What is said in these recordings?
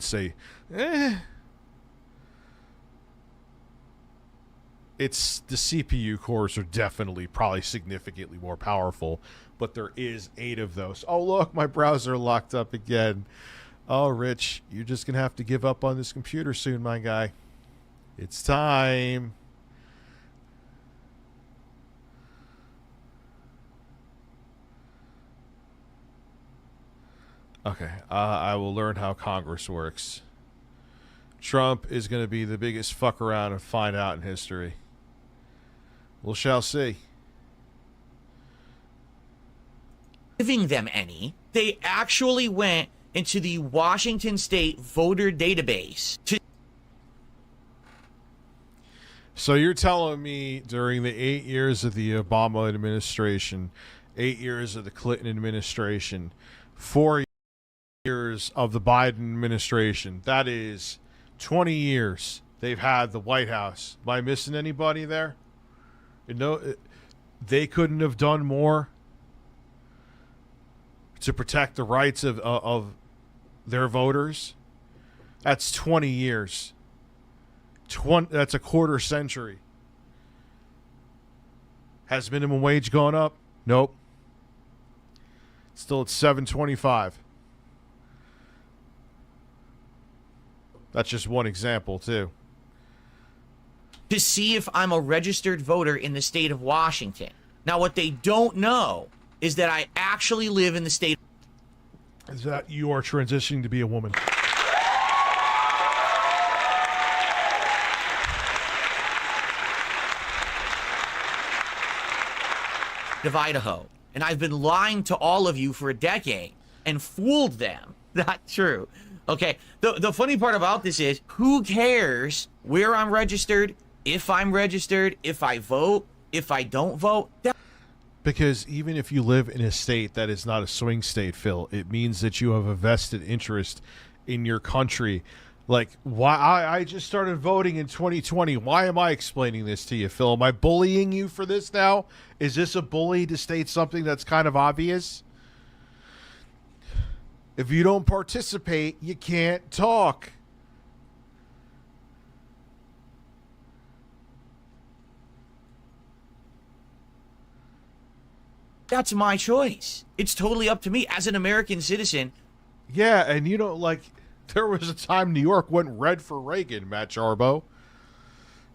say, it's the CPU cores are definitely probably significantly more powerful, but there is 8 of those. Oh, look, my browser locked up again. Oh, Rich, you're just going to have to give up on this computer soon, my guy. It's time. Okay, I will learn how Congress works. Trump is going to be the biggest fuck around and find out in history. We shall see. Giving them any. They actually went into the Washington State voter database to... So you're telling me during the 8 years of the Obama administration, 8 years of the Clinton administration, 4 years of the Biden administration, that is 20 years they've had the White House. Am I missing anybody there? No, they couldn't have done more to protect the rights of their voters. That's 20 years. That's a quarter century. Has minimum wage gone up? Nope. Still at $7.25. That's just one example, too. To see if I'm a registered voter in the state of Washington. Now, what they don't know is that I actually live in the state. Is that you are transitioning to be a woman? Of Idaho. And I've been lying to all of you for a decade and fooled them. Not true. Okay, the funny part about this is, who cares where I'm registered, if I'm registered, if I vote, if I don't vote? Because even if you live in a state that is not a swing state, Phil, it means that you have a vested interest in your country. Like, why I just started voting in 2020. Why am I explaining this to you, Phil? Am I bullying you for this now? Is this a bully to state something that's kind of obvious? If you don't participate, you can't talk. That's my choice. It's totally up to me as an American citizen. Yeah, and you know, like, there was a time New York went red for Reagan, Matt Jarbo.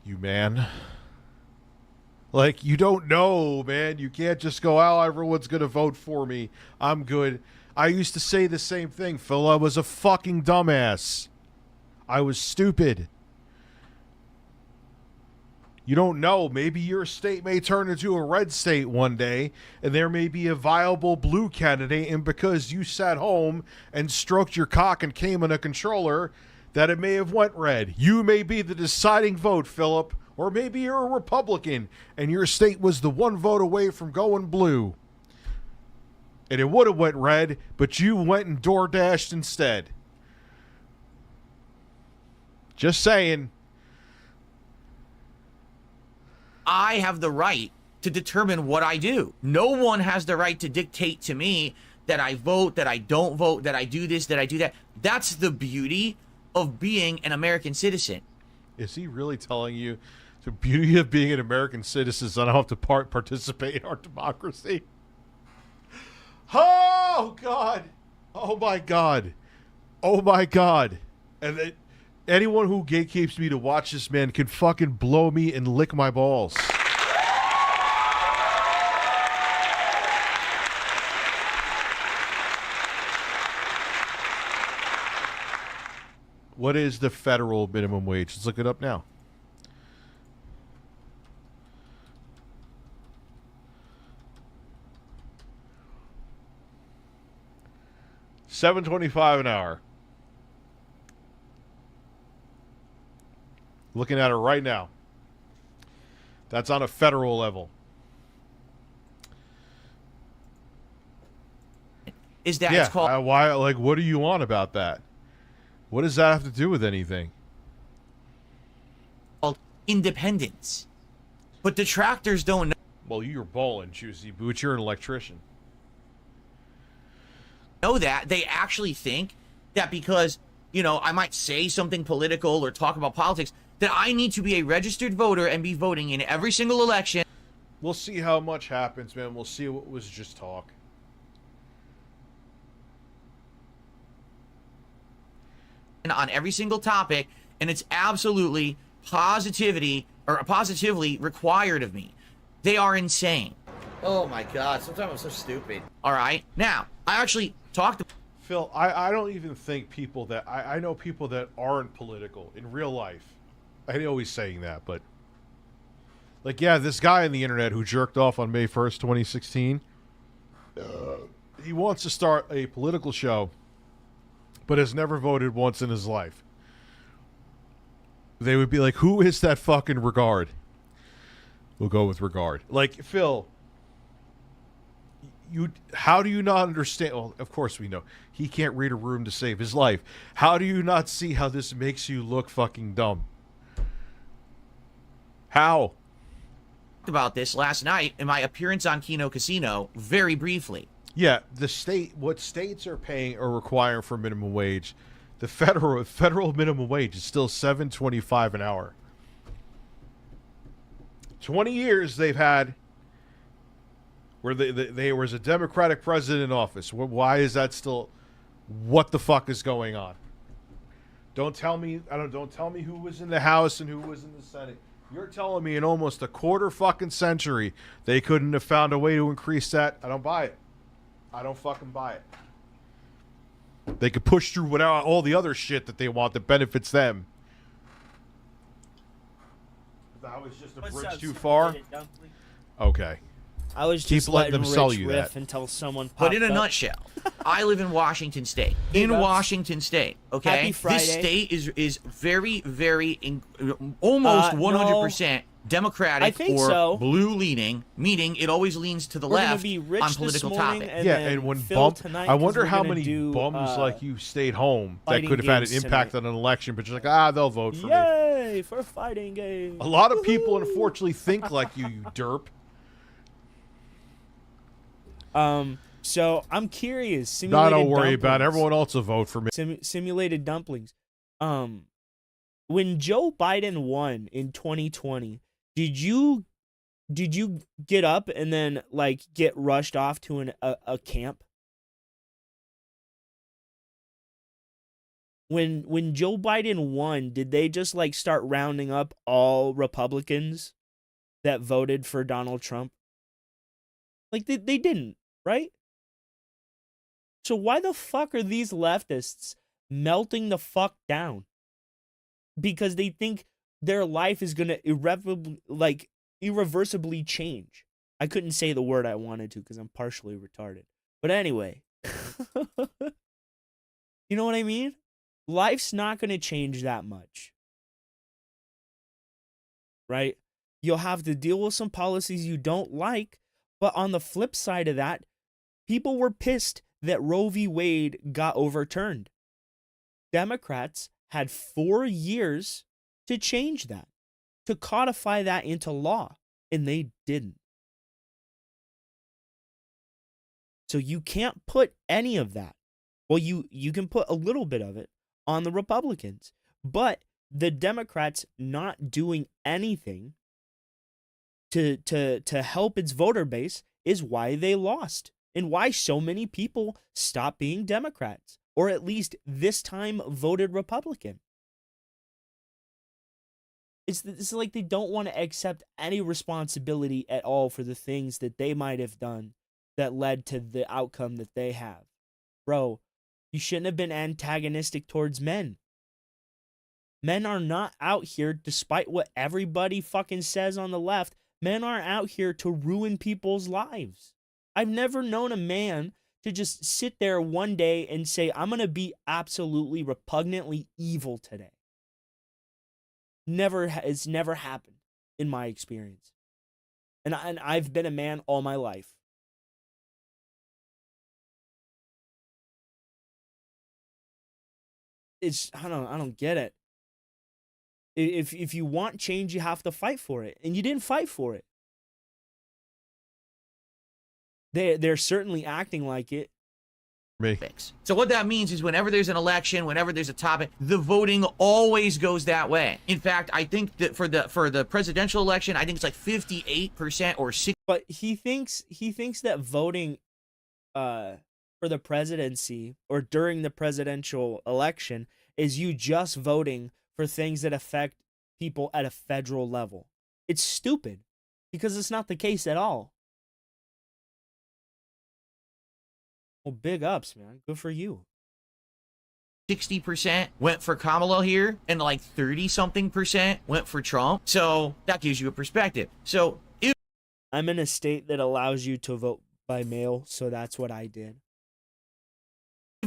You man. Like, you don't know, man. You can't just go, oh, everyone's going to vote for me. I'm good. I used to say the same thing, Phil. I was a fucking dumbass. I was stupid. You don't know. Maybe your state may turn into a red state one day, and there may be a viable blue candidate, and because you sat home and stroked your cock and came on a controller, that it may have went red. You may be the deciding vote, Philip, or maybe you're a Republican, and your state was the one vote away from going blue. And it would have went red, but you went and door dashed instead. Just saying. I have the right to determine what I do. No one has the right to dictate to me that I vote, that I don't vote, that I do this, that I do that. That's the beauty of being an American citizen. Is he really telling you the beauty of being an American citizen is I don't have to participate in our democracy? Oh, God. Oh, my God. Oh, my God. And anyone who gatekeeps me to watch this man can fucking blow me and lick my balls. What is the federal minimum wage? Let's look it up now. $7.25 an hour. Looking at it right now. That's on a federal level. Is that yeah, it's called why? Like, what do you want about that? What does that have to do with anything? independence? But detractors don't know. Well, you're bowling, Juicy Boots. You're an electrician. Know that. They actually think that because I might say something political or talk about politics, that I need to be a registered voter and be voting in every single election. We'll see how much happens, man. We'll see what was just talk. On every single topic, and it's absolutely positively required of me. They are insane. Oh my god, sometimes I'm so stupid. All right, now I actually talked to Phil, I don't even think people that I know people that aren't political in real life. I know he's saying that, but like, yeah, this guy on the internet who jerked off on May 1st, 2016, he wants to start a political show, but has never voted once in his life. They would be like, who is that fucking Regard? We'll go with Regard. Like, Phil, how do you not understand? Well, of course we know. He can't read a room to save his life. How do you not see how this makes you look fucking dumb? How? about this last night in my appearance on Kino Casino, very briefly. Yeah, what states are paying or requiring for minimum wage, the federal minimum wage is still $7.25 an hour. 20 years they've had where there was a Democratic president in office. Why is that still? What the fuck is going on? Don't tell me who was in the House and who was in the Senate. You're telling me in almost a quarter fucking century they couldn't have found a way to increase that? I don't buy it. I don't fucking buy it. They could push through without all the other shit that they want that benefits them. That was just a bridge too far. Okay. I was Keep just letting them sell you riff that until someone popped But in a up. nutshell, I live in Washington State. In Washington State, okay? Happy Friday. This state is very, almost 100% Democratic I think or so. blue leaning, meaning it always leans to the We're gonna left be rich on this political morning, topics. and yeah, then and when Phil tonight, I 'cause wonder we're how gonna many do, bums like you stayed home that fighting could have had an games impact tonight. on an election, but you're like, they'll vote for me. Yay for a fighting game! A lot of people, unfortunately, think like you derp. So I'm curious. No, Simulated don't worry about it. dumplings. Everyone else will vote for me. Simulated dumplings. When Joe Biden won in 2020, did you get up and then like get rushed off to a camp? When Joe Biden won, did they just like start rounding up all Republicans that voted for Donald Trump? Like they didn't, right? So why the fuck are these leftists melting the fuck down? Because they think their life is gonna irreversibly change. I couldn't say the word I wanted to because I'm partially retarded. But anyway, you know what I mean? Life's not gonna change that much, right? You'll have to deal with some policies you don't like, but on the flip side of that, people were pissed that Roe v. Wade got overturned. Democrats had 4 years to change that, to codify that into law, and they didn't. So you can't put any of that. Well, you can put a little bit of it on the Republicans, but the Democrats not doing anything to help its voter base is why they lost and why so many people stopped being Democrats, or at least this time voted Republican. It's like they don't want to accept any responsibility at all for the things that they might have done that led to the outcome that they have. Bro, you shouldn't have been antagonistic towards men. Men are not out here, despite what everybody fucking says on the left, men aren't out here to ruin people's lives. I've never known a man to just sit there one day and say, I'm going to be absolutely repugnantly evil today. It's never happened in my experience. And I've been a man all my life. I don't get it. If you want change, you have to fight for it. And you didn't fight for it. They're certainly acting like it. Me. So what that means is whenever there's an election, whenever there's a topic, the voting always goes that way. In fact, I think that for the presidential election, I think it's like 58% or 60%. But he thinks that voting for the presidency or during the presidential election is you just voting for things that affect people at a federal level. It's stupid because it's not the case at all. Well, big ups, man. Good for you. 60% went for Kamala here, and like 30-something% went for Trump. So that gives you a perspective. So if I'm in a state that allows you to vote by mail, so that's what I did.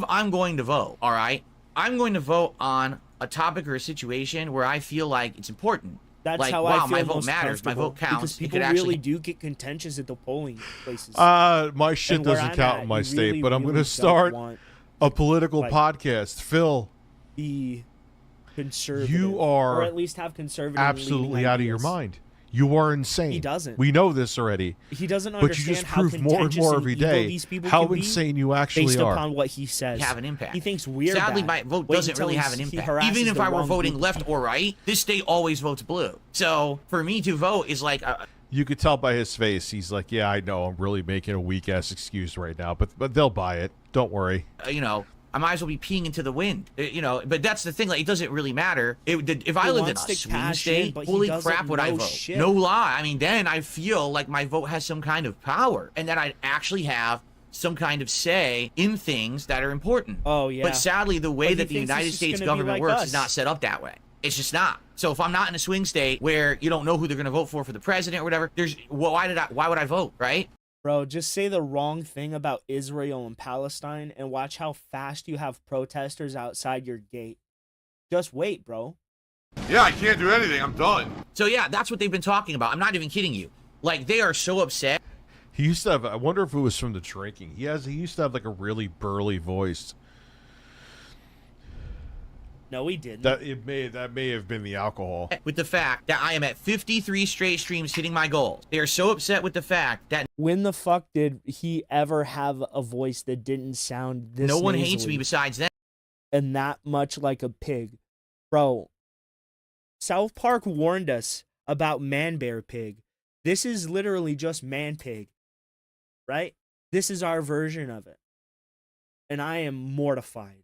I'm going to vote, all right, I'm going to vote on a topic or a situation where I feel like it's important. That's like, how wow, I feel my vote most matters. My vote comfortable, counts. because It people could actually really do get contentious at the polling places. My shit And where doesn't I'm count at, in my you state, really, but I'm really going to don't start want a political like, podcast. Phil, be conservative, you are or at least have conservative absolutely leaning out of your ideas. mind. You are insane. He doesn't. We know this already. He doesn't But you understand just how prove more and contentious more and every evil day these people how can be insane you actually based are. upon what he says. have an impact. He thinks we're Sadly, bad. my vote Wait doesn't until really have an he impact. harasses Even if the I were wrong voting group. left or right, this state always votes blue. So for me to vote is like, You could tell by his face. He's like, yeah, I know. I'm really making a weak-ass excuse right now, but they'll buy it. Don't worry. you know, I might as well be peeing into the wind. You know, but that's the thing. Like, it doesn't really matter. If I He lived in wants a to swing cash in, state, but he holy doesn't crap, would I know vote? shit. No lie. I mean, then I feel like my vote has some kind of power, and that I'd actually have some kind of say in things that are important. Oh, yeah. But sadly, the way But he that the thinks it's United just States gonna be government like works us. is not set up that way. It's just not. So if I'm not in a swing state where you don't know who they're going to vote for the president or whatever, why would I vote, right? Bro, just say the wrong thing about Israel and Palestine and watch how fast you have protesters outside your gate. Just wait, bro. Yeah, I can't do anything. I'm done. So yeah, that's what they've been talking about. I'm not even kidding you. Like, they are so upset. He used to have. I wonder if it was from the drinking. He used to have like a really burly voice. No, he didn't. That may have been the alcohol. With the fact that I am at 53 straight streams hitting my goals. They are so upset with the fact that When the fuck did he ever have a voice that didn't sound this no one hates nasally me besides them. and that much like a pig? Bro, South Park warned us about Man Bear Pig. This is literally just Man Pig, right? This is our version of it. And I am mortified.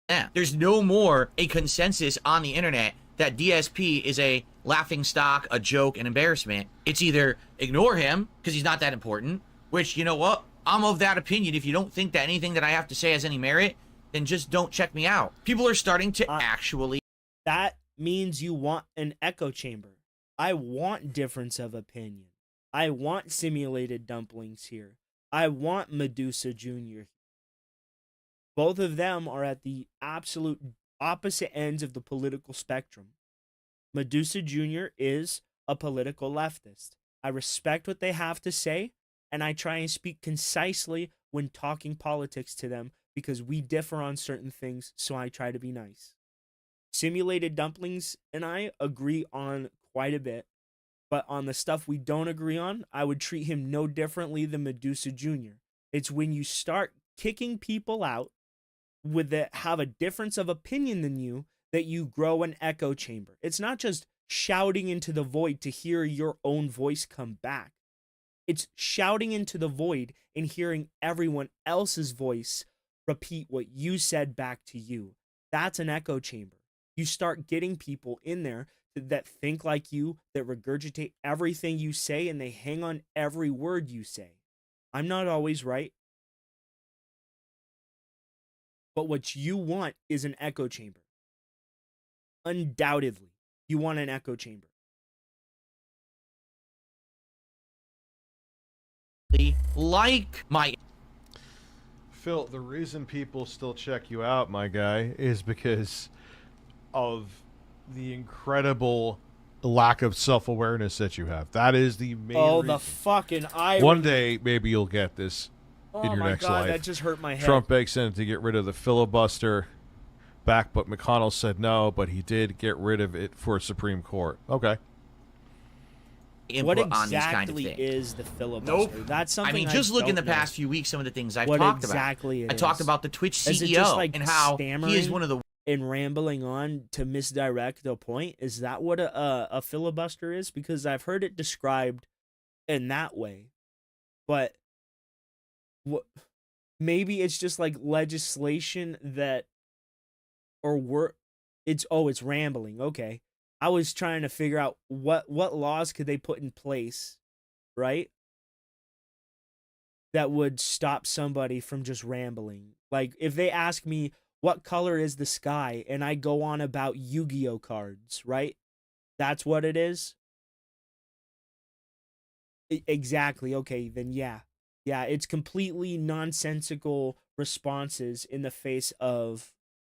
Yeah. There's no more a consensus on the internet that DSP is a laughing stock, a joke, an embarrassment. It's either ignore him because he's not that important, which, you know what? I'm of that opinion. If you don't think that anything that I have to say has any merit, then just don't check me out. People are starting to actually... That means you want an echo chamber. I want difference of opinion. I want simulated dumplings here. I want Medusa Jr. Both of them are at the absolute opposite ends of the political spectrum. Medusa Jr. is a political leftist. I respect what they have to say, and I try and speak concisely when talking politics to them because we differ on certain things, so I try to be nice. Simulated Dumplings and I agree on quite a bit, but on the stuff we don't agree on, I would treat him no differently than Medusa Jr. It's when you start kicking people out that have a difference of opinion than you that you grow an echo chamber. It's not just shouting into the void to hear your own voice come back. It's shouting into the void and hearing everyone else's voice repeat what you said back to you. That's an echo chamber. You start getting people in there that think like you, that regurgitate everything you say, and they hang on every word you say. I'm not always right. But what you want is an echo chamber. Undoubtedly, you want an echo chamber. Like my... Phil, the reason people still check you out, my guy, is because of the incredible lack of self-awareness that you have. That is the main reason. The fucking irony. One day, maybe you'll get this in your my next God, life. that just hurt my head. Trump begged Senate to get rid of the filibuster back, but McConnell said no, but he did get rid of it for Supreme Court. Okay. input What on these kind of exactly things. is the filibuster? Nope. That's something I mean, just look in the don't know. past few weeks, some of the things I've What talked exactly about. it I talked is. about the Twitch CEO Is it just like and how he is stammering one of the and rambling on to misdirect the point? Is that what a filibuster is? Because I've heard it described in that way, but what? Maybe it's just like legislation that, or it's rambling. Okay, I was trying to figure out what laws could they put in place, right? That would stop somebody from just rambling. Like if they ask me what color is the sky and I go on about Yu-Gi-Oh cards, right? That's what it is. Exactly. Okay, then yeah. Yeah, it's completely nonsensical responses in the face of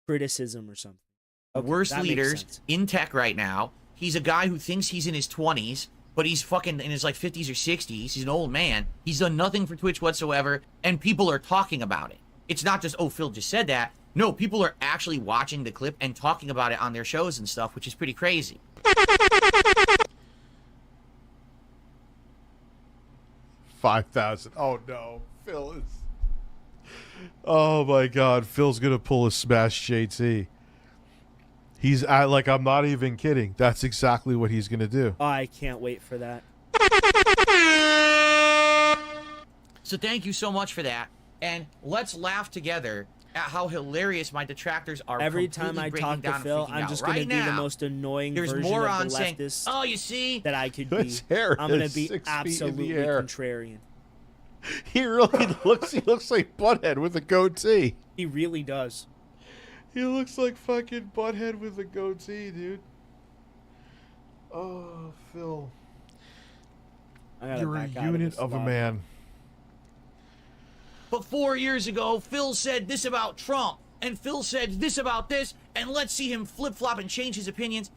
criticism or something. Okay, worst that makes leaders sense. in tech right now. He's a guy who thinks he's in his 20s, but he's fucking in his like 50s or 60s. He's an old man. He's done nothing for Twitch whatsoever, and people are talking about it. It's not just, oh, Phil just said that. No, people are actually watching the clip and talking about it on their shows and stuff, which is pretty crazy. 5,000. Oh no, Phil is. Oh my God, Phil's gonna pull a smash JT. He's like, I'm not even kidding. That's exactly what he's gonna do. Oh, I can't wait for that. So thank you so much for that, and let's laugh together at how hilarious my detractors are. Every time I completely talk breaking to down and Phil, freaking I'm out. just gonna Right be the now, most annoying there's version morons of the saying, leftist "Oh, you see." that I could His be. hair I'm gonna is be 6 feet in the absolutely air. contrarian. He really looks. He looks like Butthead with a goatee. He really does. He looks like fucking Butthead with a goatee, dude. Oh, Phil, I gotta you're a back out unit this of a lobby. man. But 4 years ago, Phil said this about Trump, and Phil said this about this, and let's see him flip-flop and change his opinions.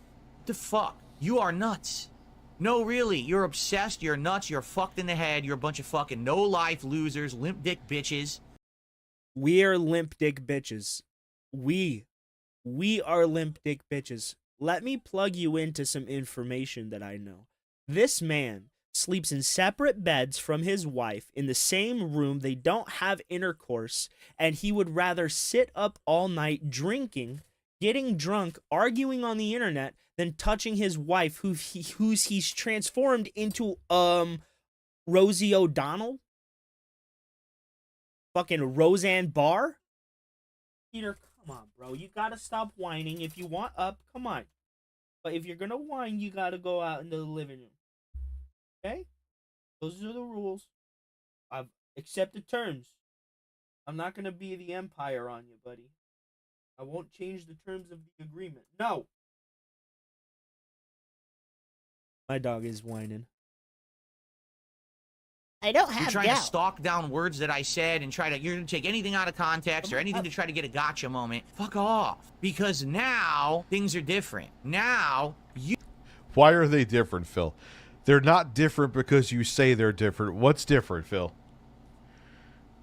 The fuck? You are nuts. No, really, you're obsessed, you're nuts, you're fucked in the head, you're a bunch of fucking no-life losers, limp dick bitches. We are limp dick bitches. We are limp dick bitches. Let me plug you into some information that I know. This man sleeps in separate beds from his wife in the same room. They don't have intercourse, and he would rather sit up all night drinking, getting drunk, arguing on the internet than touching his wife, who's he's transformed into Rosie O'Donnell, fucking Roseanne Barr. Peter, come on, bro. You gotta stop whining. If you want up, come on. But if you're gonna whine, you gotta go out into the living room. Okay? Those are the rules. I've accepted terms. I'm not gonna be the empire on you, buddy. I won't change the terms of the agreement. No. My dog is whining. I don't You're have trying gout. to stalk down words that I said and you're gonna take anything out of context or anything to try to get a gotcha moment. Fuck off. Because now, things are different. Now, you... Why are they different, Phil? They're not different because you say they're different. What's different, Phil?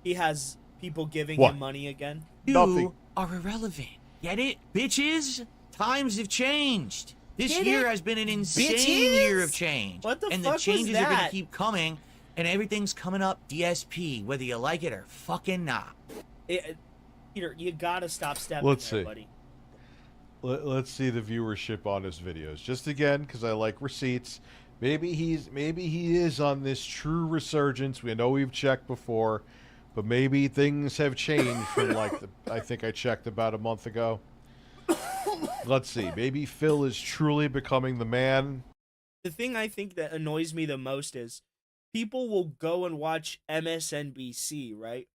He has people giving What? him money again. Nothing. are irrelevant. Get it? Bitches? Times have changed. This Get year it? has been an insane Bitches? year of change. What the and fuck the was changes are going to that? keep coming, and everything's coming up DSP, whether you like it or fucking not. Peter, you gotta stop stepping Let's there, see. buddy. Let's see the viewership on his videos. Just again, because I like receipts. Maybe he is on this true resurgence. We know we've checked before, but maybe things have changed from I think I checked about a month ago. Let's see. Maybe Phil is truly becoming the man. The thing I think that annoys me the most is people will go and watch MSNBC, right?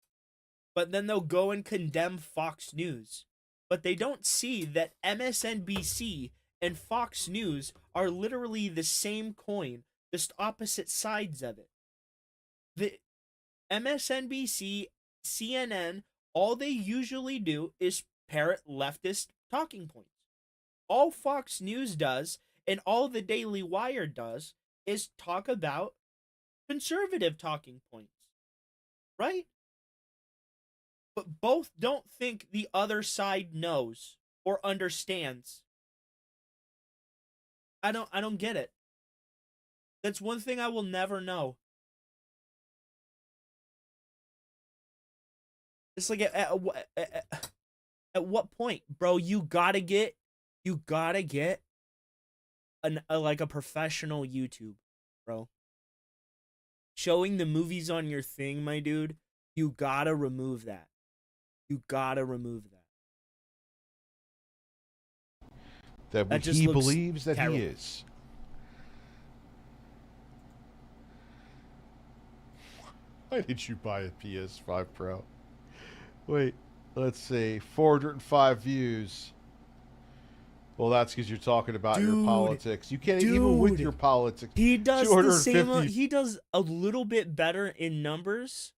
But then they'll go and condemn Fox News. But they don't see that MSNBC and Fox News are literally the same coin, just opposite sides of it. The MSNBC, CNN, all they usually do is parrot leftist talking points. All Fox News does and all the Daily Wire does is talk about conservative talking points, right? But both don't think the other side knows or understands. I don't get it. That's one thing I will never know. It's like at what point, bro? You gotta get like a professional YouTube, bro. Showing the movies on your thing, my dude. You gotta remove that. You gotta remove that. That just he looks believes that terrible. he is. Why did you buy a PS5 Pro? Wait, let's see. 405 views. Well, that's because you're talking about your Dude, politics. You can't even with dude. your politics. He does the same. 250. He does a little bit better in numbers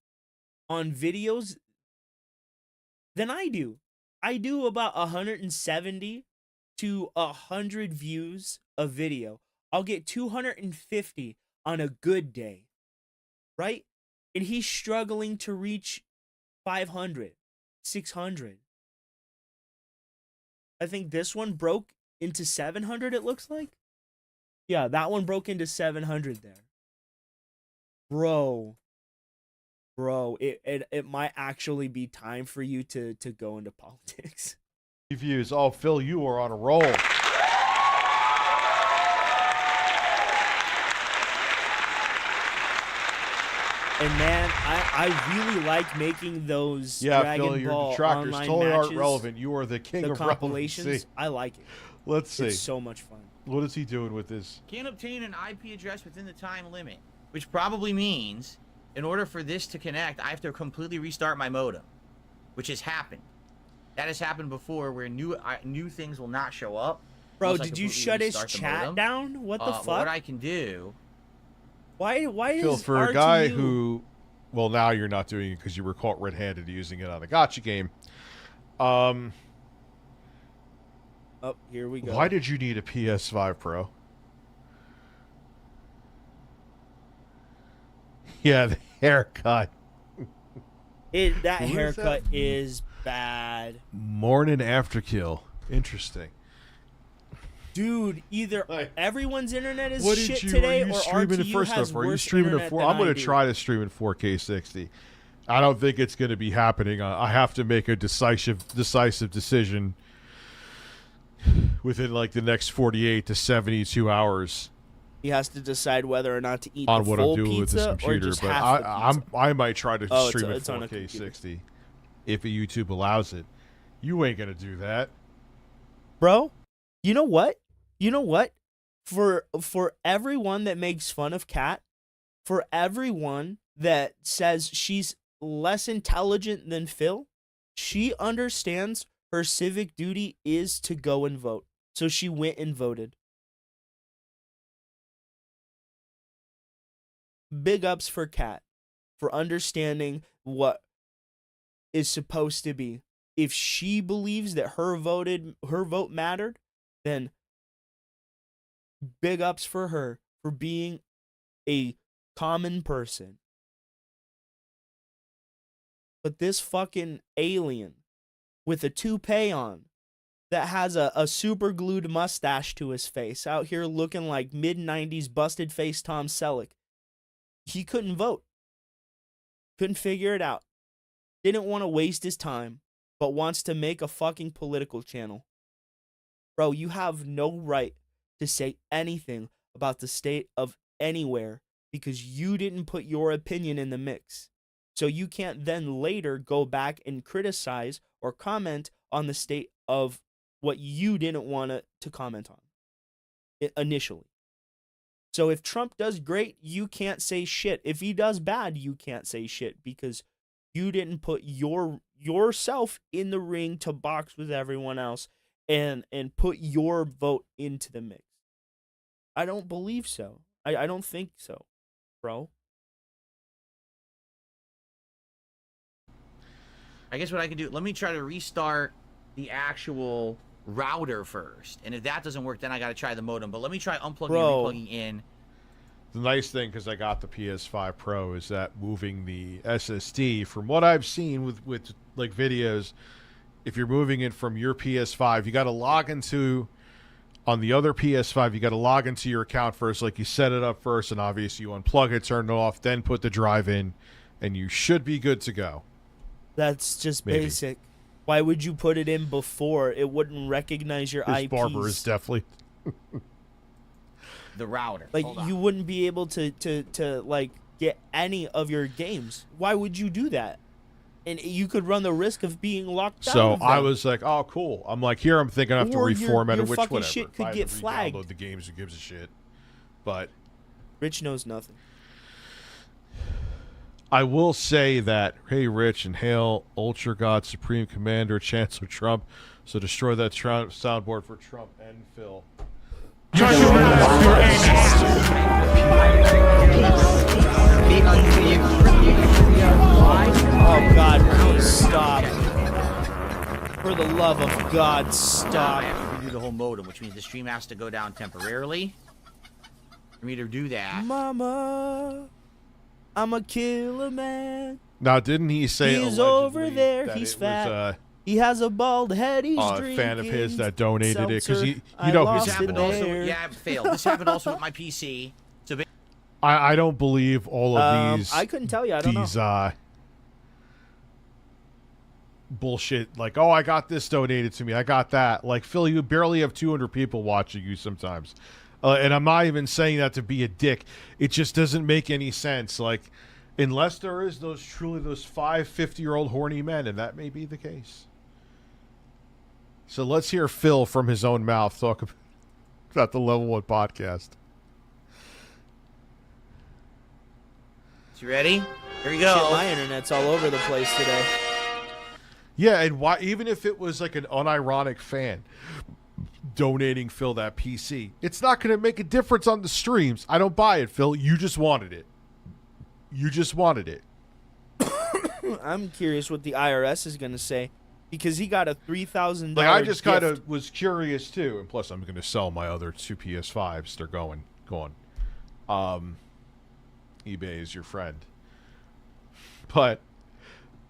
on videos than I do. I do about 170 to 100 views a video. I'll get 250 on a good day, right? And he's struggling to reach 500, 600. I think this one broke into 700, it looks like. Yeah, that one broke into 700 there. Bro, it might actually be time for you to go into politics. Views. Oh, Phil, you are on a roll. And man, I really like making those Dragon Phil, your Ball detractors online totally matches, aren't relevant. You are the king the of compilations. relevancy. I like it. Let's see. It's so much fun. What is he doing with this? Can't obtain an IP address within the time limit, which probably means in order for this to connect, I have to completely restart my modem, which has happened. That has happened before, where new things will not show up. Bro, unless I did you completely shut his restart the chat modem. down? What the fuck? What I can do? Why Phil, is for a RTU... guy who, well, now you're not doing it because you were caught red-handed using it on a gotcha game. Oh, here we go. Why did you need a PS5 Pro? Yeah, the haircut. That Who is haircut that? is bad. Morning after kill. Interesting. Dude, either Like, everyone's internet is What shit did you? today, Are you or streaming RTU it first has off? Are you worse streaming it internet for? than I'm going I to do. try to stream in 4K 60. I don't think it's going to be happening. I have to make a decisive decision within like the next 48 to 72 hours He has to decide whether or not to eat on the what full I'm doing with this pizza or computer. just But half the pizza. I might try to Oh, stream it's it on a 4K computer. 60 if YouTube allows it. You ain't going to do that. Bro, you know what? For everyone that makes fun of Kat, for everyone that says she's less intelligent than Phil, she understands her civic duty is to go and vote. So she went and voted. Big ups for Kat for understanding what is supposed to be. If she believes that her vote mattered, then big ups for her for being a common person. But this fucking alien with a toupee on that has a super glued mustache to his face out here looking like mid-90s busted face Tom Selleck, he couldn't vote. Couldn't figure it out. Didn't want to waste his time, but wants to make a fucking political channel. Bro, you have no right to say anything about the state of anywhere because you didn't put your opinion in the mix. So you can't then later go back and criticize or comment on the state of what you didn't want to comment on initially. So if Trump does great, you can't say shit. If he does bad, you can't say shit because you didn't put yourself in the ring to box with everyone else and put your vote into the mix. I don't believe so. I don't think so, bro. I guess what I can do, let me try to restart the actual router first. And if that doesn't work, then I got to try the modem. But let me try unplugging and replugging in. The nice thing, because I got the PS5 Pro, is that moving the SSD, from what I've seen with like videos, if you're moving it from your PS5, you got to log into On the other PS5, you got to log into your account first, like you set it up first, and obviously you unplug it, turn it off, then put the drive in, and you should be good to go. That's just Maybe. basic. Why would you put it in before? It wouldn't recognize your His IPs. barber is definitely... The router. Like, Hold on. you wouldn't be able to like, get any of your games. Why would you do that? And you could run the risk of being locked out. So of I them. was like, oh, cool. I'm like, here I'm thinking I have to Or your reformat it, which fucking whatever. shit If could I had get to flagged. re-download the games, who gives a shit? But Rich knows nothing. I will say that, hey, Rich, and hail Ultra God, Supreme Commander, Chancellor Trump. So destroy that soundboard for Trump and Phil. Oh God, please stop. For the love of God, stop. I have to redo the whole modem, which means the stream has to go down temporarily. For me to do that. Mama, I'm a killer man. Now, didn't he say He's allegedly over there, that he's it fat. was He has a bald head, he's a drinking fan of his that donated it? Because seltzer. you I know lost This who's it happened involved. also. there. Yeah, it failed. This happened also with my PC. So I don't believe all of these. I couldn't tell you. I don't know. these bullshit, like, oh, I got this donated to me, I got that. Like, Phil, you barely have 200 people watching you sometimes, and I'm not even saying that to be a dick. It just doesn't make any sense. Like, unless there is those 50-year-old horny men, and that may be the case. So let's hear Phil from his own mouth talk about the Level 1 podcast. you ready? Here we Shit, go. my internet's all over the place today. Yeah, and why, even if it was like an unironic fan donating Phil that PC, it's not going to make a difference on the streams. I don't buy it, Phil. You just wanted it. You just wanted it. I'm curious what the IRS is going to say, because he got a $3,000 Like, I just kind gift. of was curious too, and plus I'm going to sell my other 2 PS5s. They're going. eBay is your friend. But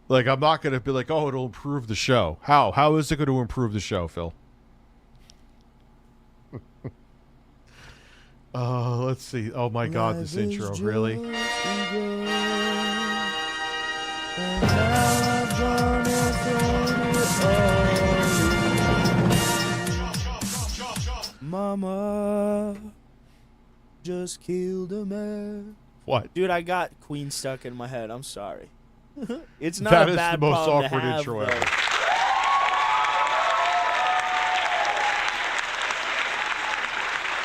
like, I'm not going to be like, oh, it'll improve the show. How is it going to improve the show, Phil? Let's see. Oh my God, this Life is intro, really? just begun, and I'm gonna throw it all. Mama just killed a man. What? Dude, I got Queen stuck in my head. I'm sorry. It's not That a is bad the most problem to awkward have, intro though. ever.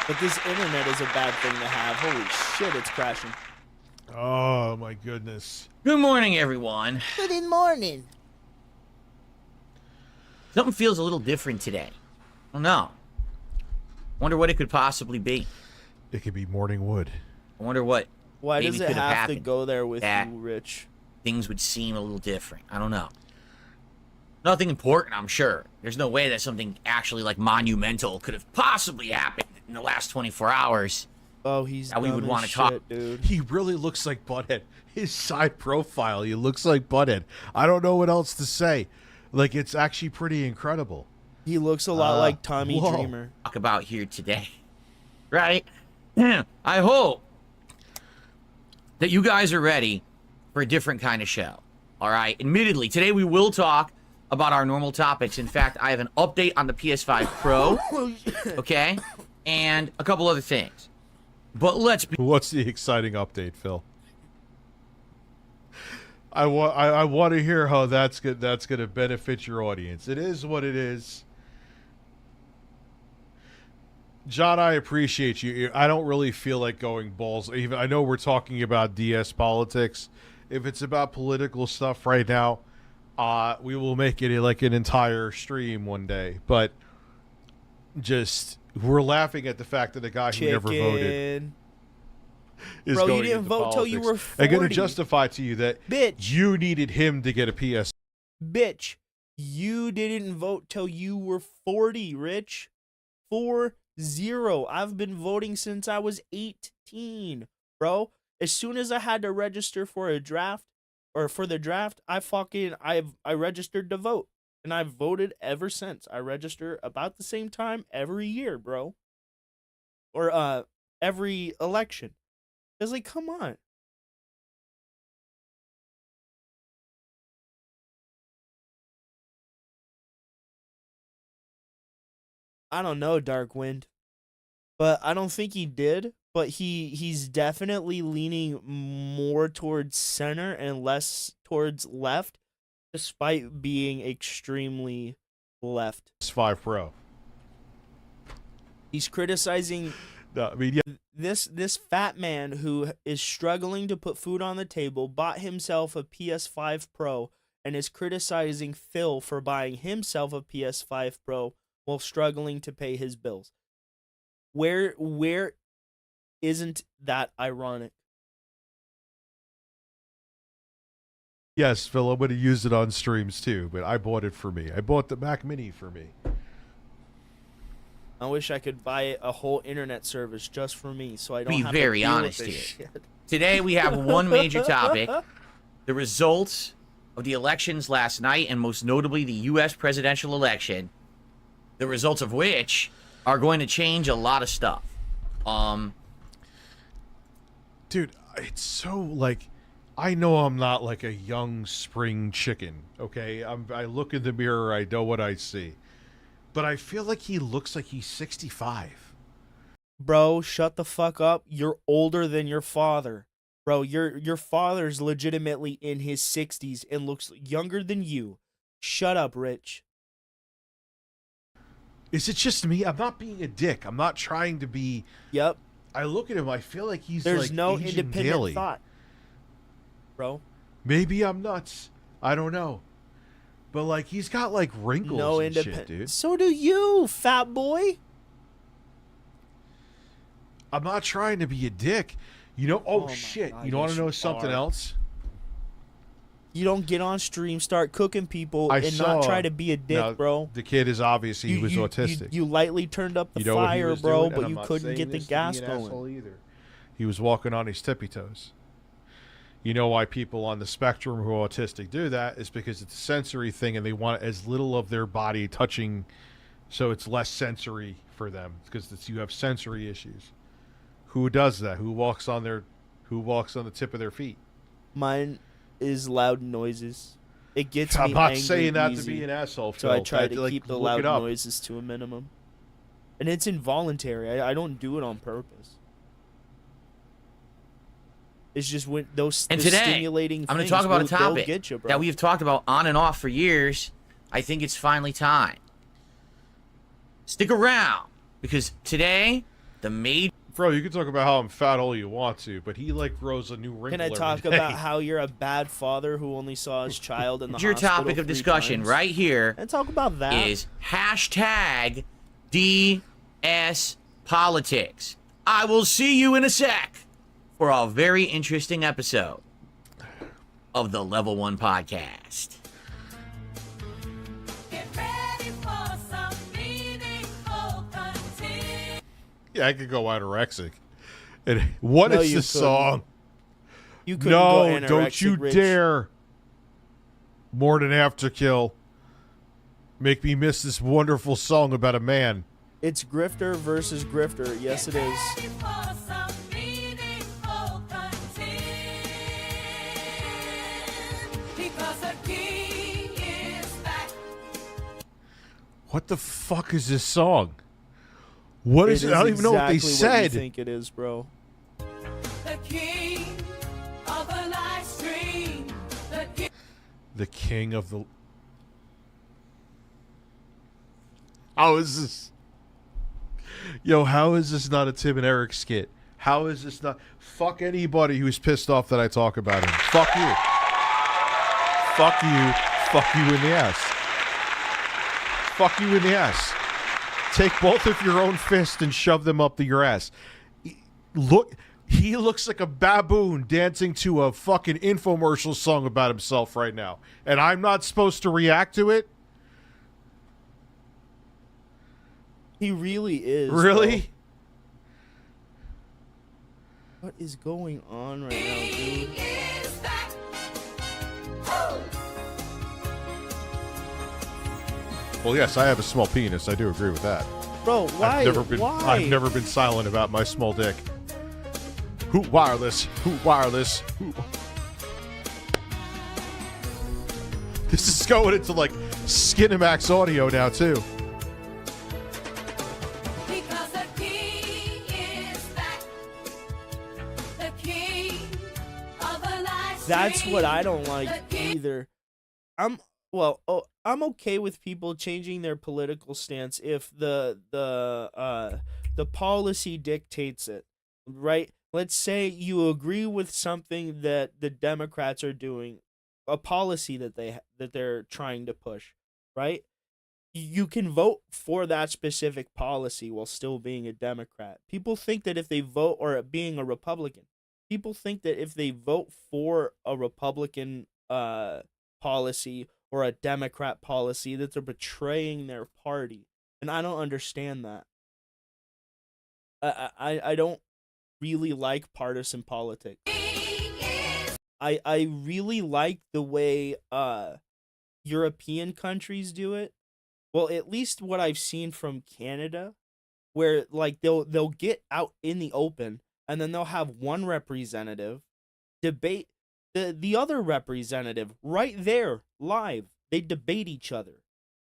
But this internet is a bad thing to have. Holy shit, it's crashing. Oh my goodness. Good morning, everyone. Good morning. Something feels a little different today. I don't know. Wonder what it could possibly be. It could be morning wood. I wonder what Why maybe does it could have to happened go there with that you, Rich? things would seem a little different. I don't know. Nothing important, I'm sure. There's no way that something actually like monumental could have possibly happened in the last 24 hours. Oh, he's That we would dumb wanna as talk. shit, dude. He really looks like Butthead. His side profile, he looks like Butthead. I don't know what else to say. Like, it's actually pretty incredible. He looks a lot like Tommy whoa. Dreamer. Talk about here today. Right? I hope that you guys are ready for a different kind of show. All right? Admittedly, today we will talk about our normal topics. In fact, I have an update on the PS5 Pro, okay? And a couple other things. But let's be What's the exciting update, Phil? I want to hear how that's going to benefit your audience. It is what it is. John, I appreciate you. I don't really feel like going balls. Even I know we're talking about DS politics. If it's about political stuff right now, we will make it like an entire stream one day. But just we're laughing at the fact that a guy who never voted Chicken. is Bro, you going didn't into vote till you politics. were I'm going 40. to justify to you that Bitch. you needed him to get a PS. Bitch. You didn't vote till you were 40, Rich. 40. I've been voting since I was 18, bro. As soon as I had to register for a draft or for the draft, I registered to vote. And I've voted ever since. I register about the same time every year, bro. Or every election. It's like, come on. I don't know, Darkwind. But I don't think he did. But he's definitely leaning more towards center and less towards left, despite being extremely left. S5 Pro. He's criticizing No, I mean, yeah. this fat man who is struggling to put food on the table, bought himself a PS5 Pro, and is criticizing Phil for buying himself a PS5 Pro while struggling to pay his bills. Where isn't that ironic? Yes, Phil, I'm going to use it on streams too, but I bought it for me. I bought the Mac Mini for me. I wish I could buy a whole internet service just for me, so I don't Be have very to deal honest with this here. shit. Today we have one major topic: the results of the elections last night, and most notably the U.S. presidential election. The results of which are going to change a lot of stuff. Dude, it's so like, I know I'm not like a young spring chicken, okay? I look in the mirror, I know what I see. But I feel like he looks like he's 65. Bro, shut the fuck up. You're older than your father. Bro, your father's legitimately in his 60s and looks younger than you. Shut up, Rich. Is it just me? I'm not being a dick. I'm not trying to be... Yep. I look at him, I feel like he's There's like no aging independent daily. thought. Bro. Maybe I'm nuts. I don't know. But like, he's got like wrinkles No and shit, independent. dude. So do you, fat boy. I'm not trying to be a dick. You know, oh my shit. God, You want to yes, know you something are. else? You don't get on stream, start cooking people, I and saw, not try to be a dick, now, bro. The kid is obviously, he was autistic. You lightly turned up the You know what he fire, was bro, doing? but And I'm you not couldn't saying get the this to be gas an going. asshole either. He was walking on his tippy toes. You know why people on the spectrum who are autistic do that is because it's a sensory thing and they want as little of their body touching, so it's less sensory for them because you have sensory issues. Who does that? Who walks on the tip of their feet? Mine is loud noises. It gets me I'm not angry saying that easy, to be an asshole, so I Phil. try to like, keep the look loud it up. noises to a minimum. And it's involuntary. I don't do it on purpose. It's just when those And the today, stimulating I'm going things to talk about a they'll topic get you, bro. that we have talked about on and off for years. I think it's finally time. Stick around, because today, the major... Bro, you can talk about how I'm fat all you want to, but he like grows a new wrinkle. Can I every talk day. about how you're a bad father who only saw his child in the hospital topic of 3 discussion times? right here And talk about that. is hashtag DS Politics. I will see you in a sec for a very interesting episode of the Level 1 Podcast. Get ready for some meaningful content. Yeah, I could go anorexic. And what No, is you this couldn't. song? You couldn't go No, don't anorexic, you Rich. dare. More than Afterkill. Make me miss this wonderful song about a man. It's grifter versus grifter. Yes, it is. Ready for some meaningful content. Because the king is back. What the fuck is this song? What is it? I don't even know what they exactly what you said. think it is, bro. The king of the live stream. The king. The king of the... How is this? Yo, how is this not a Tim and Eric skit? How is this not... Fuck anybody who's pissed off that I talk about him. Fuck you. Fuck you. Fuck you in the ass. Fuck you in the ass. Take both of your own fists and shove them up your ass. Look, he looks like a baboon dancing to a fucking infomercial song about himself right now. And I'm not supposed to react to it? He really is. Really? Bro. What is going on right now, King dude? is back. Woo! Well, yes, I have a small penis. I do agree with that. Bro, why? Why? I've never been silent about my small dick. Hoot wireless. Hoot wireless. Hoot. This is going into like Skinemax audio now too. Because the king is back. The king of the live That's stream. what I don't like The king- either. I'm okay with people changing their political stance if the policy dictates it, right? Let's say you agree with something that the Democrats are doing, a policy that they're trying to push, right? You can vote for that specific policy while still being a Democrat. People think that if they vote, or being a Republican, people think that if they vote for a Republican policy or a Democrat policy, that they're betraying their party. And I don't understand that. I don't really like partisan politics. I really like the way European countries do it. Well, at least what I've seen from Canada, where like they'll get out in the open and then they'll have one representative debate the other representative right there live. They debate each other.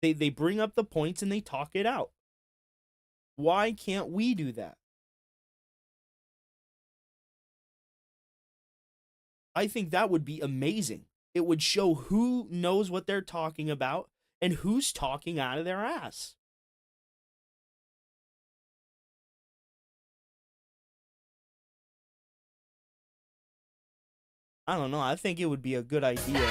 They bring up the points and they talk it out. Why can't we do that? I think that would be amazing. It would show who knows what they're talking about and who's talking out of their ass. I don't know. I think it would be a good idea.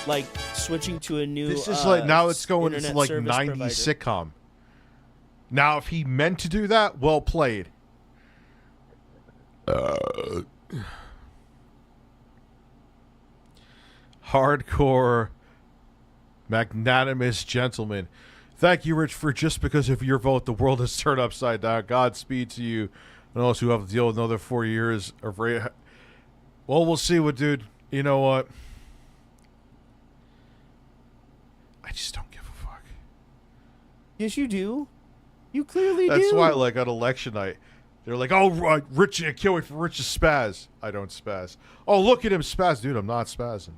Like switching to a new This is like now it's going into internet like service 90s provider. sitcom. Now, if he meant to do that, well played. Hardcore, magnanimous gentleman. Thank you, Rich, for just because of your vote, the world has turned upside down. Godspeed to you and those who have to deal with another 4 years of well, we'll see what, dude. You know what? I just don't give a fuck. Yes, you do. You clearly do. That's why, like, on election night, they're like, oh, Rich, I can't wait for Rich to spaz. I don't spaz. Oh, look at him spaz. Dude, I'm not spazzing.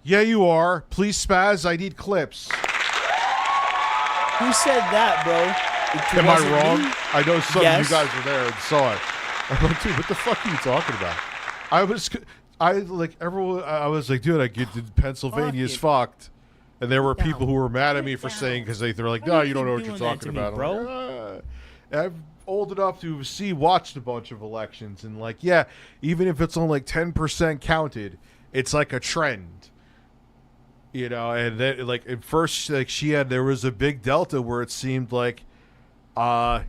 Yeah, you are. Please spaz. I need clips. Who said that, bro? Am Was I it wrong? me? I know some Yes. of you guys were there and saw it. I'm like, dude, what the fuck are you talking about? I was like, dude, I get Pennsylvania's fucked. And there were people who were mad at me for saying, because they're like, no, Why you don't know what keep you're doing that talking to me, about. I'm bro? like, I'm old enough to watched a bunch of elections, and like, yeah, even if it's only like 10% counted, it's like a trend. You know, and then like at first, like there was a big delta where it seemed like Kamala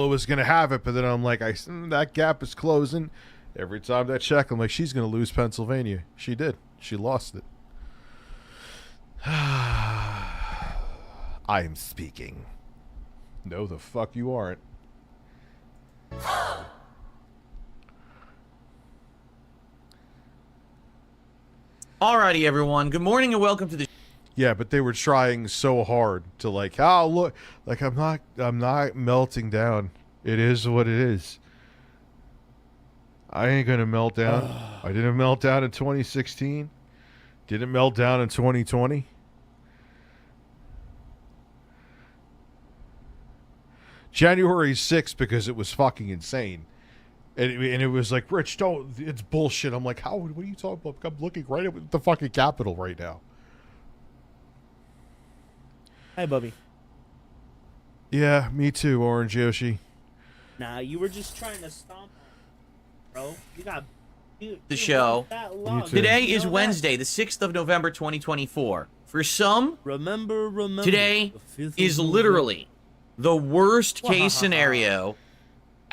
was going to have it, but then I'm like, that gap is closing. Every time I check, I'm like, she's going to lose Pennsylvania. She did. She lost it. I am speaking. No, the fuck you aren't. Alrighty, everyone. Good morning and welcome to the. Yeah, but they were trying so hard to like, oh look, like I'm not melting down. It is what it is. I ain't gonna melt down. I didn't melt down in 2016. Didn't melt down in 2020. January 6th because it was fucking insane. And it was like, Rich, don't, it's bullshit. I'm like, how, what are you talking about? I'm looking right at the fucking Capitol right now. Hi, Bubby. Yeah, me too, Orange Yoshi. Nah, you were just trying to stomp on it, bro. You got The show. that You log. too. Today You is know that? Wednesday, the 6th of November, 2024. For some, Remember. today the 5th is of literally the worst case Wahahaha. scenario.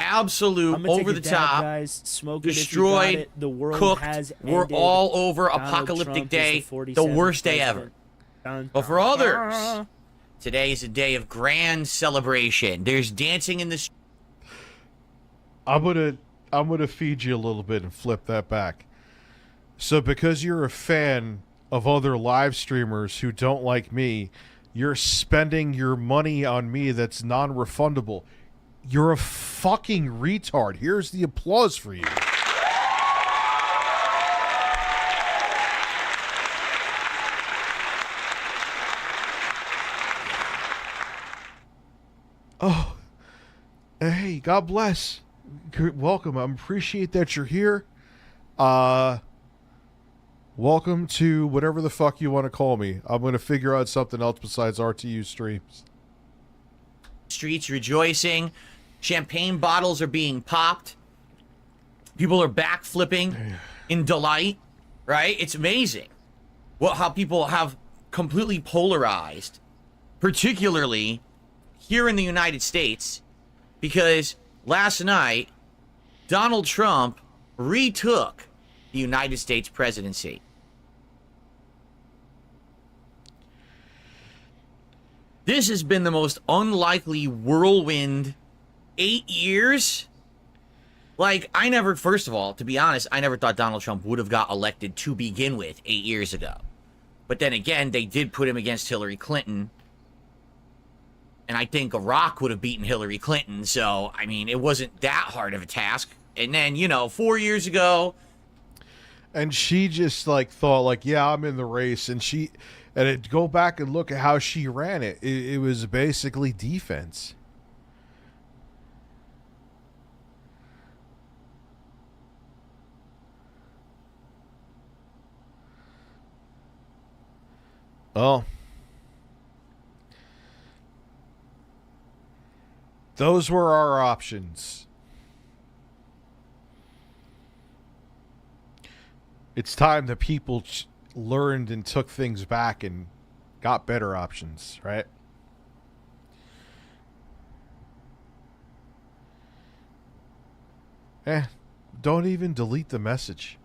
Absolute, I'm gonna take over a the dab, top, guys. Smoke it if you got destroyed, it. The world cooked. has We're ended. all over Donald apocalyptic Trump is day, the the 47th worst day president. ever. Dun, But for dun, others, dun. today is a day of grand celebration. There's dancing in the streets. I'm gonna feed you a little bit and flip that back. So because you're a fan of other live streamers who don't like me, you're spending your money on me that's non-refundable. You're a fucking retard. Here's the applause for you. Oh, hey, God bless. Welcome. I appreciate that you're here. Welcome to whatever the fuck you want to call me. I'm going to figure out something else besides RTU streams. Streets rejoicing. Champagne bottles are being popped. People are backflipping in delight, right? It's amazing how people have completely polarized, particularly here in the United States, because last night, Donald Trump retook the United States presidency. This has been the most unlikely whirlwind 8 years. Like, first of all, to be honest, I never thought Donald Trump would have got elected to begin with 8 years ago. But then again, they did put him against Hillary Clinton. And I think Iraq would have beaten Hillary Clinton. So, I mean, it wasn't that hard of a task. And then, 4 years ago. And she just, thought, yeah, I'm in the race. And go back and look at how she ran it. It was basically defense. Oh. Those were our options. It's time the people learned and took things back and got better options, right? Don't even delete the message.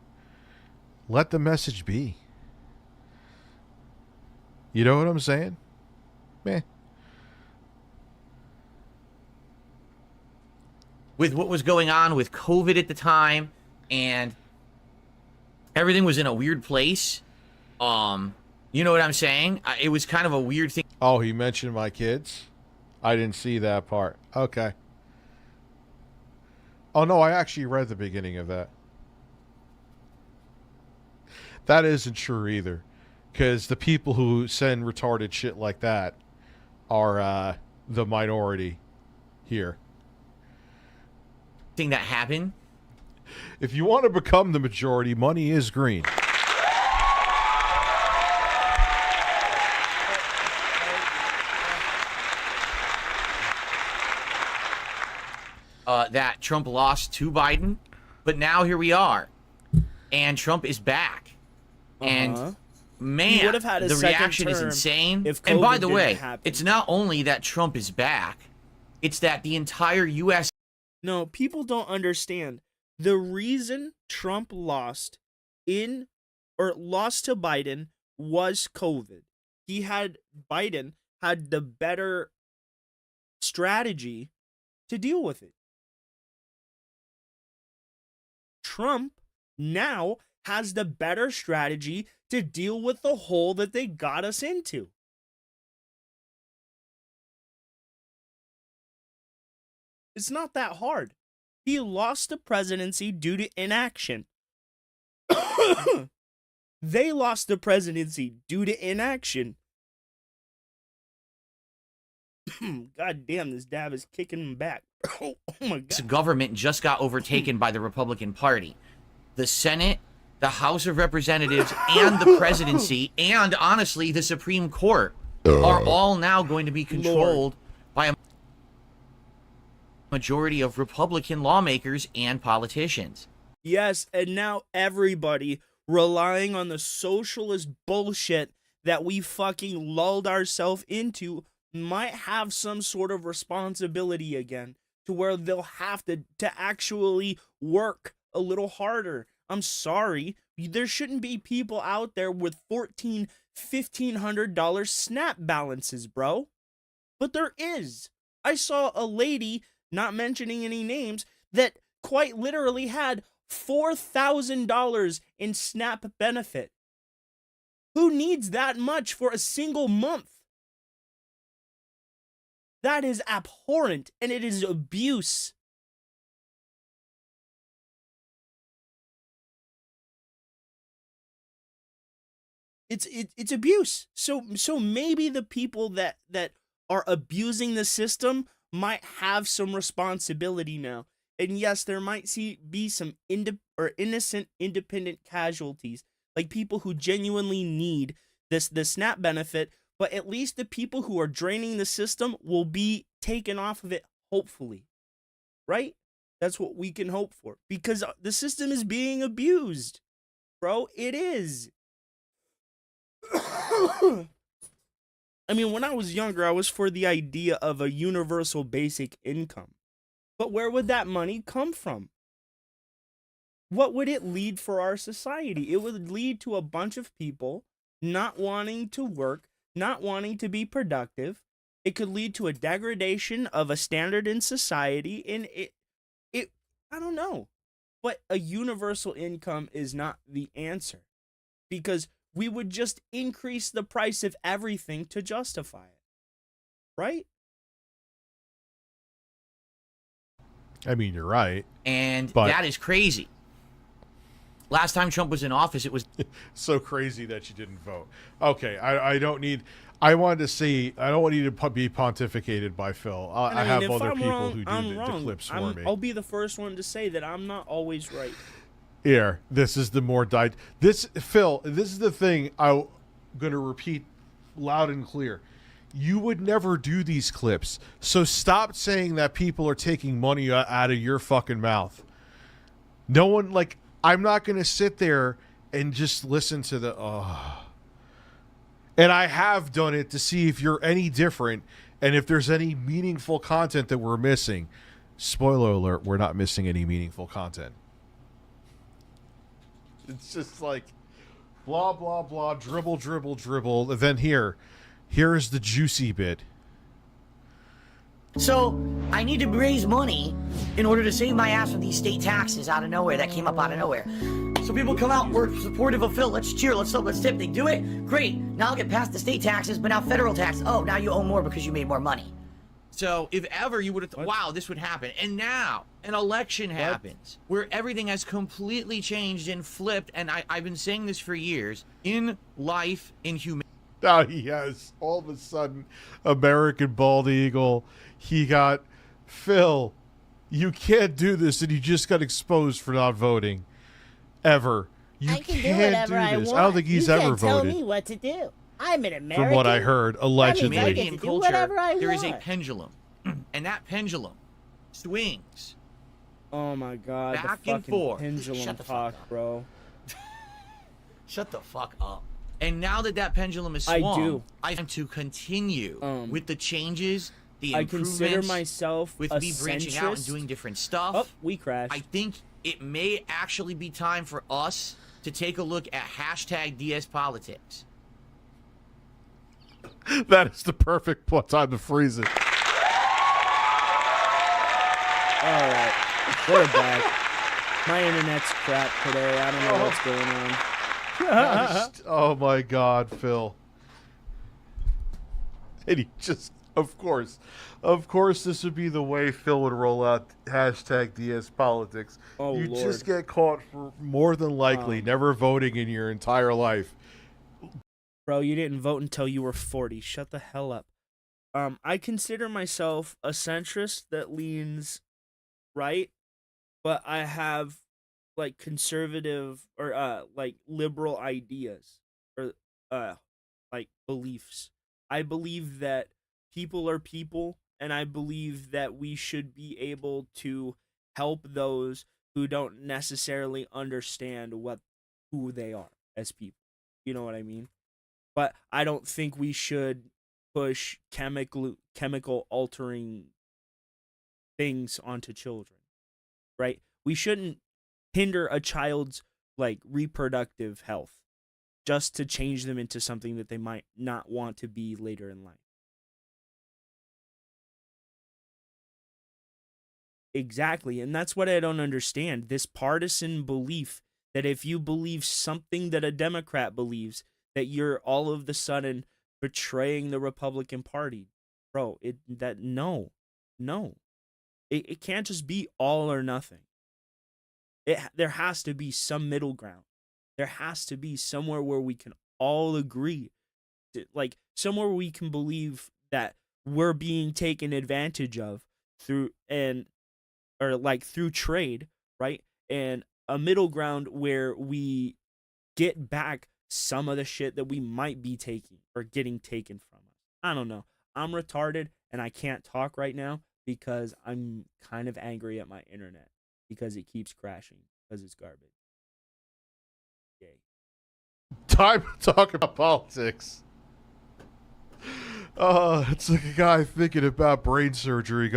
Let the message be. You know what I'm saying? Meh. With what was going on with COVID at the time, and everything was in a weird place. You know what I'm saying? It was kind of a weird thing. Oh, he mentioned my kids? I didn't see that part. Okay. Oh, no, I actually read the beginning of that. That isn't true either. Because the people who send retarded shit like that are the minority here. Thing that happened. If you want to become the majority, money is green. That Trump lost to Biden, but now here we are, and Trump is back, and man, He would have had a the second reaction is term insane. if And by COVID the didn't way, happen. it's not only that Trump is back, it's that the entire U.S. No, people don't understand. The reason Trump lost to Biden was COVID. Biden had the better strategy to deal with it. Trump now has the better strategy to deal with the hole that they got us into. It's not that hard. He lost the presidency due to inaction. They lost the presidency due to inaction. God damn, this dab is kicking him back. Oh my God. government just got overtaken by the Republican Party. The Senate, the House of Representatives, and the presidency, and honestly, the Supreme Court are all now going to be controlled by a majority of Republican lawmakers and politicians. Yes, and now everybody relying on the socialist bullshit that we fucking lulled ourselves into might have some sort of responsibility again, to where they'll have to actually work a little harder. I'm sorry, there shouldn't be people out there with $1,500 SNAP balances, bro. But there is. I saw a lady, not mentioning any names, that quite literally had $4,000 in SNAP benefit. Who needs that much for a single month? That is abhorrent, and it is abuse. It's abuse. So maybe the people that are abusing the system might have some responsibility now. And yes, there might be some innocent independent casualties, like people who genuinely need the SNAP benefit, but at least the people who are draining the system will be taken off of it, hopefully. Right? That's what we can hope for, because the system is being abused. Bro, it is. I mean, when I was younger, I was for the idea of a universal basic income. But where would that money come from? What would it lead for our society? It would lead to a bunch of people not wanting to work, not wanting to be productive. It could lead to a degradation of a standard in society, and it I don't know. But a universal income is not the answer, because we would just increase the price of everything to justify it. Right? I mean, you're right. And But- that is crazy. Last time Trump was in office, it was So crazy that you didn't vote. Okay, I don't need. I wanted to see. I don't want you to be pontificated by Phil. I mean, have if other I'm people wrong, who do I'm the wrong. clips for me. I'll be the first one to say that I'm not always right. Here, this is the more died. This Phil. This is the thing I'm gonna repeat loud and clear. You would never do these clips, so stop saying that people are taking money out of your fucking mouth. No one, like, I'm not gonna sit there and just listen to the. And I have done it to see if you're any different and if there's any meaningful content that we're missing. Spoiler alert: we're not missing any meaningful content. It's just like blah, blah, blah, dribble, dribble, dribble. And then here's the juicy bit. So I need to raise money in order to save my ass from these state taxes out of nowhere that came up out of nowhere. So people come out, we're supportive of Phil. Let's cheer, let's tip. They do it, great. Now I'll get past the state taxes, but now federal tax. Oh, now you owe more because you made more money. so. If ever you would have, wow, this would happen. And now an election happens where everything has completely changed and flipped. And I've been saying this for years. In life, in humanity. Now he has all of a sudden American bald eagle. He got Phil. You can't do this, and you just got exposed for not voting. Ever. You I can do can't whatever I this. want. I don't think he's you ever can't tell voted. me what to do. I'm an American. From what I heard, allegedly. I get Canadian to do culture, whatever I there is a want. pendulum, and that pendulum swings. Oh my god, Back the and fucking forth. pendulum Shut the fuck talk, up. bro. Shut the fuck up. And now that pendulum is I swung, do. I am to continue with the changes, the I improvements, consider myself with a me branching out and centrist. doing different stuff. Oh, we crashed. I think it may actually be time for us to take a look at hashtag DS politics. That is the perfect time to freeze it. All right, we're back. My internet's crap today. I don't know what's going on. Oh my God, Phil. And he just, of course, this would be the way Phil would roll out hashtag DS politics. Oh, you Lord. just get caught for more than likely never voting in your entire life. Bro, you didn't vote until you were 40. Shut the hell up. I consider myself a centrist that leans right, but I have like conservative or like liberal ideas or like beliefs. I believe that people are people, and I believe that we should be able to help those who don't necessarily understand who they are as people. You know what I mean? But I don't think we should push chemical altering things onto children, right? We shouldn't hinder a child's like reproductive health just to change them into something that they might not want to be later in life. Exactly, and that's what I don't understand. This partisan belief that if you believe something that a Democrat believes, that you're all of the sudden betraying the Republican Party. Bro, no. It can't just be all or nothing. There has to be some middle ground. There has to be somewhere where we can all agree, like somewhere where we can believe that we're being taken advantage of through trade, right? And a middle ground where we get back some of the shit that we might be taking or getting taken from us. I don't know. I'm retarded and I can't talk right now because I'm kind of angry at my internet because it keeps crashing because it's garbage. Yay. Time to talk about politics. It's like a guy thinking about brain surgery,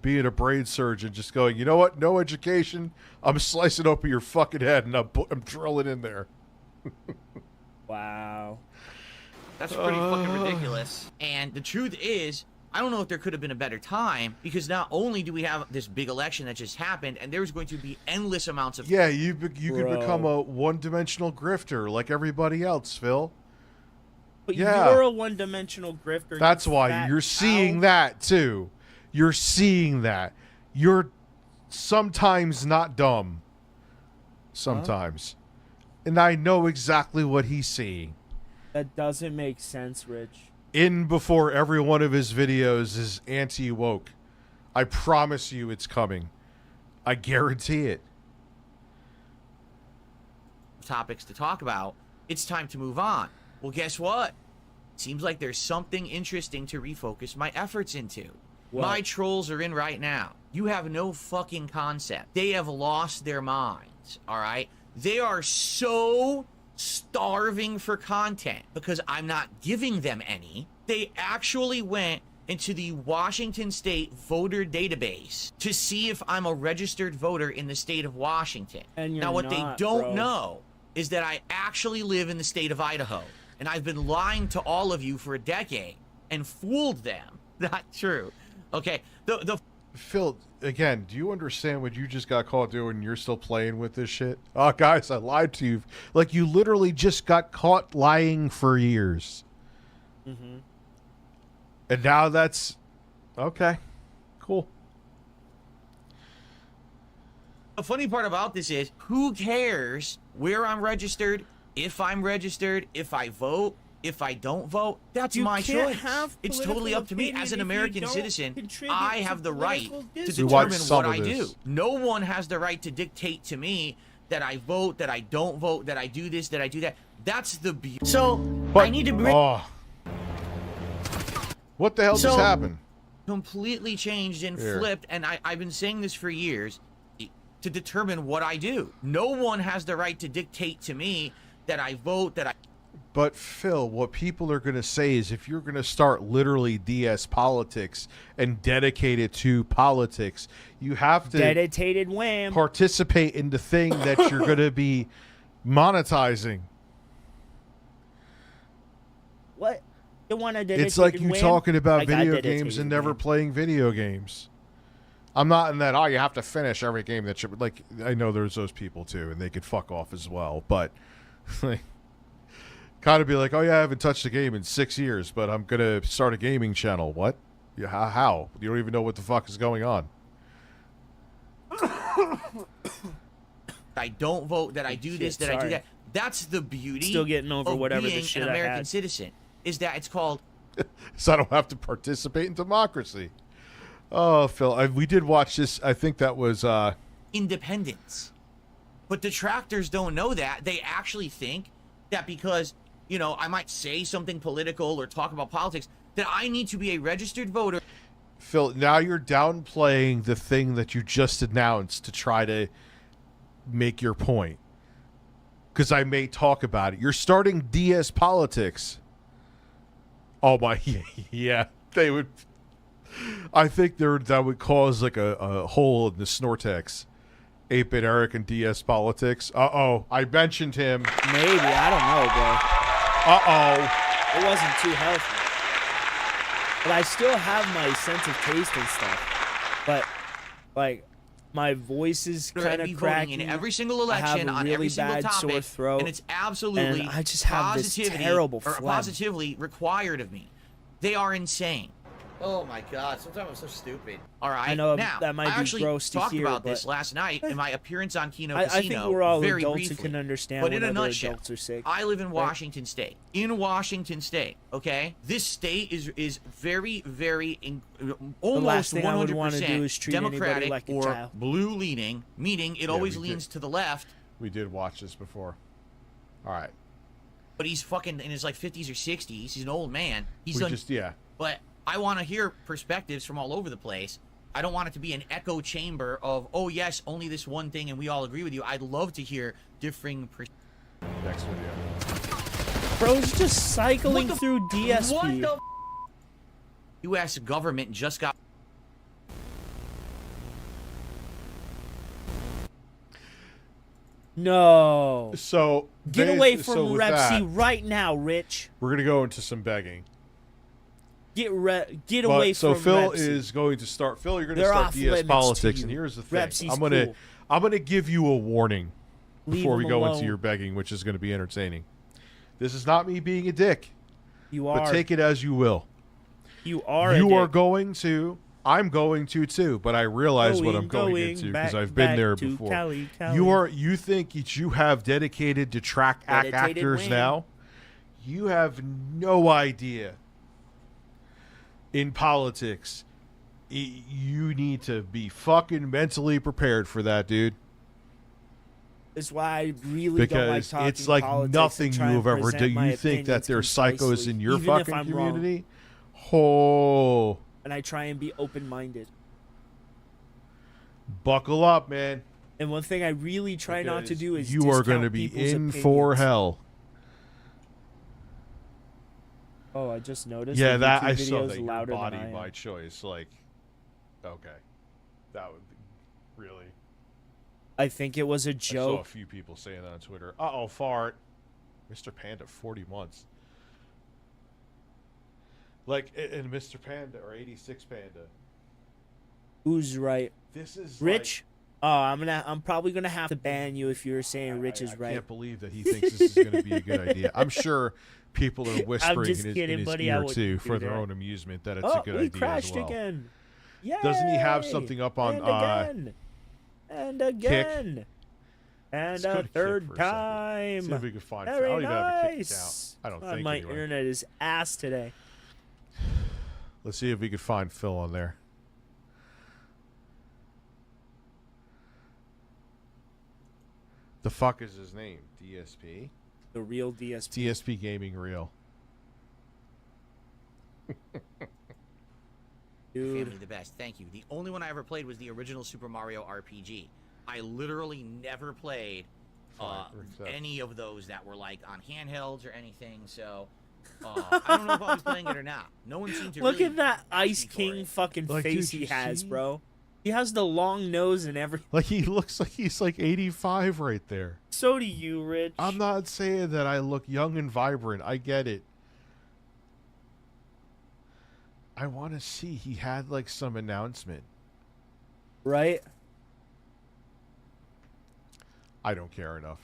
being a brain surgeon, just going, you know what? No education. I'm slicing open your fucking head and I'm drilling in there. Wow. That's pretty fucking ridiculous. And the truth is, I don't know if there could have been a better time, because not only do we have this big election that just happened, and there's going to be endless amounts of... Yeah, you could become a one-dimensional grifter like everybody else, Phil. But Yeah. you're a one-dimensional grifter. That's you why fat you're seeing cow. that, too. You're seeing that. You're sometimes not dumb. Sometimes. And I know exactly what he's seeing. That doesn't make sense, Rich. In before every one of his videos is anti-woke. I promise you it's coming. I guarantee it. topics to talk about. It's time to move on. Well, guess what? Seems like there's something interesting to refocus my efforts into. What? My trolls are in right now. You have no fucking concept. They have lost their minds, all right? They are so starving for content because I'm not giving them any. They actually went into the Washington State voter database to see if I'm a registered voter in the state of Washington. And you're now, what not, they don't bro. know is that I actually live in the state of Idaho. And I've been lying to all of you for a decade and fooled them. Not true. Okay, Phil, again, do you understand what you just got caught doing and you're still playing with this shit? Oh, guys, I lied to you. Like, you literally just got caught lying for years. Mm-hmm. And now that's... Okay, cool. The funny part about this is, who cares where I'm registered, if I vote, if I don't vote? That's You my can't choice. have It's political totally up to me. opinion As an if you American don't citizen, contribute I to have the right political to discourse. We watched determine some what of I this. do. No one has the right to dictate to me that I vote, that I don't vote, that I do this, that I do that. That's the beauty. So, But, I need to bring... Oh. What the hell just So- happened? Completely changed and Here. flipped, and I've been saying this for years, to determine what I do. No one has the right to dictate to me that I vote, that I... But, Phil, what people are going to say is if you're going to start literally DS politics and dedicate it to politics, you have to Dedicated wham. participate in the thing that you're going to be monetizing. What? You want to It's like you talking about video games dedicated and never wham. playing video games. I'm not in that, oh, you have to finish every game that you... Like, I know there's those people, too, and they could fuck off as well, but... like, kind of be like, oh, yeah, I haven't touched a game in 6 years, but I'm going to start a gaming channel. What? Yeah, how? You don't even know what the fuck is going on. I don't vote, that I do this, that I do sorry. that. That's the beauty Still getting over of whatever the being shit an I American had. citizen, is that it's called So I don't have to participate in democracy. Oh, Phil, we did watch this. I think that was... independence. But detractors don't know that. They actually think that because, you know, I might say something political or talk about politics, that I need to be a registered voter. Phil, now you're downplaying the thing that you just announced to try to make your point. Because I may talk about it. You're starting DS politics. Oh my, yeah, they would. I think that would cause like a hole in the Snortex. 8-Bit Eric and DS politics. Uh-oh, I mentioned him. Maybe, I don't know, bro. Uh-oh. It wasn't too healthy. But I still have my sense of taste and stuff. But, like, My voice is We're gonna kind be of voting cracking. in every single I have election a on really every single bad sore topic, throat, and it's absolutely and I just have this terrible phlegm. positively required of me. They are insane. Oh my god, sometimes I'm so stupid. All right, I know now, that might I be actually gross to talked hear, about this but- last night in my appearance on Kino I Casino. think we're all very adults briefly. and can understand But when in a other nutshell, adults are sick. I live in right? Washington State. In Washington State, okay? This state is very, very, almost thing I would wanna 100% do is treat anybody Democratic like a or child. blue leaning, meaning it always we leans did. to the left. We did watch this before. All right. But he's fucking in his like 50s or 60s. He's an old man. He's We like, just, yeah. but I want to hear perspectives from all over the place. I don't want it to be an echo chamber of, oh yes, only this one thing and we all agree with you. I'd love to hear differing Next video. Bro's just cycling What the through DSP. What the U.S. government just got. No. So Get bas- away so from with Rep C that, right now, Rich. we're gonna go into some begging. Get But away so from Phil Rep C. is going to start. Phil, you're going to They're start off DS limits politics, to and you. here's the thing: Rep C's I'm gonna give you a warning Leave before we him go alone. into your begging, which is going to be entertaining. This is not me being a dick, You are. but take it as you will. You are. You a are dick. going to. I'm going to too, but I realize what I'm going into because I've been there to before. Cali. You think that you have dedicated Dedicated actors win. now? You have no idea. In politics, you need to be fucking mentally prepared for that, dude. That's why I really don't like Because talking it's like politics nothing and try you and have ever present done. my You think that opinions there's psychos concisely, in your even if fucking I'm wrong. community? Oh, And I try and be open-minded. buckle up, man. And one thing I really try not to Because do is you are going to discount be people's in for opinions. hell. Oh, I just noticed. Yeah, the that YouTube I saw video's that your louder body than I am. by choice. Like, okay, that would be really. I think it was a I saw a joke. few people saying that on Twitter. Uh-oh, fart. Mr. Panda, 40 months. Like, in Mr. Panda or 86 Panda. Who's right? This is Rich? Oh, I'm probably gonna have to ban you if you're saying like, Rich is I right. can't believe that he thinks this is going to be a good idea. I'm sure people are whispering just in his, kidding, in his buddy, I ear wouldn't too do for their that. own amusement that it's Oh, a good we idea crashed as well. again. Doesn't he have Yay! something up on And again. And again. Let's And go a to Kick third for a second. time. See if we can find. I Very don't even have a Kick nice. account. I don't God, think my anyway. internet is ass today. Let's see if we can find Phil on there. The fuck is his name? DSP? The real DSP. DSP Gaming Real. Dude. Family the best. Thank you. The only one I ever played was the original Super Mario RPG. I literally never played Fine, accept. any of those that were like on handhelds or anything. So I don't know if I was playing it or not. No one seemed to. Look really at that ask Ice me for King it. fucking Like, face dude, he you has, see? bro. He has the long nose and everything. Like, he looks like he's like 85 right there. So do you, Rich. I'm not saying that I look young and vibrant. I get it. I want to see. He had like some announcement. Right? I don't care enough.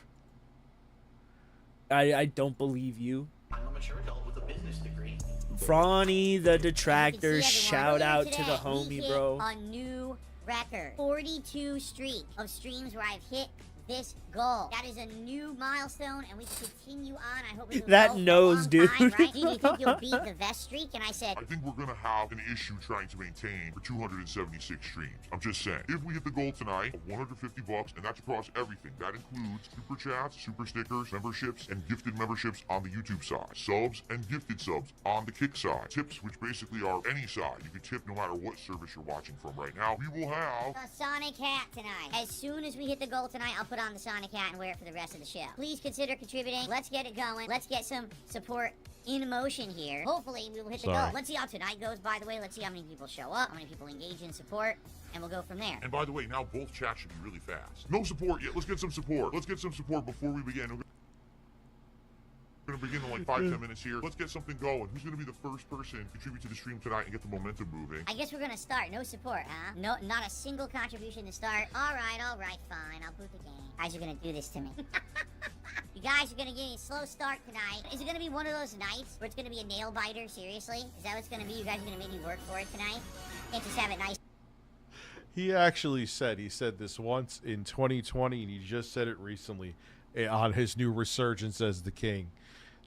I don't believe you. I'm a mature adult with a business degree. Frawny the As you Detractor, can see, shout everyone, out earlier to the today, we homie, hit bro. A new record. 42 streak of streams where I've hit this goal. That is a new milestone, and we can continue on. I hope we can That go for a nose, long dude. Time, right? Do you think you'll beat the vest streak? And I said, I think we're gonna have an issue trying to maintain for 276 streams. I'm just saying, if we hit the goal tonight of $150, and that's across everything, that includes super chats, super stickers, memberships, and gifted memberships on the YouTube side, subs and gifted subs on the Kick side, tips, which basically are any side. You can tip no matter what service you're watching from right now. We will have a Sonic hat tonight. As soon as we hit the goal tonight, I'll put on the Sonic hat and wear it for the rest of the show. Please consider contributing. Let's get it going. Let's get some support in motion here. Hopefully, we will hit the goal. Let's see how tonight goes, by the way. Let's see how many people show up, how many people engage in support, and we'll go from there. And by the way, now both chats should be really fast. No support yet. Let's get some support. Let's get some support before we begin. We're gonna begin in like 5-10 minutes here. Let's get something going. Who's gonna be the first person to contribute to the stream tonight and get the momentum moving? I guess we're gonna start. No support, huh? No, not a single contribution to start. All right, fine. I'll boot the game. You guys are gonna do this to me. You guys are gonna give me a slow start tonight. Is it gonna be one of those nights where it's gonna be a nail biter? Seriously? Is that what it's gonna be? You guys are gonna make me work for it tonight? Can't just have it nice. He actually said, he said this once in 2020, and he just said it recently on his new resurgence as the king,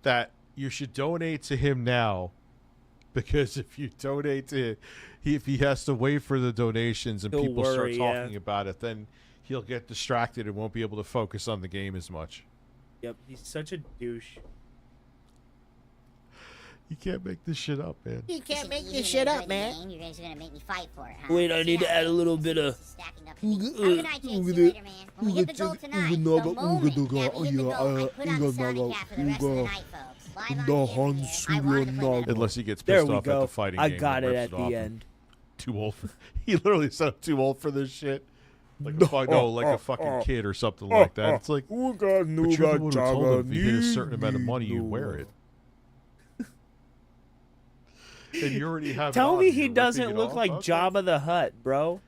that you should donate to him now, because if you donate to if he has to wait for the donations and He'll people worry, start talking about it, then he'll get distracted and won't be able to focus on the game as much. Yep, he's such a douche. You can't make this shit up, man. You can't make this shit up, man. You guys are gonna make me fight for it, huh? Wait, I need to add a little bit of... Stacking up. Have a good night, Jake. See you later, man. When we hit the goal tonight, the moment that we hit the goal, I put on the Sonic Cat for the rest of the night, folks. Live on Jim here. I wanted to play that. Unless he gets There pissed we off go. at the fighting I game. got and it rips at off the him. end. Too old for... He literally said I'm too old for this shit. Like a fucking kid or something like that. It's like, but you're the one who told him if you hit a certain amount of money, you wear it. And you already have. Tell it on, me you're he ripping doesn't it look off? like Okay. Jabba the Hutt, bro.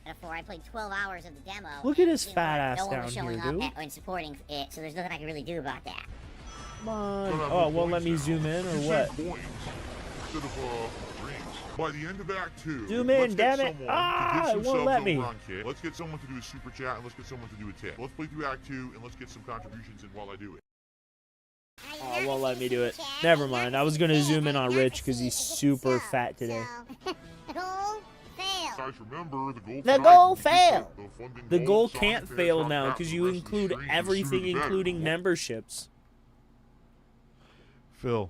Before I played 12 hours of the demo. Look at his You know, fat ass no one down was here, showing dude. up and supporting it, so there's nothing I can really do about that. Come on. Oh, won't let me zoom in or what? Points instead of rings. By the end of Act 2, Zoom let's in, get damn it. someone Ah, to it give won't some let subs me. over on Kit. Let's get someone to do a super chat, and let's get someone to do a tip. Let's play through Act 2, and let's get some contributions in while I do it. Oh, it won't let me do it. Never mind. I was gonna zoom in on Rich because he's super fat today. Goal failed. Guys, remember, The tonight goal will be failed. funding The goal Sonic can't Fans fail Talk now Back because for you the rest of the include stream. The everything, sooner the better. including memberships. Phil.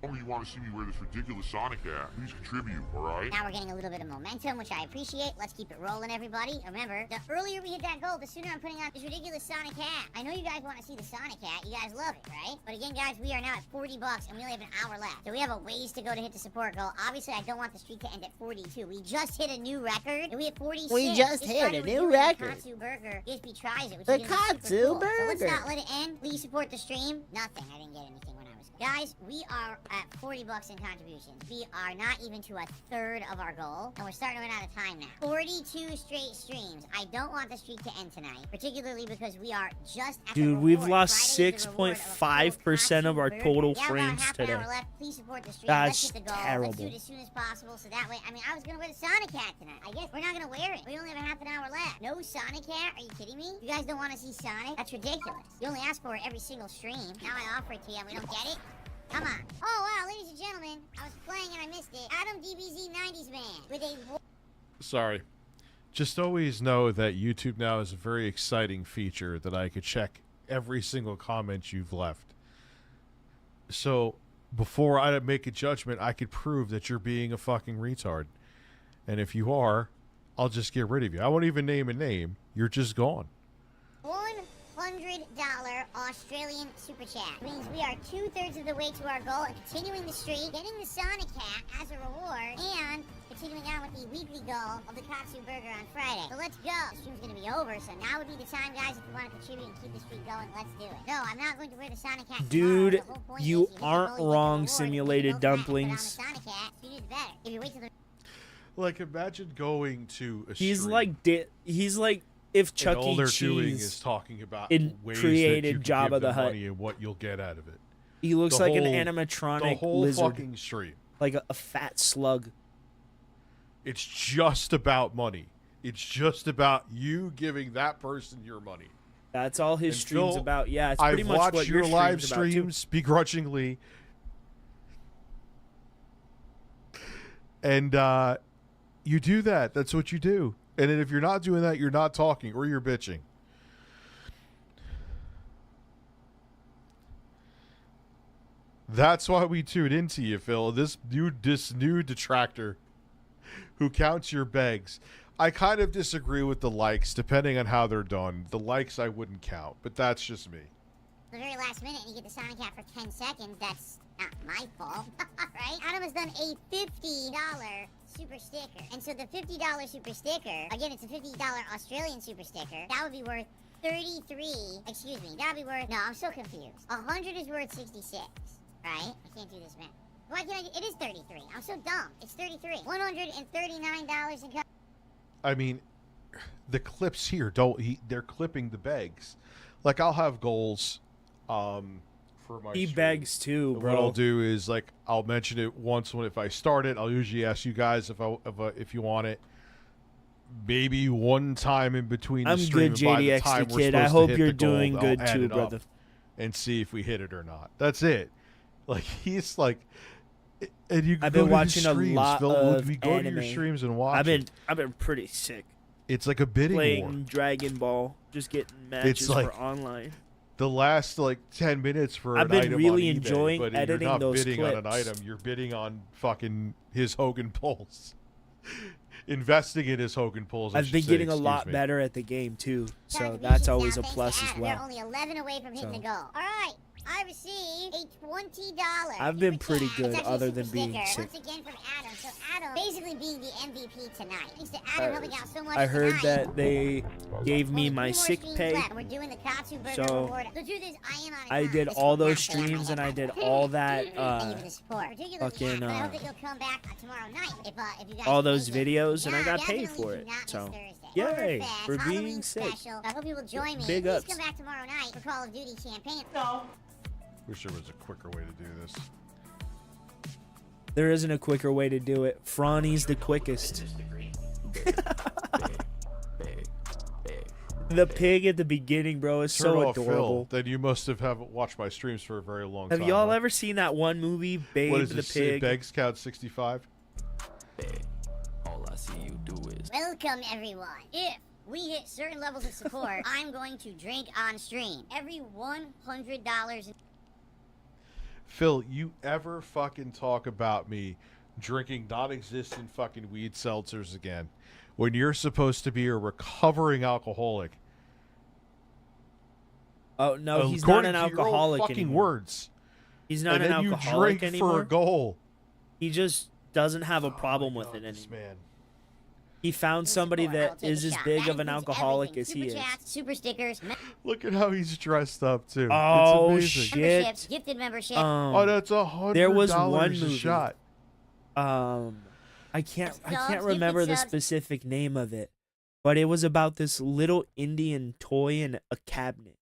Oh, you want to see me wear this ridiculous Sonic hat? Please contribute, alright? Now we're getting a little bit of momentum, which I appreciate. Let's keep it rolling, everybody. Remember, the earlier we hit that goal, the sooner I'm putting on this ridiculous Sonic hat. I know you guys want to see the Sonic hat. You guys love it, right? But again, guys, we are now at $40, and we only have an hour left. So we have a ways to go to hit the support goal. Obviously, I don't want the streak to end at 42. We just hit a new record, and we hit 46. We just This hit Friday a we're new doing the record. Katsu Burger. Gispy tries it, which The is gonna be Katsu super cool. So let's Burger. not let it end. Please support the stream. Nothing. I didn't get anything when I was. Guys, we are at $40 in contributions. We are not even to a third of our goal, and we're starting to run out of time now. 42 straight streams. I don't want the streak to end tonight, particularly because we are just at the Dude, we've reward. lost Friday is the reward of a full 6.5% of our Katsu total burger. Yeah, frames about half an today. hour left. Please support the stream. That's Let's hit the goal. Let's do terrible. it as soon as possible, so that way, I mean, I was gonna wear the Sonic hat tonight. I guess we're not gonna wear it. We only have a half an hour left. No Sonic hat? Are you kidding me? You guys don't want to see Sonic? That's ridiculous. You only ask for it every single stream. Now I offer it to you and we don't get it? Come on. Oh, wow, ladies and gentlemen. I was playing and I missed it. Adam DBZ 90s man with a... Sorry. Just always know that YouTube now is a very exciting feature that I could check every single comment you've left. So before I make a judgment, I could prove that you're being a fucking retard. And if you are, I'll just get rid of you. I won't even name a name. You're just gone. $100 Australian super chat. It means we are 2/3 of the way to our goal and continuing the streak, getting the Sonic hat as a reward, and continuing on with the weekly goal of the Katsu Burger on Friday. So let's go. The stream's gonna be over, so now would be the time, guys, if you want to contribute and keep the streak going, let's do it. No, I'm not going to wear the Sonic hat. Dude, tomorrow. The whole point you is hit the aren't goal, you get the wrong, reward, Simulated you go back, put on the Dumplings. Sonic hat, sooner the better. If you wait till the Like, imagine going to a He's stream like he's like if Chuck and all E. they're doing is Cheese. talking about in- ways created that you can Jabba give the them Hutt. money and what you'll get out of it. He looks The like an whole- animatronic the whole lizard, fucking stream. like a fat slug. It's just about money. It's just about you giving that person your money. That's all his And streams Phil, about. Yeah, it's pretty I've much watched what your live stream's about, too. streams begrudgingly, and you do that. That's what you do. And then if you're not doing that, you're not talking or you're bitching. That's why we tuned into you, Phil. This new detractor who counts your begs. I kind of disagree with the likes, depending on how they're done. The likes I wouldn't count, but that's just me. the very last minute and you get the Sonic hat for 10 seconds, that's not my fault, right? Adam has done a $50 super sticker. And so the $50 super sticker, again, it's a $50 Australian super sticker. That would be worth 33. Excuse me. That'll be worth. No, I'm so confused. 100 is worth 66. Right? I can't do this, man. Why can't I do? It is 33. I'm so dumb. It's 33. $139 in. I mean, the clips here they're clipping the begs. Like, I'll have goals for my He stream. begs too, And bro. what I'll do is, like, I'll mention it once if I start it. I'll usually ask you guys if you want it. Maybe one time in between the I'm stream. good, and by the JDX time the we're kid. supposed I to hope hit you're the goal, doing I'll good add too, it up brother. and see if we hit it or not. That's it. Like, he's like, and you can I've go been to watching his a streams. lot Phil, of we go to your anime. streams and watch. I've been pretty sick It's like a bidding war. playing Dragon Ball, just getting matches like- for online. The last like 10 minutes for I've an been item really on eBay, enjoying but editing you're not those bidding on an clips. item. You're bidding on fucking his Hogan Pulls. Investing in his Hogan Pulls. I I've should been say, getting a excuse lot me. better at the game too, so Contributions that's now, always a thanks plus to as Adam. well. They're only 11 away from hitting So. the goal. All right. I received a $20. I've been super pretty chat. good It's actually a other super than being sticker. sick. Once again from Adam. So Adam basically being the MVP tonight. Thanks to Adam helping out so much I heard tonight. that they gave me Only my 2 more sick streams pay. left, and we're doing the Katsu Burger So, reward. The truth is, I am on I time. did It's all those not fair. streams and I did all that Thank you for the support. Particularly fucking, Matt, but I hope that you'll come back tomorrow night if you guys all those make it. videos, and I Yeah, got paid definitely for do it. not miss So, Thursday. yay Oktoberfest, for being Halloween sick. special. I hope you will join me. Big Please ups. come back tomorrow night for Call of Duty campaign. Wish there was a quicker way to do this. There isn't a quicker way to do it. Franny's the quickest. The pig at the beginning, bro, is Turn so off Phil. adorable. Then you must have watched my streams for a very long Have time. y'all huh? ever seen that one movie, Babe What is the this? Pig? Begs Count 65. All I see you do is Welcome, everyone. If we hit certain levels of support, I'm going to drink on stream. Every $100. Phil, you ever fucking talk about me drinking non-existent fucking weed seltzers again when you're supposed to be a recovering alcoholic? Oh no, he's According not an to your own alcoholic fucking anymore. words. He's not And an then you alcoholic drink anymore. for a goal. He just doesn't have a Oh problem my with God, it this anymore. man. He found somebody Support. I will that take is a as shot. big That of an includes alcoholic everything. as he Super is. chats, super stickers, Look at how he's dressed up too. Oh, it's amazing. shit. memberships, gifted membership. Oh, that's $100 there was one a movie. shot. I can't Subs, remember the gifted subs. specific name of it, but it was about this little Indian toy in a cabinet.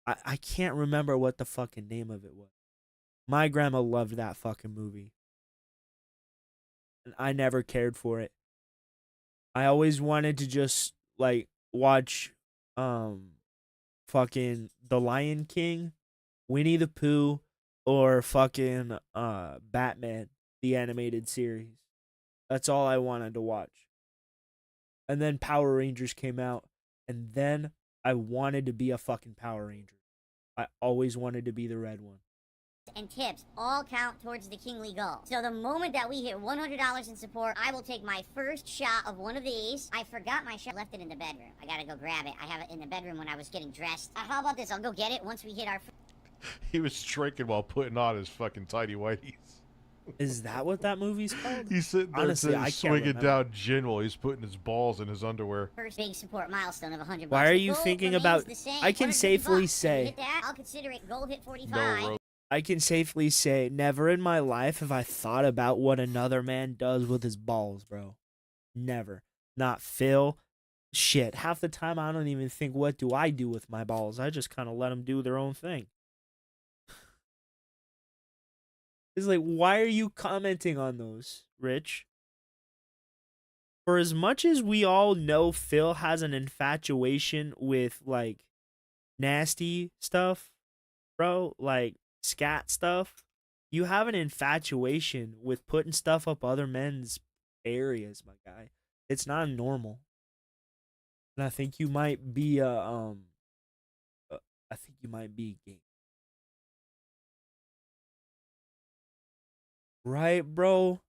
I can't remember what the fucking name of it was. My grandma loved that fucking movie, and I never cared for it. I always wanted to just like watch fucking The Lion King, Winnie the Pooh, or fucking Batman the animated series. That's all I wanted to watch. And then Power Rangers came out, and then I wanted to be a fucking Power Ranger. I always wanted to be the red one. And tips all count towards the kingly goal. So the moment that we hit $100 in support, I will take my first shot of one of these. I forgot my shot, left it in the bedroom. I gotta go grab it. I have it in the bedroom when I was getting dressed. How about this? I'll go get it once we hit our... He was drinking while putting on his fucking tidy whities. Is that what that movie's called? He's sitting there Honestly, I can't swinging remember. down gin while he's putting his balls in his underwear. First big support milestone of 100 bucks. Why are The you goal thinking remains about- the same, I can 150 safely bucks. If we say- hit that, I'll consider it goal hit 45. No, Ro- I can safely say never in my life have I thought about what another man does with his balls, bro. Never. Not Phil. Shit. Half the time I don't even think, what do I do with my balls? I just kind of let them do their own thing. It's like, why are you commenting on those, Rich? For as much as we all know Phil has an infatuation with, like, nasty stuff, bro, like, scat stuff, you have an infatuation with putting stuff up other men's areas, my guy. It's not normal. And I think you might be I think you might be gay. Right, bro?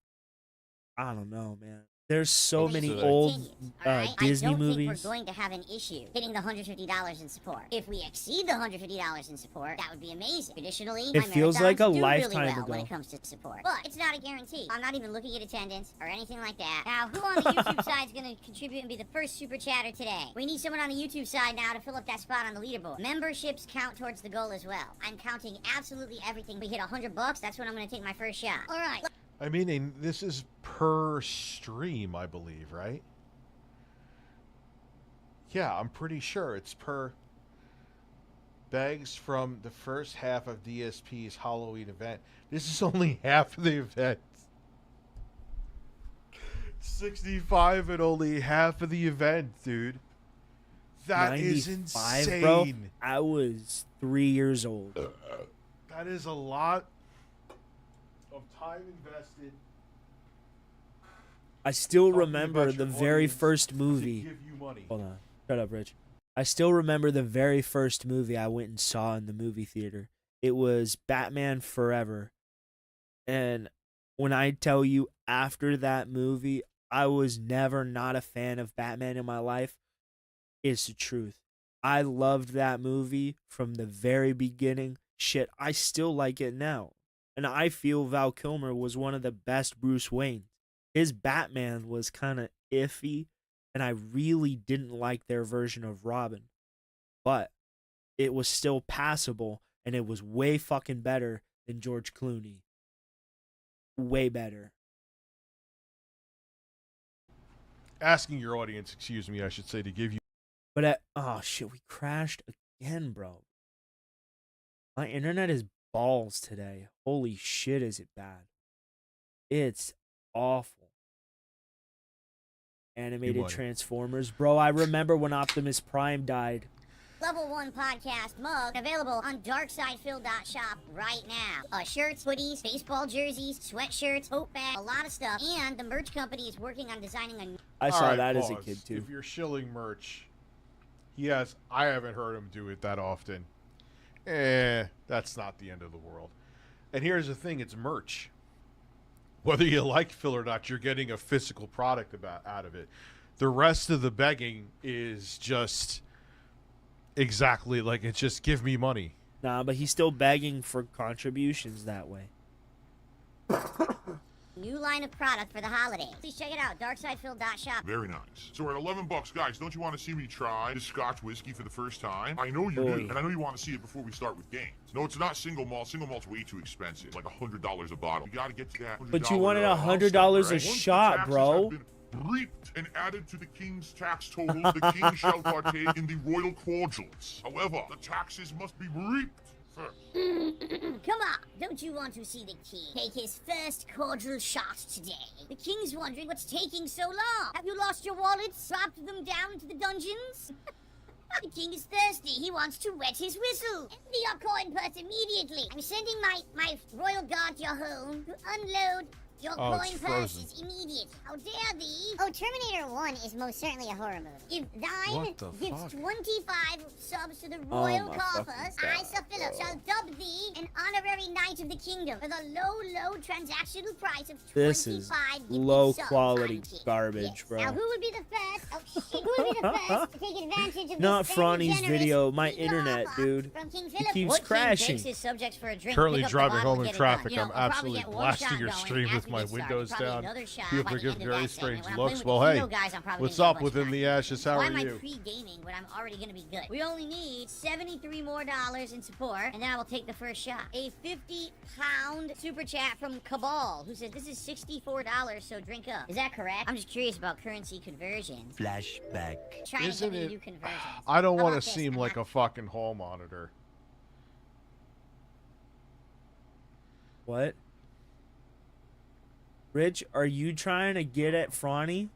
I don't know, man. There's so Please many stay old continued, alright? Disney I don't movies. think we're going to have an issue hitting the $150 in support. If we exceed the $150 in support, that would be amazing. Traditionally, It my feels like a marathons do lifetime really well when ago. it comes to support. But it's not a guarantee. I'm not even looking at attendance or anything like that. Now, who on the YouTube side is going to contribute and be the first super chatter today? We need someone on the YouTube side now to fill up that spot on the leaderboard. Memberships count towards the goal as well. I'm counting absolutely everything. We hit $100, that's when I'm going to take my first shot. All right. I mean, and this is per stream, I believe, right? Yeah, I'm pretty sure it's per bags from the first half of DSP's Halloween event. This is only half of the event. 65 and only half of the event, dude. That is 95, insane. bro. I was 3 years old. That is a lot of time invested. I still Talking remember about the your very audience first to movie. give you money. Hold on. Shut up, Rich. I still remember the very first movie I went and saw in the movie theater. It was Batman Forever. And when I tell you after that movie, I was never not a fan of Batman in my life. It's the truth. I loved that movie from the very beginning. Shit, I still like it now. And I feel Val Kilmer was one of the best Bruce Wayne. His Batman was kind of iffy, and I really didn't like their version of Robin. But it was still passable, and it was way fucking better than George Clooney. Way better. Asking your audience, excuse me, I should say, to give you But oh shit, we crashed again, bro. My internet is balls today. Holy shit, is it bad? It's awful. Animated buddy. Transformers, bro. I remember when Optimus Prime died. Level 1 podcast mug available on DarkSydeDrill.shop right now. Shirts, hoodies, baseball jerseys, sweatshirts, tote bag, a lot of stuff. And the merch company is working on designing a new... I saw Alright, that as a pause. kid too. If you're shilling merch, yes, I haven't heard him do it that often. That's not the end of the world. And here's the thing, it's merch. Whether you like Phil or not, you're getting a physical product out of it. The rest of the begging is just exactly like, it's just give me money. Nah, but he's still begging for contributions that way. New line of product for the holidays. Please check it out, DarkSydeDrill.shop. Very nice. So we're at $11, guys. Don't you want to see me try this Scotch whiskey for the first time? I know you do, and I know you want to see it before we start with games. No, it's not single malt. Single malt's way too expensive. Like $100 a bottle. You got to get to that. But you wanted $100 $100 a Once the shot, taxes bro. have been reaped and added to the king's tax total, the king shall partake in the royal cordials. However, the taxes must be reaped first. Come on, don't you want to see the king take his first cordial shot today? The king's wondering what's taking so long. Have you lost your wallets? Dropped them down into the dungeons? The king is thirsty. He wants to wet his whistle. Empty your coin purse immediately. I'm sending my royal guard to your home to unload your Oh, coin it's purses immediately. How dare thee? Oh, Terminator 1 is most certainly a horror movie. If thine What the gives fuck? 25 subs to the royal my corpus, fucking I, God, Sir Philip, shall dub thee an honorary knight of the kingdom for the low transactional price of 25 This is gifted low subs. quality I'm kidding. garbage, Yes. bro. Now, who would be the first? Oh, shit. Who would be the first to take advantage of Not this very Franny's generous video, my free internet, offer dude. from King It Philip? keeps What king crashing. takes his subjects for a drink, Currently pick up the driving bottle, home and in get it done? traffic. You know, I'm I'll probably absolutely get one blasting shot your going stream after with we my get started. windows Probably down. another shot People by are the giving end of very that strange segment. When I'm looks. playing Well, with the hey, Kino guys, I'm probably what's gonna up get a bunch within of the shots. ashes? How Why are am I you? pre-gaming when I'm already gonna be good? We only need $73 more in support, and then I will take the first shot. A 50-pound super chat from Cabal, who says this is $64, so drink up. Is that correct? I'm just curious about currency conversions. Flashback. Trying to Isn't get me to it- do conversions. I don't How want about to this? seem I'm like not- a fucking hall monitor. What? Rich, are you trying to get at Franny?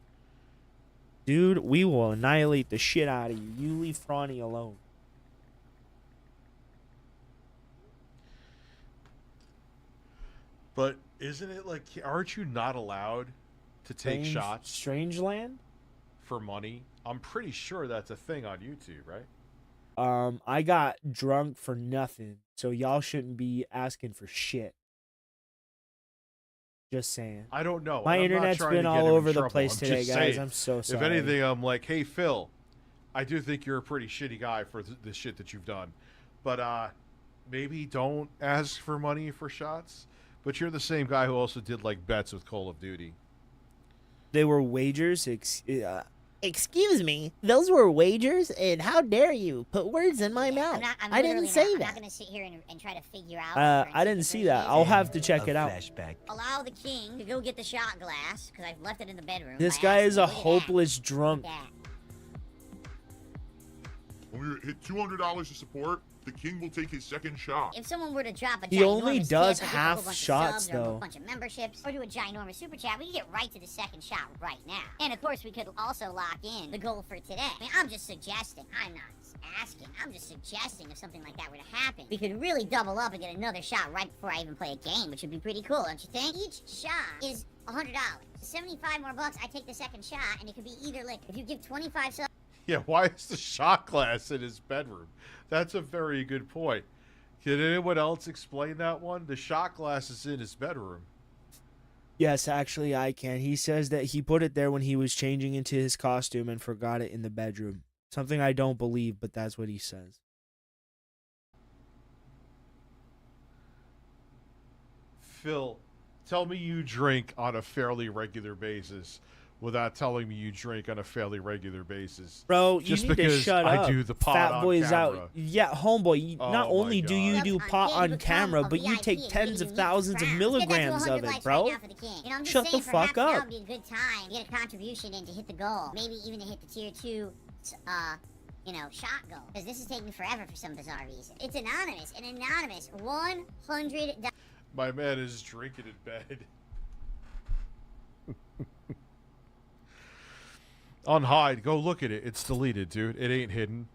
Dude, we will annihilate the shit out of you. You leave Franny alone. But isn't it like, aren't you not allowed to take shots Strangeland? for money? I'm pretty sure that's a thing on YouTube, right? I got drunk for nothing, so y'all shouldn't be asking for shit. Just saying. I don't know. My and I'm not internet's trying been to get all him in over the trouble. place I'm today, just guys. saying, I'm so sorry. If anything, I'm like, hey, Phil, I do think you're a pretty shitty guy for the shit that you've done. But maybe don't ask for money for shots. But you're the same guy who also did, like, bets with Call of Duty. They were wagers. Excuse me, those were wagers, and how dare you put words in my mouth? I didn't say I'm that. not going to sit here and try to figure out. I didn't see that. I'll have to check it out. Allow the king to go get the shot glass because I've left it in the bedroom. This by guy is a accident. Look at that. hopeless drunk. Look at When we hit $200 to support, the king will take his second shot. that. If someone were to drop a He only ginormous does tip or give a half whole bunch of shots, subs or a though. bunch of memberships or do a ginormous super chat, we can get right to the second shot right now. And of course, we could also lock in the goal for today. I mean, I'm just suggesting. I'm not asking. I'm just suggesting if something like that were to happen, we could really double up and get another shot right before I even play a game, which would be pretty cool, don't you think? Each shot is $100. 75 more bucks, I take the second shot, and it could be either like if you give 25 subs. Yeah, why is the shot glass in his bedroom? That's a very good point. Can anyone else explain that one? The shot glass is in his bedroom. Yes, actually, I can. He says that he put it there when he was changing into his costume and forgot it in the bedroom. Something I don't believe, but that's what he says. Phil, tell me you drink on a fairly regular basis without telling me you drink on a fairly regular basis. Bro, Just you need to because shut I up. do the pot Fat on boy's camera. out. Yeah, homeboy, Oh not my only do you God. do pot on camera, but you take tens of thousands of milligrams of it, bro. Shut the fuck That up. would be a good time to get a contribution in to hit the goal. Maybe even to hit the tier 2, shot goal. Because this is taking forever for some bizarre reason. It's anonymous. An anonymous $100. My man is drinking in bed. On Hide, go look at it. It's deleted, dude. It ain't hidden.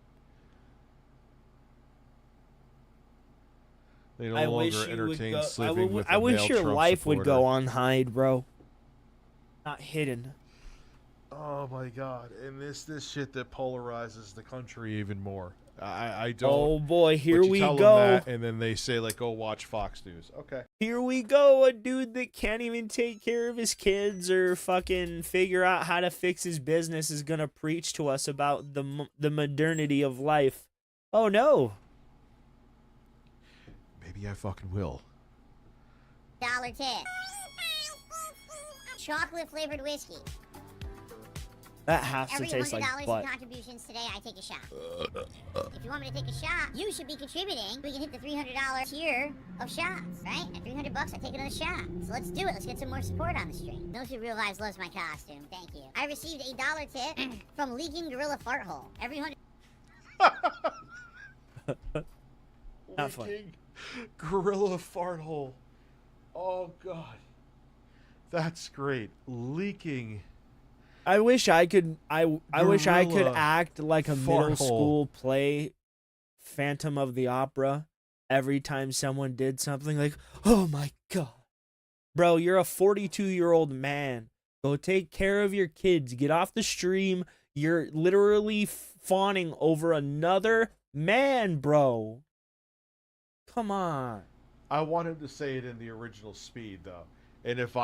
They no I wish longer you would entertain go. sleeping with I a wish male your Trump life would go supporter. on hide, bro. Not hidden. Oh my God! And this shit that polarizes the country even more. I don't. Oh boy, here but you we tell them go. that, and then they say like, "Go watch Fox News." Okay. Here we go. A dude that can't even take care of his kids or fucking figure out how to fix his business is gonna preach to us about the modernity of life. Oh no. Maybe I fucking will. $1 tip. Chocolate flavored whiskey. That has to Every taste $100 like in butt. contributions today, I take a shot. If you want me to take a shot, you should be contributing. We can hit the $300 tier of shots, right? At $300, I take another shot. So let's do it. Let's get some more support on the stream. Those who realize loves my costume. Thank you. I received a $1 tip from Leaking Gorilla Fart Hole. Every 100. Not funny. Leaking Gorilla fart hole. Oh God, that's great. Leaking. I wish I could. I wish I could Gorilla act like a fart middle hole. school play, Phantom of the Opera. Every time someone did something like, "Oh my God, bro, you're a 42-year-old man. Go take care of your kids. Get off the stream. You're literally fawning over another man, bro. Come on." I want him to say it in the original speed though, and if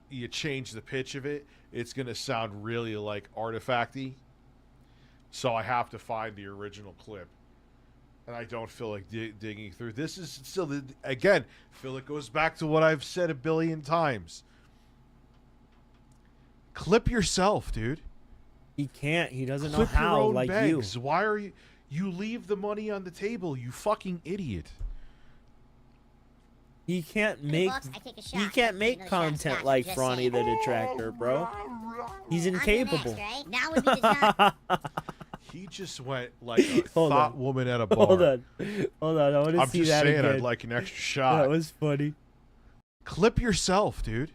you change the pitch of it, it's gonna sound really like artifacty. So I have to find the original clip, and I don't feel like digging through. This is still again, Phil. It goes back to what I've said a billion times. Clip yourself, dude. He can't. He doesn't know Clip how. your own Like bags. you. Why are you? You leave the money on the table. You fucking idiot. He can't make. I take a shot. He can't make Another shot of content scotch, like just Fronny saying. the Detractor, bro. He's On to the next, incapable. right? Now would be the time. He just went like a Hold thought on. woman at a bar. Hold on. I want to I'm see just that saying again. I'd like an extra shot. That was funny. Clip yourself, dude.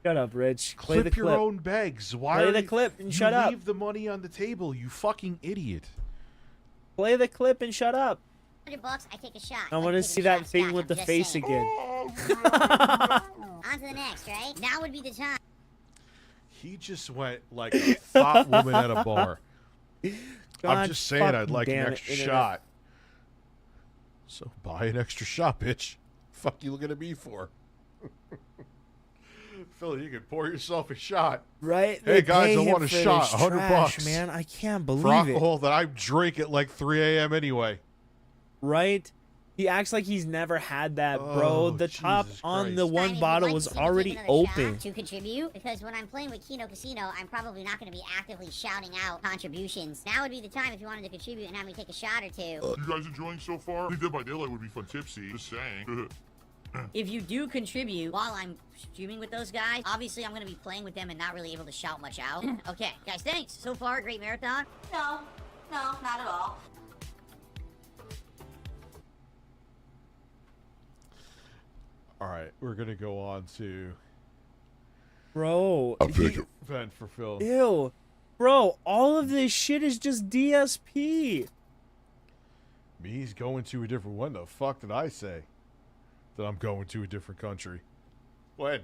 Shut up, Rich. Play the Clip your clip. own bags. Why Play are the you, clip and you shut up. leave the money on the table, you fucking idiot. Play the clip and shut up. $100, I take a shot. I Like want to taking see a that shot of thing scotch, with I'm the just face saying. again. On to the next, right? Now would be the time. He just went like a thought woman at a bar. I'm God just saying I'd fucking like an damn it, extra internet. shot. So buy an extra shot, bitch. Fuck you looking at me for? Philly, you could pour yourself a shot. Right? Hey, They guys, pay I him want a for shot, this $100 trash, bucks. man. I can't For believe it. alcohol that I drink at like 3 a.m. anyway. Right? He acts like he's never had that, bro. Oh, The top Jesus on the Christ. one Fine, if you'd bottle like was to see me take already another open. shot to contribute, because when I'm playing with Kino Casino, I'm probably not going to be actively shouting out contributions. Now would be the time if you wanted to contribute and have me take a shot or two. You guys enjoying so far? I think Dead by Daylight would be fun tipsy. Just saying. If you do contribute while I'm streaming with those guys, obviously I'm going to be playing with them and not really able to shout much out. Okay, guys, thanks. So far, great marathon. No, not at all. All right, we're going to go on to Bro. vent for Phil. Ew. Bro, all of this shit is just DSP. Me's going to a different one. The fuck did I say? That I'm going to a different country. When?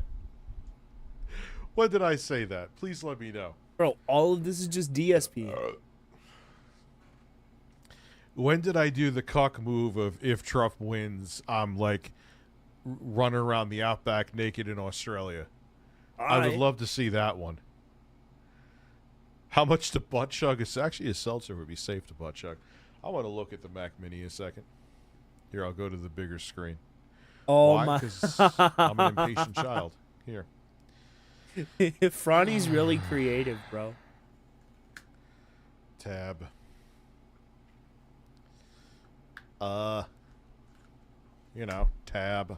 When did I say that? Please let me know. Bro, all of this is just DSP. When did I do the cuck move of if Trump wins, I'm like running around the outback naked in Australia? I would love to see that one. How much to butt chug? It's actually a seltzer would be safe to butt chug. I want to look at the Mac Mini a second. Here, I'll go to the bigger screen. Oh Why? my. Because I'm an impatient child. Here. Franny's really creative, bro. Tab. You know, tab.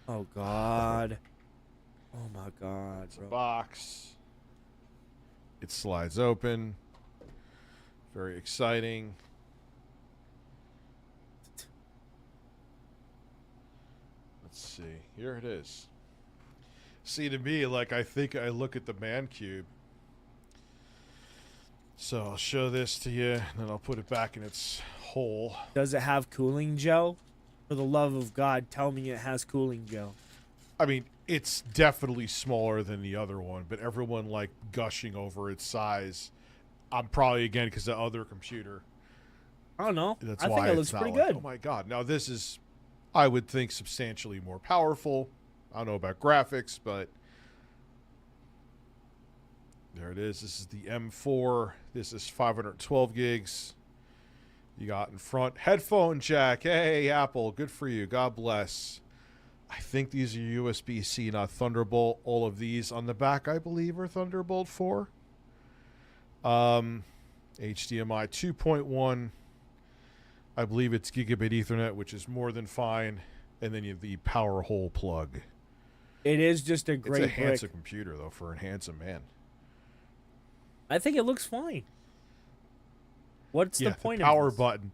Oh god. Oh my god, It's a bro. box. It slides open. Very exciting. Let's see. Here it is. See, to me, like, I think I look at the man cube. So I'll show this to you, and then I'll put it back in its hole. Does it have cooling gel? For the love of God, tell me it has cooling gel. I mean, it's definitely smaller than the other one, but everyone, like, gushing over its size. I'm probably, again, because the other computer. I don't know. That's I why think it it's looks not pretty like, good. oh my god! Now this is, I would think, substantially more powerful. I don't know about graphics, but there it is. This is the M4. This is 512 gigs. You got in front headphone jack. Hey, Apple, good for you. God bless. I think these are USB-C, not Thunderbolt. All of these on the back, I believe, are Thunderbolt 4. HDMI 2.1. I believe it's gigabit Ethernet, which is more than fine. And then you have the power hole plug. It is just a It's great a brick. handsome computer, though, for a handsome man. I think it looks fine. What's the point the power of this? button.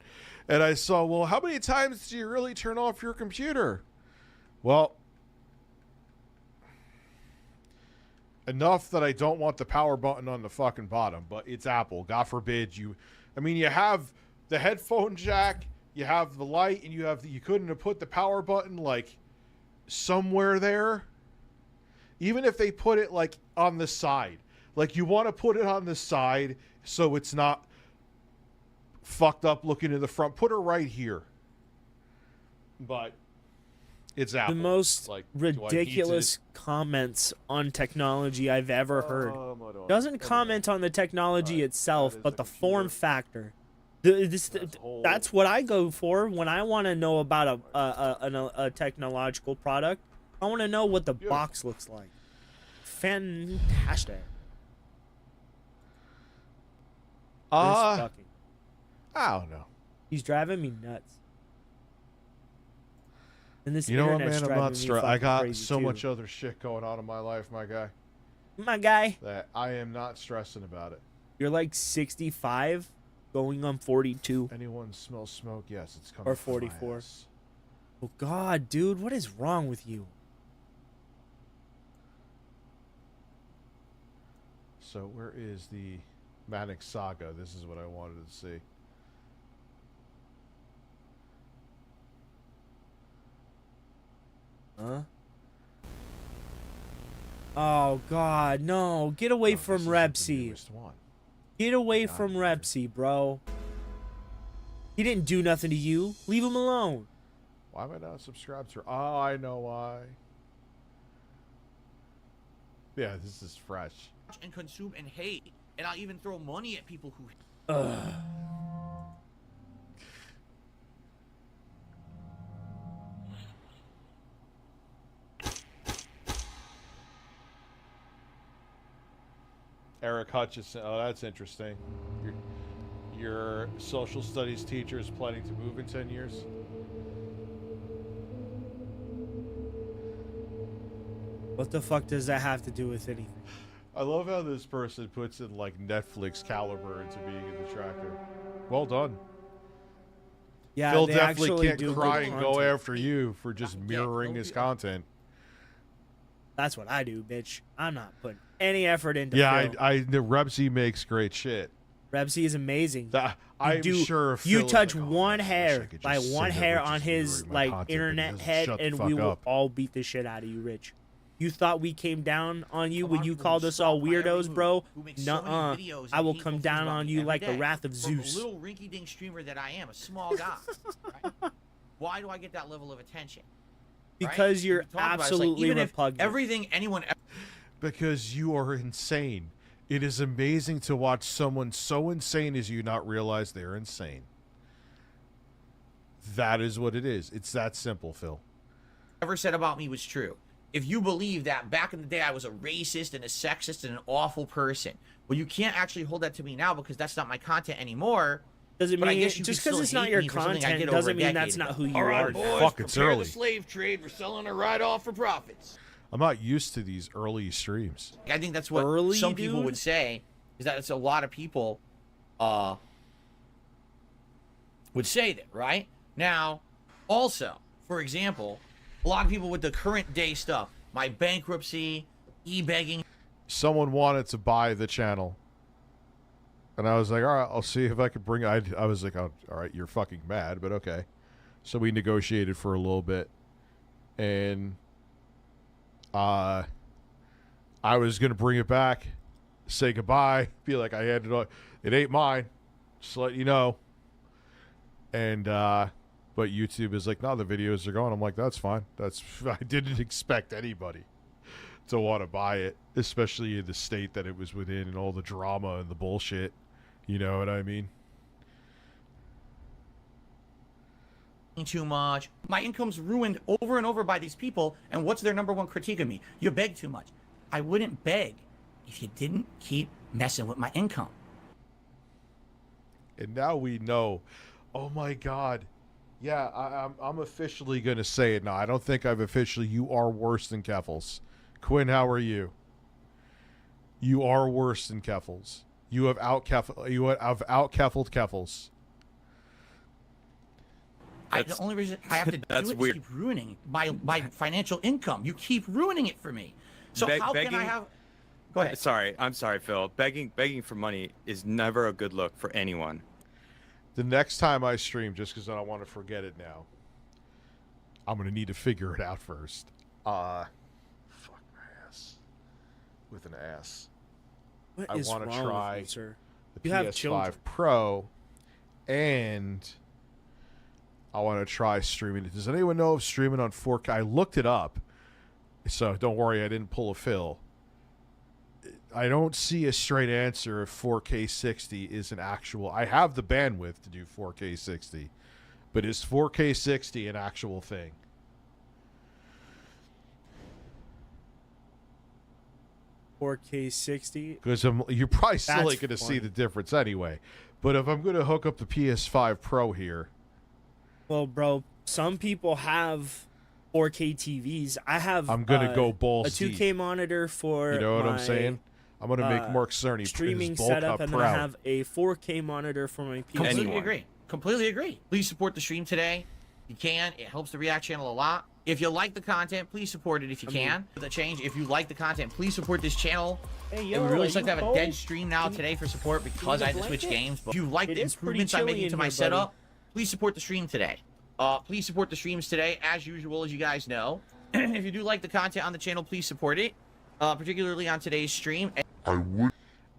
And I saw, well, how many times do you really turn off your computer? Well, enough that I don't want the power button on the fucking bottom, but it's Apple. God forbid you. I mean, you have the headphone jack, you have the light, and you have you couldn't have put the power button like somewhere there. Even if they put it like on the side, like you want to put it on the side so it's not fucked up looking in the front. Put her right here. But it's Apple. The most like, do I need to- ridiculous comments on technology I've ever heard. Doesn't comment on the technology itself, that is but the the form computer. factor. whole- That's what I go for when I want to know about a technological product. I want to know what the box looks like. Fantastic. This fucking- I don't know. He's driving me nuts. And this You know what, internet's man? I'm driving not me stressed. I fucking got crazy, so too. much other shit going on in my life, my guy, My guy, that I am not stressing about it. you're like 65, going on 42. Anyone smell smoke? Yes, it's coming Or from my 44. ass. Oh God, dude, what is wrong with you? So where is the Manic Saga? This is what I wanted to see. Huh? Oh God, no! Get away No, from this isn't the Repsy. newest one. Get away God, from dude. Repsy, bro. He didn't do nothing to you. Leave him alone. Why am I not subscribed to her? Oh, I know why. Yeah, this is fresh. and consume and hate, and I'll even throw money at people who. Eric Hutchison. Oh, that's interesting. Your social studies teacher is planning to move in 10 years. What the fuck does that have to do with anything? I love how this person puts in like Netflix caliber into being a detractor. Well done. Yeah, Phil they definitely actually can't do cry good and go content. after you for just mirroring his content. That's what I do, bitch. I'm not putting any effort into Yeah, Phil. the Repsy makes great shit. Repsy is amazing. I'm sure if you Phil is touch like, oh, one I wish I hair, could just like sit one here hair with on just his mirroring my like content, but he internet doesn't head, shut the and fuck we will up. all beat the shit out of you, Rich. You thought we came down on you A lot when of you people called who us all stalk my every weirdos, move, bro? who make so many Nuh-uh. videos I and will hateful come things down about on me you every like the day. wrath of From Zeus. a little rinky-dink streamer that I am, a small guy. Right? Why do I get that level of attention? Right? Because We you're talk about it, it's like, absolutely even if repugnant. everything anyone Because you are insane. It is amazing to watch someone so insane as you not realize they're insane. That is what it is. It's that simple, Phil. ever said about me was true. If you believe that back in the day I was a racist and a sexist and an awful person, well, you can't actually hold that to me now because that's not my content anymore. Doesn't But I mean guess you just could because still it's not hate your me for something I content did over a doesn't mean decade that's not ago. who you All right, are. boys, Fuck, it's prepare early. the slave trade. We're selling a write-off for profits. I'm not used to these early streams. I think that's what Early, some people dude? would say, is that it's a lot of people would say that, right? Now, also, for example, a lot of people with the current day stuff, my bankruptcy, e-begging. Someone wanted to buy the channel. And I was like, all right, I'll see if I could bring I was like, oh, all right, you're fucking mad, but okay. So we negotiated for a little bit. And I was going to bring it back, say goodbye, be like, I had it ain't mine. Just to let you know. And but YouTube is like, no, the videos are gone. I'm like, that's fine. I didn't expect anybody to want to buy it, especially in the state that it was within and all the drama and the bullshit. You know what I mean? Too much. My income's ruined over and over by these people, and what's their number one critique of me? You beg too much. I wouldn't beg if you didn't keep messing with my income. And now we know. Oh my God. Yeah, I'm officially going to say it now. I don't think I've officially. You are worse than Keffels. Quinn, how are you? You are worse than Keffels. You have out-Keffeled Keffels. The only reason I have to do it is keep ruining my financial income. You keep ruining it for me. So how can I have... Go ahead. I'm sorry, Phil. Begging for money is never a good look for anyone. The next time I stream, just because I don't want to forget it now, I'm going to need to figure it out first. Fuck my ass. With an ass. What I is want to wrong try with you, sir? the You have PS5 children. Pro, and I want to try streaming it. Does anyone know of streaming on 4K? I looked it up, so don't worry, I didn't pull a Phil. I don't see a straight answer if 4K 60 is an actual... I have the bandwidth to do 4K 60, but is 4K 60 an actual thing? $4K 60. Because you're probably still That's ain't going to see funny. the difference anyway. But if I'm going to hook up the PS5 Pro here... Well, bro, some people have 4K TVs. I have. I'm gonna go balls a 2K deep. monitor for You know what I'm my, saying? I'm going to make Mark Cerny streaming his bulk setup, up and then I proud. have a 4K monitor for my PC. Completely agree. Completely agree. Please support the stream today. You can. It helps the React channel a lot. If you like the content, please support it if you can. The change. If you like the content, please support this channel. Hey, And yo, we really are just like you to have a cold? dead stream now today for support because I had to switch blanket? games. But if you like It the is pretty improvements I'm chilly making in to my here, setup, please support the stream today. Please support the streams today, as usual, as you guys know. If you do like the content on the channel, please support it, particularly on today's stream.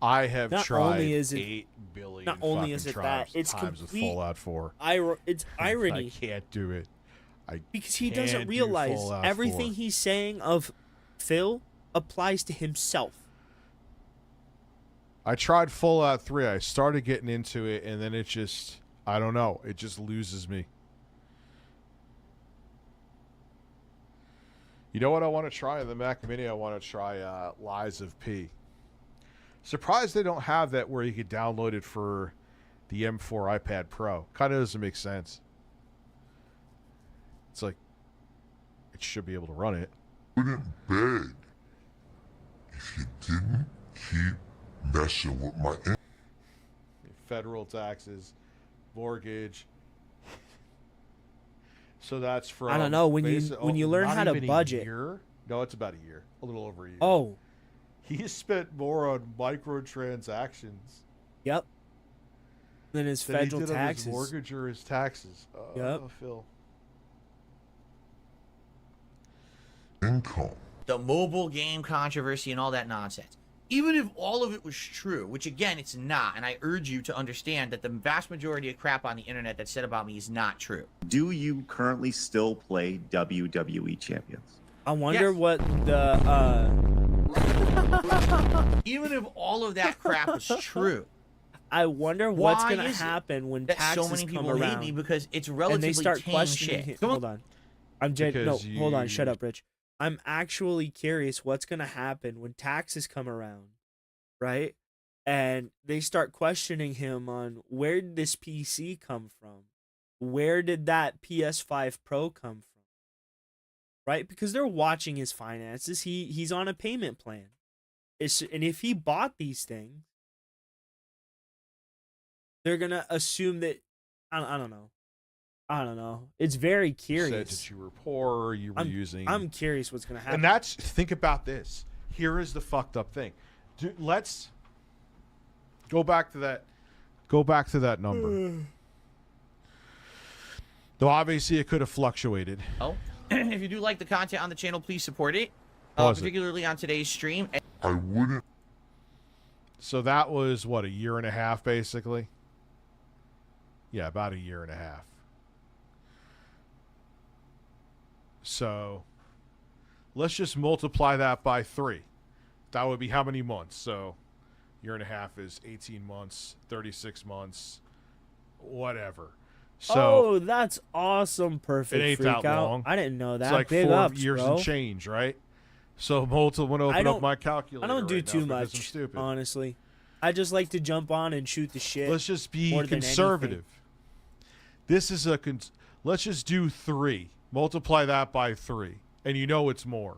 I have Not tried only is it- 8 billion not only fucking is it times that, it's times with complete Fallout 4. It's irony I can't do it. because he can't doesn't do realize Fallout everything 4. he's saying of Phil applies to himself. I tried Fallout 3. I started getting into it, and then it just, I don't know. It just loses me. You know what I want to try in the Mac Mini? I want to try Lies of P. Surprised they don't have that where you could download it for the M4 iPad Pro. Kind of doesn't make sense. It's like, it should be able to run it. Wouldn't beg if you didn't keep messing with my Federal taxes, mortgage. So that's from, I don't know, when you learn how to budget. No, it's about a year. A little over a year. Oh. He spent more on microtransactions. Yep. Than his federal he did taxes. On his mortgage or his taxes. Yep. Phil. income. The mobile game controversy and all that nonsense. Even if all of it was true, which again, it's not, and I urge you to understand that the vast majority of crap on the internet that's said about me is not true. Do you currently still play WWE Champions? I wonder Yes. what the Even if all of that crap was true, I wonder what's Why gonna is it happen when that taxes so many come people around hate me because it's and relatively they start tame questioning shit. him. Come on. Hold on, no, Because hold on, shut you- up, Rich. I'm actually curious what's gonna happen when taxes come around, right? And they start questioning him on where did this PC come from? Where did that PS5 Pro come from? Right? Because they're watching his finances. He's on a payment plan. And if he bought these things, they're gonna assume that I don't know. I don't know. It's very Said curious. that you were poor, you were using. I'm curious what's gonna happen. And that's, think about this. Here is the fucked up thing. Let's go back to that. Go back to that number. Though obviously it could have fluctuated. Oh, if you do like the content on the channel, please support it. Pause it. Particularly on today's stream. I wouldn't. So that was what, a year and a half, basically. Yeah, about a year and a half. So let's just multiply that by 3. That would be how many months? So year and a half is 18 months, 36 months, whatever. So oh, that's awesome! Perfect. it ain't freak that out. long. I didn't know that. It's like Big 4 ups, years bro. and change, right? So multiple. When I open up don't- my calculator, I don't do right now too because I'm much, stupid. honestly. I just like to jump on and shoot the shit. Let's just be more than conservative. This is a. Let's just do 3. Multiply that by 3, and you know it's more.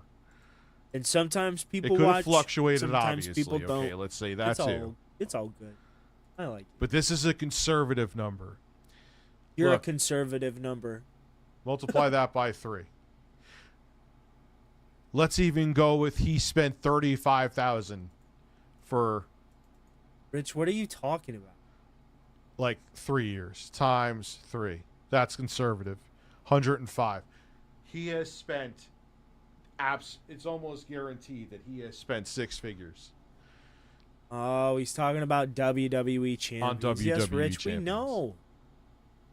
And sometimes It people could have watch. fluctuated, sometimes obviously. people don't. Okay, let's say that it's too. It's all good. I like it. But this is a conservative number. You're Look. a conservative number. Multiply that by 3. Let's even go with he spent $35,000 for Rich, what are you talking about? like 3 years times 3. That's conservative. 105. He has spent it's almost guaranteed that he has spent 6 figures. Oh, he's talking about WWE champions. Yes, WWE Rich, we champions. know.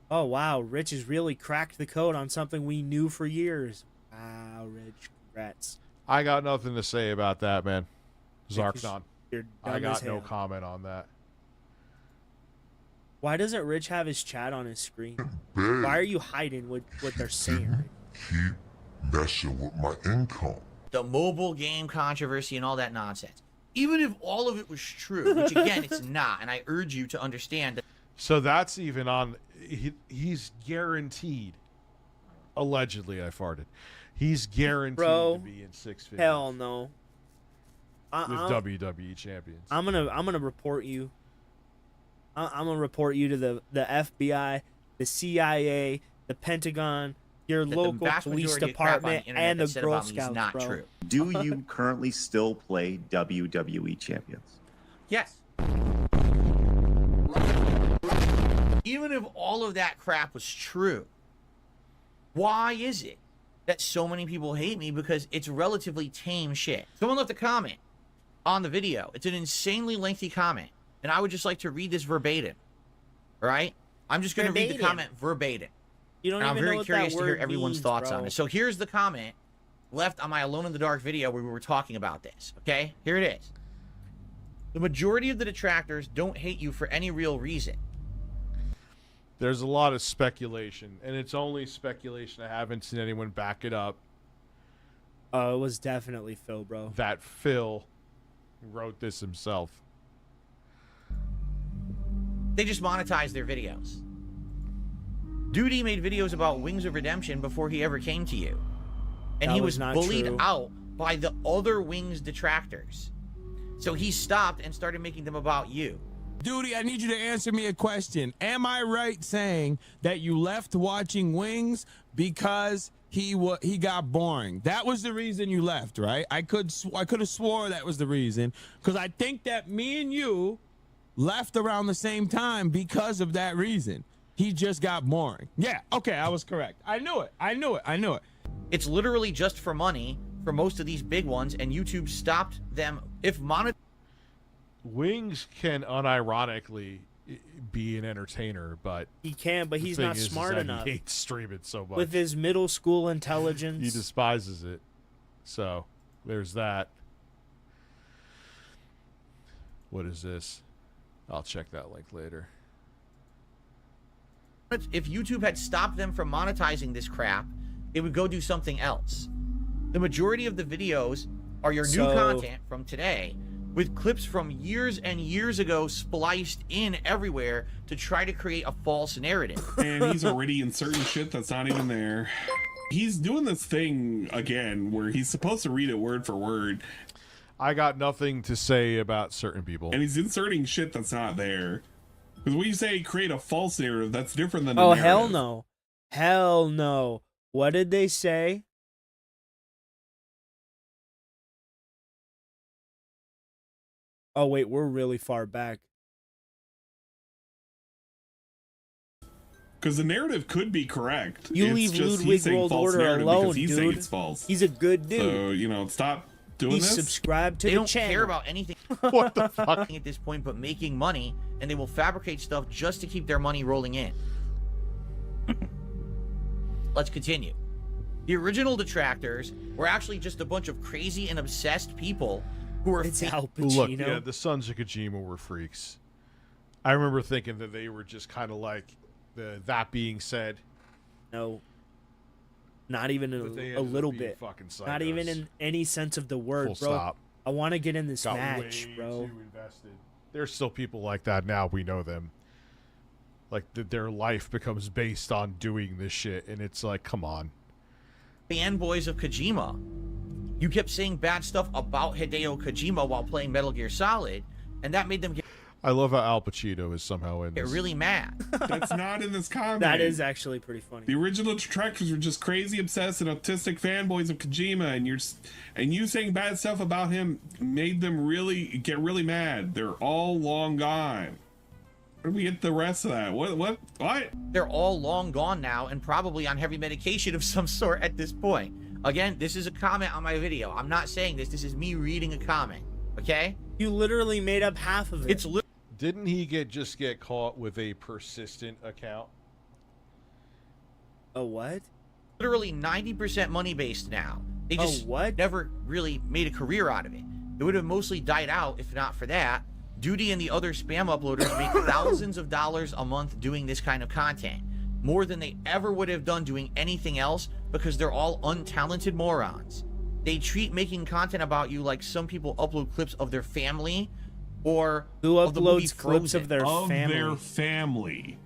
Oh, wow. Rich has really cracked the code on something we knew for years. Wow, Rich. Congrats. I got nothing to say about that, man. Zarknon. You're dumb I as got no hell. comment on that. Why doesn't Rich have his chat on his screen? Beg Why are you hiding what they're saying? keep messing with my income. The mobile game controversy and all that nonsense. Even if all of it was true, which again, it's not, and I urge you to understand that. So that's even on. He's guaranteed. Allegedly, I farted. He's guaranteed Bro, to be in 6 figures Hell no. with WWE champions. I'm gonna report you. I'm gonna report you to the FBI, the CIA, the Pentagon, your the local vast police majority of crap on department, the internet and the that's said Girl about me is Scouts, not bro. true. Do you currently still play WWE Champions? Yes. Even if all of that crap was true, why is it that so many people hate me? Because it's relatively tame shit. Someone left a comment on the video. It's an insanely lengthy comment, and I would just like to read this verbatim. All right? I'm just going to read the Verbatim. comment verbatim. You don't And even I'm know very what curious that to hear word everyone's means, thoughts bro. on it. So here's the comment left on my Alone in the Dark video where we were talking about this. Okay, here it is. The majority of the detractors don't hate you for any real reason. There's a lot of speculation, and it's only speculation. I haven't seen anyone back it up. Oh, it was definitely Phil, bro. That Phil wrote this himself. They just monetize their videos. Duty made videos about Wings of Redemption before he ever came to you. And That he was was not bullied true. out by the other Wings detractors. So he stopped and started making them about you. Duty, I need you to answer me a question. Am I right saying that you left watching Wings because he got boring? That was the reason you left, right? I could have swore that was the reason, because I think that me and you left around the same time because of that reason. He just got boring. Yeah, okay, I was correct. I knew it. It's literally just for money for most of these big ones, and YouTube stopped them. If Wings can unironically be an entertainer, but He can, but the he's thing not is smart that enough. He hates streaming so much. With his middle school intelligence. He despises it. So there's that. What is this? I'll check that link later. if YouTube had stopped them from monetizing this crap, it would go do something else. The majority of the videos are your new content from today, with clips from years and years ago spliced in everywhere to try to create a false narrative. And he's already inserting shit that's not even there. He's doing this thing again where he's supposed to read it word for word. I got nothing to say about certain people. And he's inserting shit that's not there. Because when you say create a false narrative, that's different than Oh, a narrative. hell no. Hell no. What did they say? Oh, wait, we're really far back. Because the narrative could be correct. You It's leave just Ludwig he's saying World false Order narrative alone, because he's saying dude. it's false. He's a good dude. So, you know, stop doing He's this. subscribed to They the don't channel. care about anything What the fuck? at this point but making money, and they will fabricate stuff just to keep their money rolling in. Let's continue. The original detractors were actually just a bunch of crazy and obsessed people who were It's fake. Al Look, Pacino. yeah, the Sons of Kojima were freaks. I remember thinking that they were just kind of like that being said. No. Not even But they a ended little up being bit. fucking Not even psychos. in any sense of the word, Full bro. stop. I want to get in this Got match, way bro. too invested. There's still people like that now. We know them. Like their life becomes based on doing this shit, and it's like, come on. Fanboys of Kojima. You kept saying bad stuff about Hideo Kojima while playing Metal Gear Solid, and that made them get I love how Al Pacino is somehow in this. really mad. That's not in this comment. That is actually pretty funny. The original detractors were just crazy, obsessed, and autistic fanboys of Kojima, and you saying bad stuff about him made them get really mad. They're all long gone. Where do we get the rest of that? What? They're all long gone now and probably on heavy medication of some sort at this point. Again, this is a comment on my video. I'm not saying this. This is me reading a comment. Okay? You literally made up half of it. It's Didn't he just get caught with a persistent account? a what? literally 90% money based now. They just what? never really made a career out of it. It would have mostly died out if not for that. Duty and the other spam uploaders make thousands of dollars a month doing this kind of content. More than they ever would have done doing anything else because they're all untalented morons. They treat making content about you like some people upload clips of their family or who of the movie uploads clips Frozen. of their family. Their family.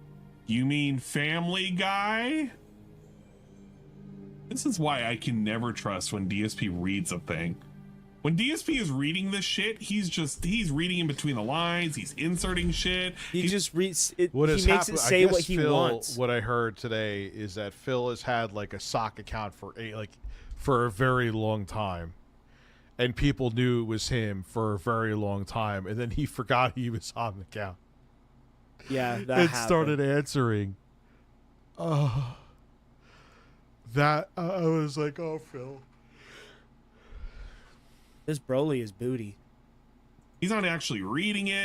You mean Family Guy? This is why I can never trust when DSP reads a thing. When DSP is reading this shit, he's reading in between the lines, he's inserting shit. He just reads it. What He has makes happened, it I say guess what he Phil, wants. What I heard today is that Phil has had like a sock account for a very long time, and people knew it was him for a very long time, and then he forgot he was on the account. Yeah, that and happened. started answering. That I was like, oh, Phil. This Broly is booty. He's not actually reading it.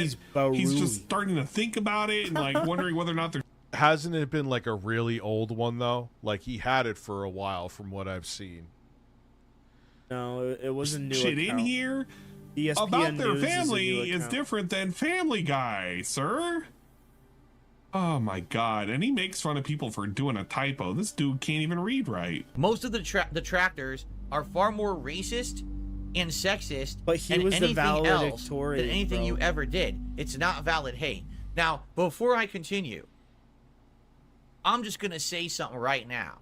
He's just starting to think about it and like wondering whether or not they're. Hasn't it been like a really old one though? Like he had it for a while, from what I've seen. No, it was a new shit account. in here ESPN about their News is a new family is account. different than Family Guy, sir. Oh my god, and he makes fun of people for doing a typo. This dude can't even read right. Most of the detractors are far more racist and sexist But he and was the anything else valedictorian, than anything bro. you ever did. It's not valid hate. Now, before I continue, I'm just gonna say something right now.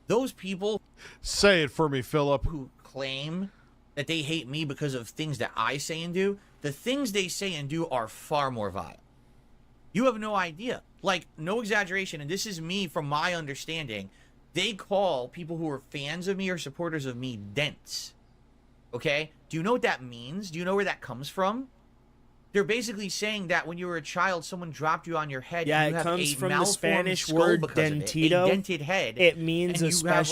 Those people Say it for me, Philip. who claim that they hate me because of things that I say and do, the things they say and do are far more vile. You have no idea. Like, no exaggeration, and this is me from my understanding. They call people who are fans of me or supporters of me dents. Okay? Do you know what that means? Do you know where that comes from? They're basically saying that when you were a child, someone dropped you on your head. Yeah, and you it have comes a from the malformed Spanish skull word because of it, dentito. a dented head. It means and a you have,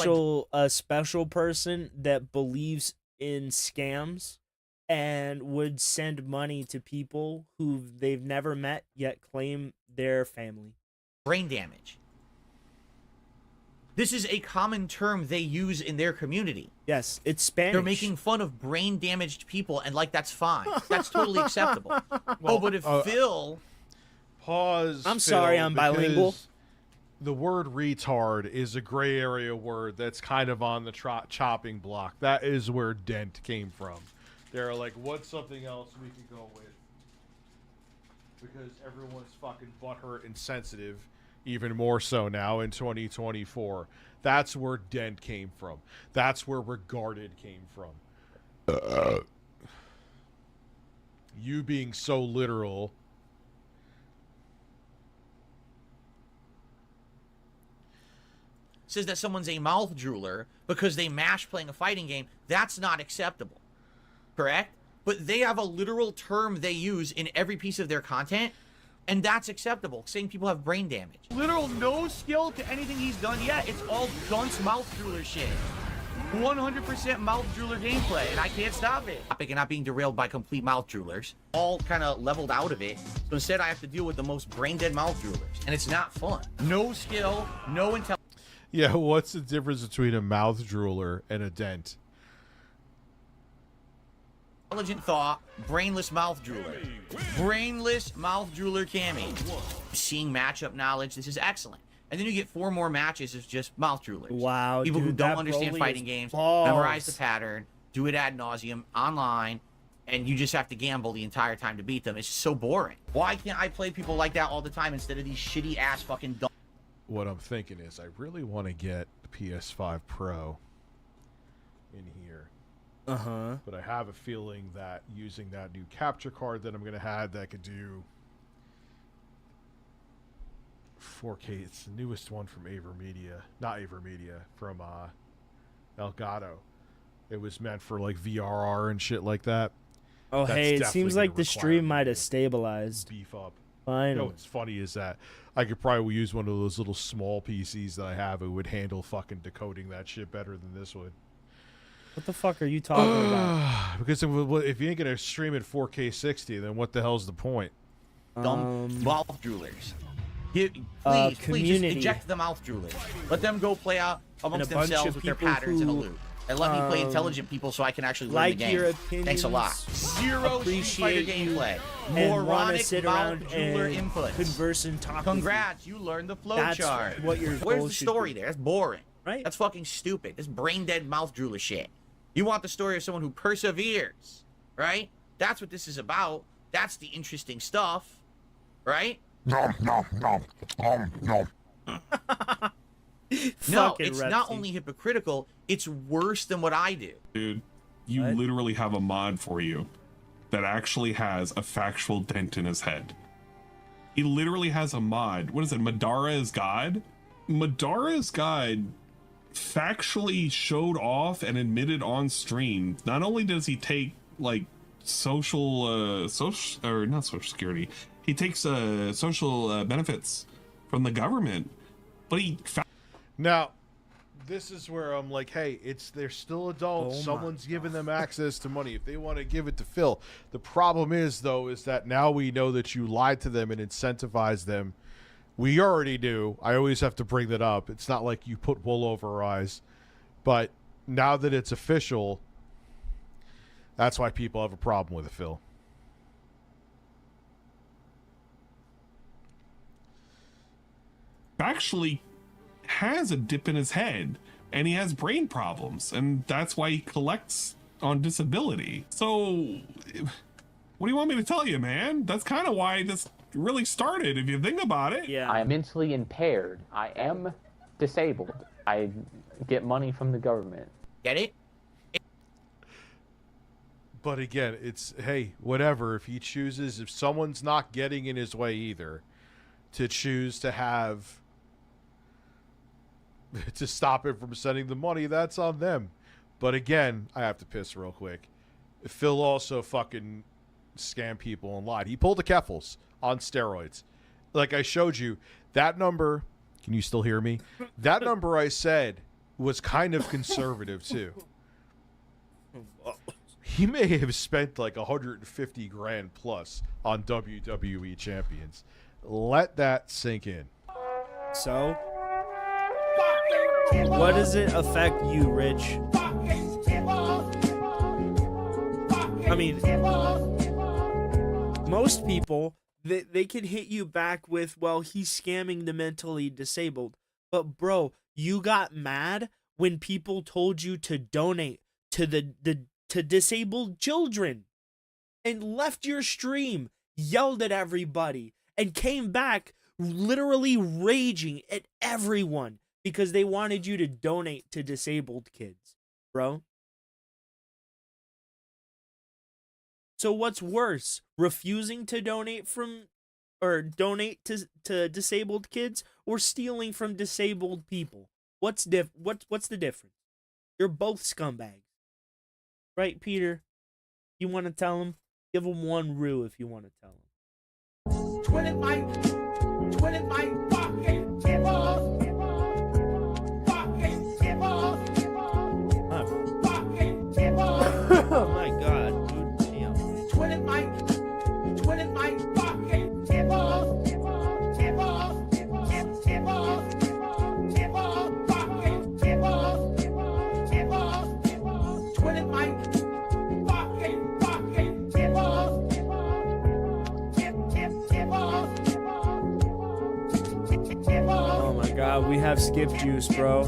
like, special person that believes in scams and would send money to people who they've never met yet claim their family. brain damage. This is a common term they use in their community. Yes, it's Spanish. They're making fun of brain damaged people, and like that's fine. That's totally acceptable. Oh, but if Phil, Pause. I'm Phil, sorry, I'm bilingual. because The word retard is a gray area word that's kind of on the chopping block. That is where dent came from. They're like, what's something else we could go with? Because everyone's fucking butthurt and sensitive, even more so now in 2024. That's where dent came from. That's where regarded came from. You being so literal. says that someone's a mouth drooler because they mash playing a fighting game, that's not acceptable. Correct? But they have a literal term they use in every piece of their content, and that's acceptable, saying people have brain damage. Literal no skill to anything he's done yet. It's all dunce mouth drooler shit. 100% mouth drooler gameplay, and I can't stop it. And not being derailed by complete mouth droolers. All kind of leveled out of it. So instead, I have to deal with the most brain-dead mouth droolers, and it's not fun. No skill, no intelligence. Yeah, what's the difference between a mouth drooler and a dent? Intelligent thought, brainless mouth drooler. Brainless mouth drooler Cammy. Seeing matchup knowledge, this is excellent. And then you get 4 more matches of just mouth droolers. Wow, people who dude, don't that understand Broly fighting is games, balls. memorize the pattern, do it ad nauseum online, and you just have to gamble the entire time to beat them. It's so boring. Why can't I play people like that all the time instead of these shitty ass fucking dumb? What I'm thinking is I really want to get the PS5 Pro in here. Uh-huh. But I have a feeling that using that new capture card that I'm going to have that could do 4K. It's the newest one from Avermedia. Not Avermedia, from Elgato. It was meant for like VRR and shit like that. Oh, That's hey, it definitely seems gonna like the require stream me might to have stabilized. beef up. You Finally. know what's funny is that I could probably use one of those little small PCs that I have. It would handle fucking decoding that shit better than this would. What the fuck are you talking about? Because if you ain't gonna stream at 4K 60, then what the hell's the point? Dumb mouth droolers. Please just community. eject the mouth droolers. Let them go play out amongst And a bunch themselves of with their people patterns in a who, loop. And let me play intelligent people so I can actually learn like the game. your opinions, Thanks a lot. Zero Street Fighter appreciate you, gameplay. and want to Moronic sit mouth around drooler and inputs. converse and talk. Congrats, you learned the flow That's chart. what your Where's goal the should story be. there? That's boring. Right? That's fucking stupid. That's brain dead mouth drooler shit. You want the story of someone who perseveres, right? That's what this is about. That's the interesting stuff, right? No, Fucking it's Repsy. not only hypocritical, it's worse than what I do. Dude, you What? literally have a mod for you that actually has a factual dent in his head. He literally has a mod. What is it? Madara is God? Madara is God factually showed off and admitted on stream. Not only does he take like social or not social security, he takes social benefits from the government, but he Now, this is where I'm like, hey, they're still adults. Oh my Someone's giving them access to money. If they want to give it to Phil, the problem is though, is that now we know that you lied to them and incentivized them. We already do. I always have to bring that up. It's not like you put wool over our eyes, but now that it's official, That's why people have a problem with it, Phil. Actually has a dip in his head and he has brain problems, and that's why he collects on disability. So what do you want me to tell you, man? That's kind of why this really started, if you think about it. Yeah. I am mentally impaired. I am disabled. I get money from the government. Get it? But again, it's, hey, whatever. If he chooses, if someone's not getting in his way either, to choose to have, to stop him from sending the money, that's on them. But again, I have to piss real quick. Phil also fucking scammed people and lied. He pulled the Keffels on steroids. Like I showed you, that number, can you still hear me? That number I said was kind of conservative too. He may have spent like 150 grand plus on WWE champions. Let that sink in. So, what does it affect you, Rich? I mean, most people, they can hit you back with, well, he's scamming the mentally disabled. But bro, you got mad when people told you to donate to to disabled children and left your stream, yelled at everybody, and came back literally raging at everyone because they wanted you to donate to disabled kids, bro. So what's worse, refusing to donate donate to disabled kids, or stealing from disabled people? What's the difference? You're both scumbags. Right, Peter? You want to tell him? Give him one rue if you want to tell him. Twin my fucking balls. Fucking balls. Fucking balls. Oh my god, dude. Damn. Twin my fucking balls. Oh my god, we have skip juice, bro.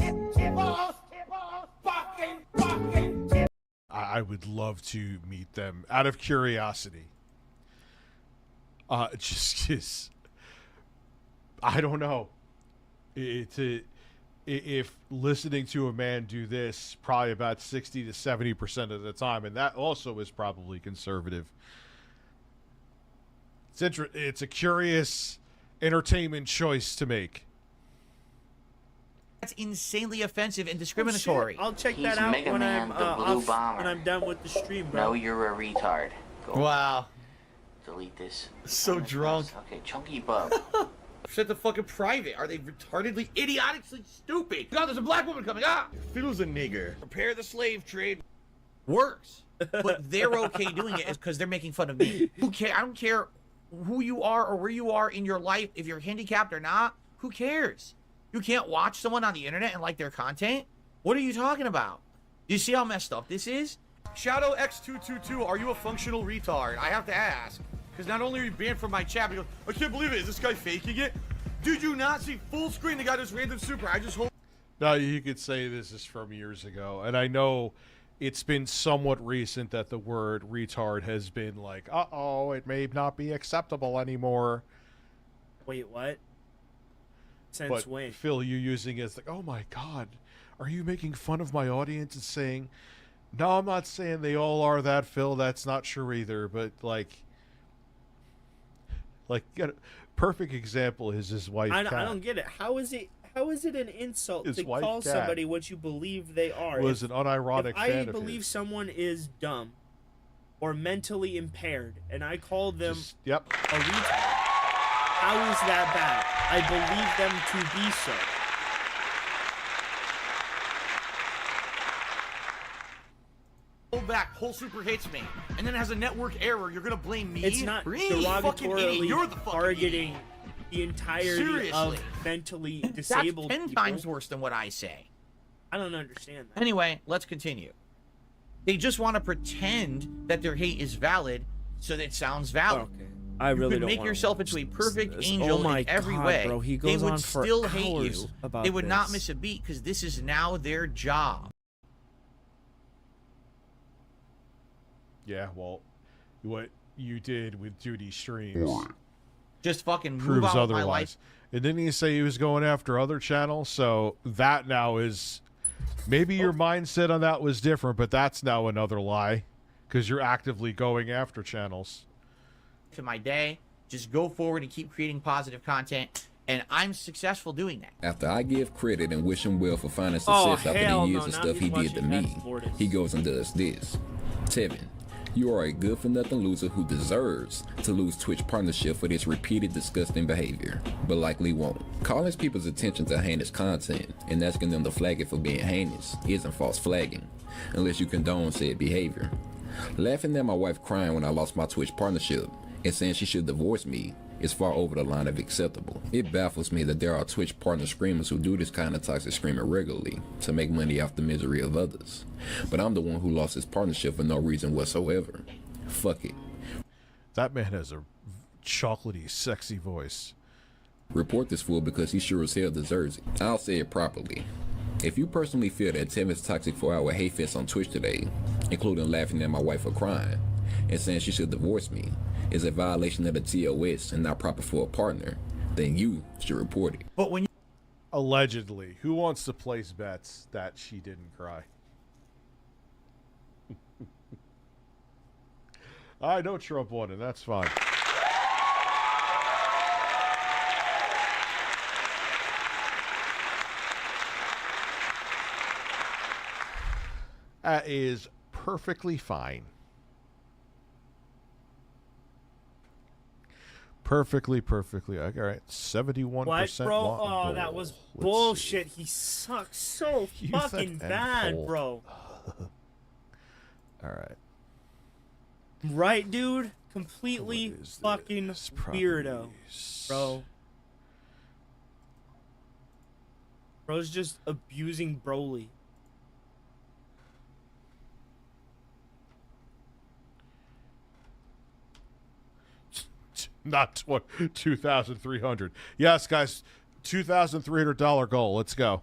I would love to meet them out of curiosity. Just I don't know. If listening to a man do this probably about 60 to 70% of the time, and that also is probably conservative. It's a curious entertainment choice to make. That's insanely offensive and discriminatory. I'll check that out when I'm when I'm done with the stream, bro. No, you're a retard. Go. Wow. Delete this. So drunk. Okay, Chunky Bub. Set the fucking private. Are they retardedly, idiotically stupid? God, there's a black woman coming. Ah! Phil's a nigger. Prepare the slave trade. Works. But they're okay doing it because they're making fun of me. Who care? I don't care who you are or where you are in your life. If you're handicapped or not, who cares? You can't watch someone on the internet and like their content? What are you talking about? You see how messed up this is? Shadow X222, are you a functional retard? I have to ask. Because not only are you banned from my chat, but he goes, I can't believe it. Is this guy faking it? Did you not see full screen? They got this random super. I just hope. Now, you could say this is from years ago, and I know it's been somewhat recent that the word retard has been like, uh-oh, it may not be acceptable anymore. Wait, what? Since But when? Phil, you using it as like, oh my god, are you making fun of my audience and saying, no, I'm not saying they all are that, Phil. That's not true either. But like a perfect example is his wife. I don't get it. How is it an insult His to wife, call Kat, somebody what you believe they are? was an unironic if fan I of believe his. someone is dumb or mentally impaired, and I call them Yep. a retard, how is that bad? I believe them to be so. Go back, whole super hates me, and then it has a network error. You're gonna blame me? It's not Really? Fucking idiot. derogatorily You're the fucking targeting idiot. the entirety Seriously. of mentally disabled That's 10 people. times worse than what I say. I don't understand that. Anyway, let's continue. They just want to pretend that their hate is valid so that it sounds valid. Okay. I really you could don't make wanna yourself watch into a this. perfect Oh angel my in every God, way. bro. He They goes would on for still hate hours you. about They would not this. miss a beat because this is now their job. Yeah, well, what you did with Duty streams Just fucking move proves on with my life. otherwise. And didn't he say he was going after other channels? So that now is maybe your mindset on that was different, but that's now another lie because you're actively going after channels. To my day, just go forward and keep creating positive content, and I'm successful doing that. After I give credit and wish him well for finding Oh, success after hell the years no, of now stuff he he's did to watching me, Exporters. he goes and does this. Tevin, you are a good-for-nothing loser who deserves to lose Twitch partnership for this repeated disgusting behavior, but likely won't. Calling people's attention to heinous content and asking them to flag it for being heinous isn't false flagging, unless you condone said behavior. Laughing at my wife crying when I lost my Twitch partnership and saying she should divorce me is far over the line of acceptable. It baffles me that there are Twitch partner screamers who do this kind of toxic screaming regularly to make money off the misery of others. But I'm the one who lost his partnership for no reason whatsoever. Fuck it. That man has a chocolatey, sexy voice. Report this fool because he sure as hell deserves it. I'll say it properly. If you personally feel that Tevin's toxic 4-hour hate fest on Twitch today, including laughing at my wife for crying and saying she should divorce me, is a violation of the TOS and not proper for a partner, then you should report it. But when you Allegedly, who wants to place bets that she didn't cry? I know Trump won, and that's fine. That is perfectly fine. Perfectly. All right, 71%. What, bro? Oh, goal. that was Let's bullshit. He sucks so Use fucking that bad, end bro. All right. Right, dude? Completely What is fucking this? weirdo, bro. Bro's just abusing Broly. Not $2,300. Yes, guys, $2,300 goal. Let's go.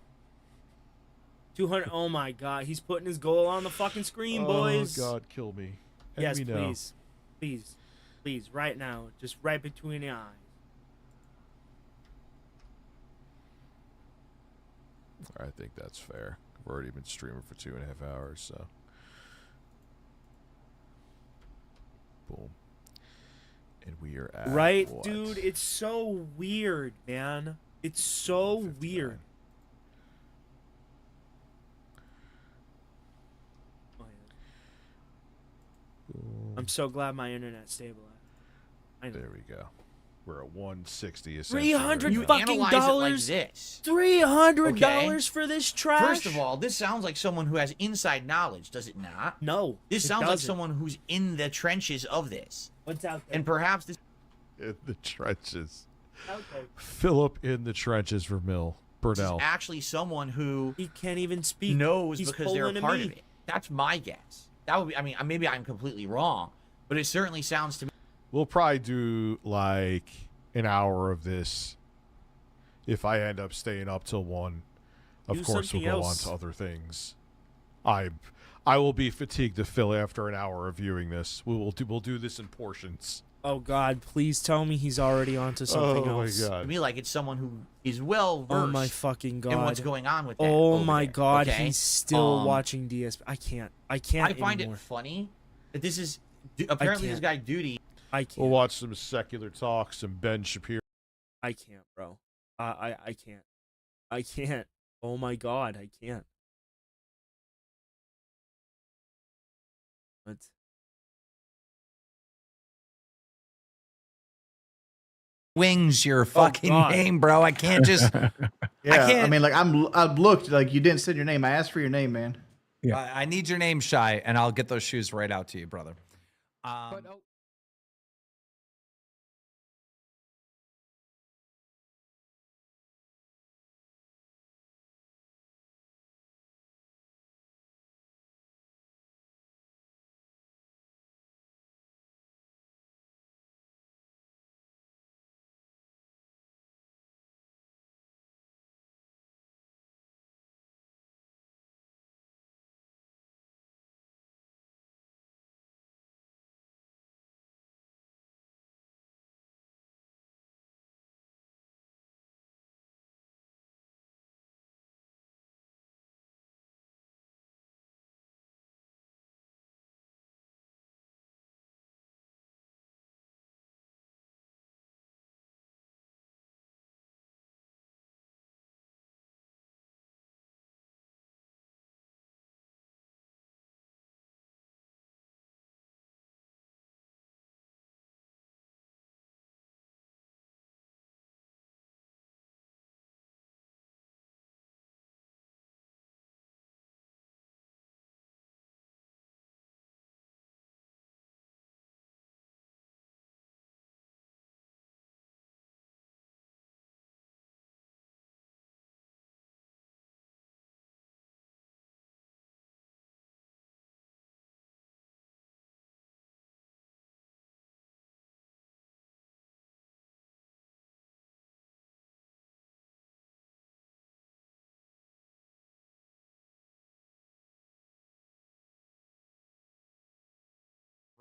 200. Oh my god, he's putting his goal on the fucking screen, boys. Oh God, kill me. Let Yes, me know. please, right now, just right between the eyes. I think that's fair. I've already been streaming for 2.5 hours, so. Boom. And we are at Right, what? dude? It's so weird, man. It's so weird. Oh, yeah. I'm so glad my internet's stabilized. I know. There we go. We're at 160. essentially. $300 you fucking analyze it like dollars. this. $300 for this trash. First of all, this sounds like someone who has inside knowledge, does it not? No. This it sounds like doesn't. someone who's in the trenches of this. What's out there? And perhaps this In the trenches. Okay. Philip in the trenches for Mill. is Burnell. actually someone who He can't even speak. knows He's because they're a pulling part me. of it. That's my guess. That would be, I mean, maybe I'm completely wrong, but it certainly sounds to me. We'll probably do like an hour of this if I end up staying up till 1. Of Do course, we'll something go else. on to other things. I will be fatigued to fill after an hour of viewing this. We'll do this in portions. Oh God, please tell me he's already onto something else. Oh my God. To me, like it's someone who is well versed Oh my fucking God. in what's going on with that. Oh over my there, God, okay? he's still Um, watching DSP. I can't I find anymore. it funny that this is apparently this can't. guy Duty. I can't. We'll watch some secular talk, some Ben Shapiro. I can't, bro. I can't. I can't. Oh my God, I can't. What? Wings your fucking God. name, bro. I can't just. Yeah, I can't- mean, like I've looked, like you didn't say your name. I asked for your name, man. I need your name, Shy, and I'll get those shoes right out to you, brother.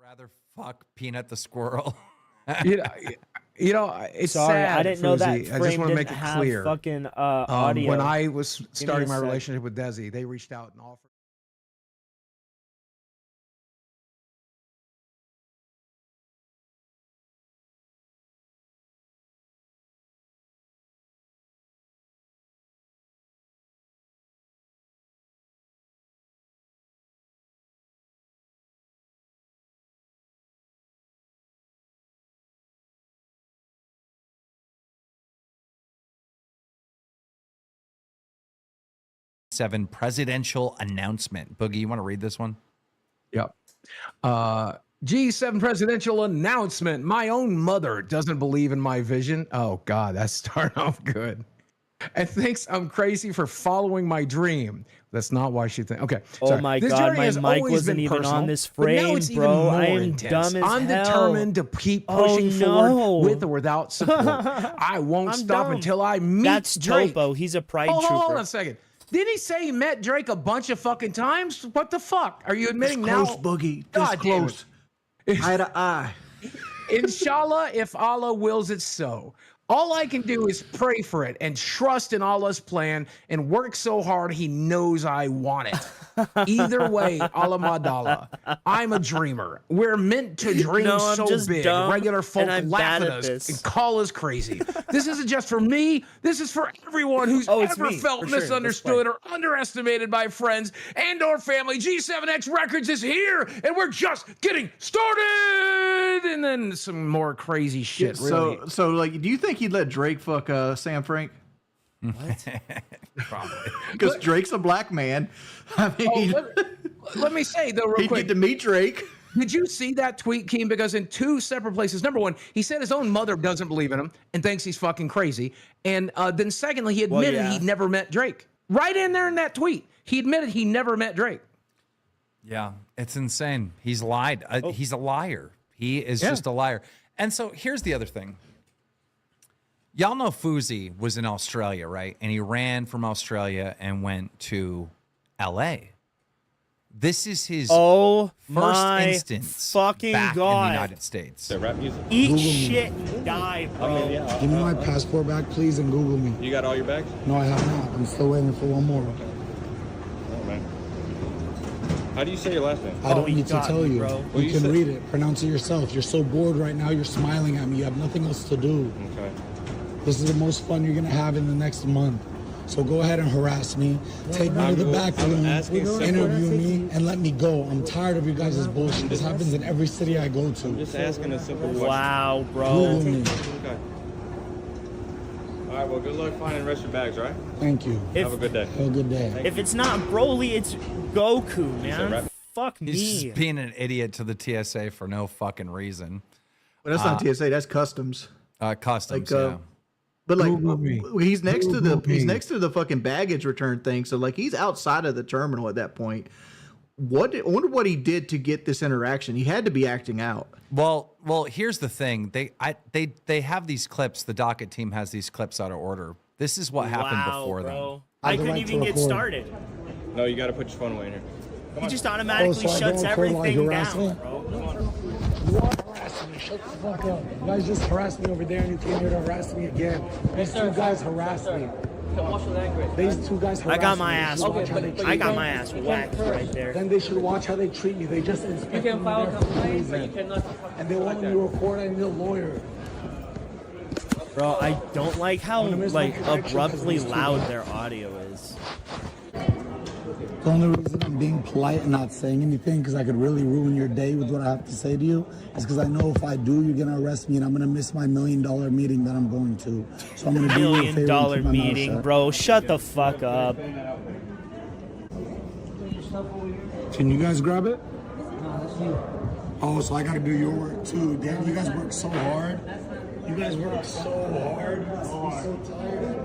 rather fuck Peanut the squirrel. You know, it's Sorry, sad, I didn't know that Fruzy. I just frame want to make didn't it have clear. fucking audio. When I was Give me starting a my sec. relationship with Desi, they reached out and offered. Seven presidential announcement. Boogie, you want to read this one? Yep. G7 presidential announcement. My own mother doesn't believe in my vision. Oh, God, that's starting off good. And thinks I'm crazy for following my dream. That's not why she thinks. Okay. Oh sorry. my This God, journey my has mic always wasn't been even personal, on this but now frame, it's even bro. more I am intense. dumb as I'm hell. determined to keep Oh, pushing no. forward with or without support. I won't I'm stop dumb. until I meet That's Drake. Topo. He's a pride Hold trooper. on a second. Didn't he say he met Drake a bunch of fucking times? What the fuck? Are you admitting This now? close, Boogie. This God damn close. it. Eye to eye. Inshallah, if Allah wills it so. All I can do is pray for it and trust in Allah's plan and work so hard he knows I want it. Either way, Allah Madala. I'm a dreamer. We're meant to dream No, I'm so just big. dumb, Regular folk and I'm laugh bad at at us this. and call us crazy. This isn't just for me. This is for everyone who's Oh, it's ever me, felt for sure. Let's misunderstood or underestimated by friends and or family. G7X Records is here, and we're just getting started. And then some more crazy shit. Really. So like, do you think he'd let Drake fuck Sam Frank? Probably. Because Drake's a black man. I mean, Let me say though, real he'd quick. get to meet Drake. Did you see that tweet, Keem? Because in two separate places. Number one, he said his own mother doesn't believe in him and thinks he's fucking crazy. And then secondly, he admitted he'd never met Drake. Right in there in that tweet, he admitted he never met Drake. Yeah, it's insane. He's lied. He's a liar. He is just a liar. And so here's the other thing. Y'all know Fuzi was in Australia, right? And he ran from Australia and went to LA. This is his Oh first my instance fucking back in God. the United States. Rap music. Eat shit and die, bro. Give me my passport back, please, and Google me. You got all your bags? No, I have not. I'm still waiting for one more. Oh, man. How do you say your last name? I don't need to tell you. Well, You can said- read it. Pronounce it yourself. You're so bored right now. You're smiling at me. You have nothing else to do. Okay. This is the most fun you're going to have in the next month. So go ahead and harass me. Take me to the back room, interview me, and let me go. I'm tired of you guys' bullshit. This happens in every city I go to. Just asking a simple question. Wow, bro. Google me. Okay. All right, well, good luck finding the rest of your bags, all right? Thank you. Have a good day. Have a good day. If it's not Broly, it's Goku, man. Fuck me. He's just being an idiot to the TSA for no fucking reason. But that's not TSA. That's customs. Customs, Like, yeah. But like Google me. he's next to Google the me. fucking baggage return thing. So like he's outside of the terminal at that point. I wonder what he did to get this interaction. He had to be acting out. Well, here's the thing. They have these clips. The docket team has these clips out of order. This is what happened before them. I couldn't even get started. No, you got to put your phone away in here. He just automatically so I shuts don't record while you everything harass down, me? bro. You are harassing me. Shut the fuck up. You guys just harassed me over there and you came here to harass me again. These two guys harassed me. These two guys harassed me. I got my They ass. should watch how they treat I got me. my ass whacked right there. Then they should watch how they treat me. They just inspected me there for no reason. And they want me to record. I need a lawyer. Bro, I don't like how I'm gonna miss my like connection 'cause abruptly these two loud guys. their audio is. The only reason I'm being polite and not saying anything because I could really ruin your day with what I have to say to you is because I know if I do, you're going to arrest me and I'm going to miss my $1 million meeting that I'm going to. So I'm going to do you a $1 favor million and keep my mouth meeting, shut. bro. Shut the fuck up. Can you guys grab it? Oh, so I got to do your work too. Damn, you guys work so hard. You guys work so hard. Oh, I'm so tired.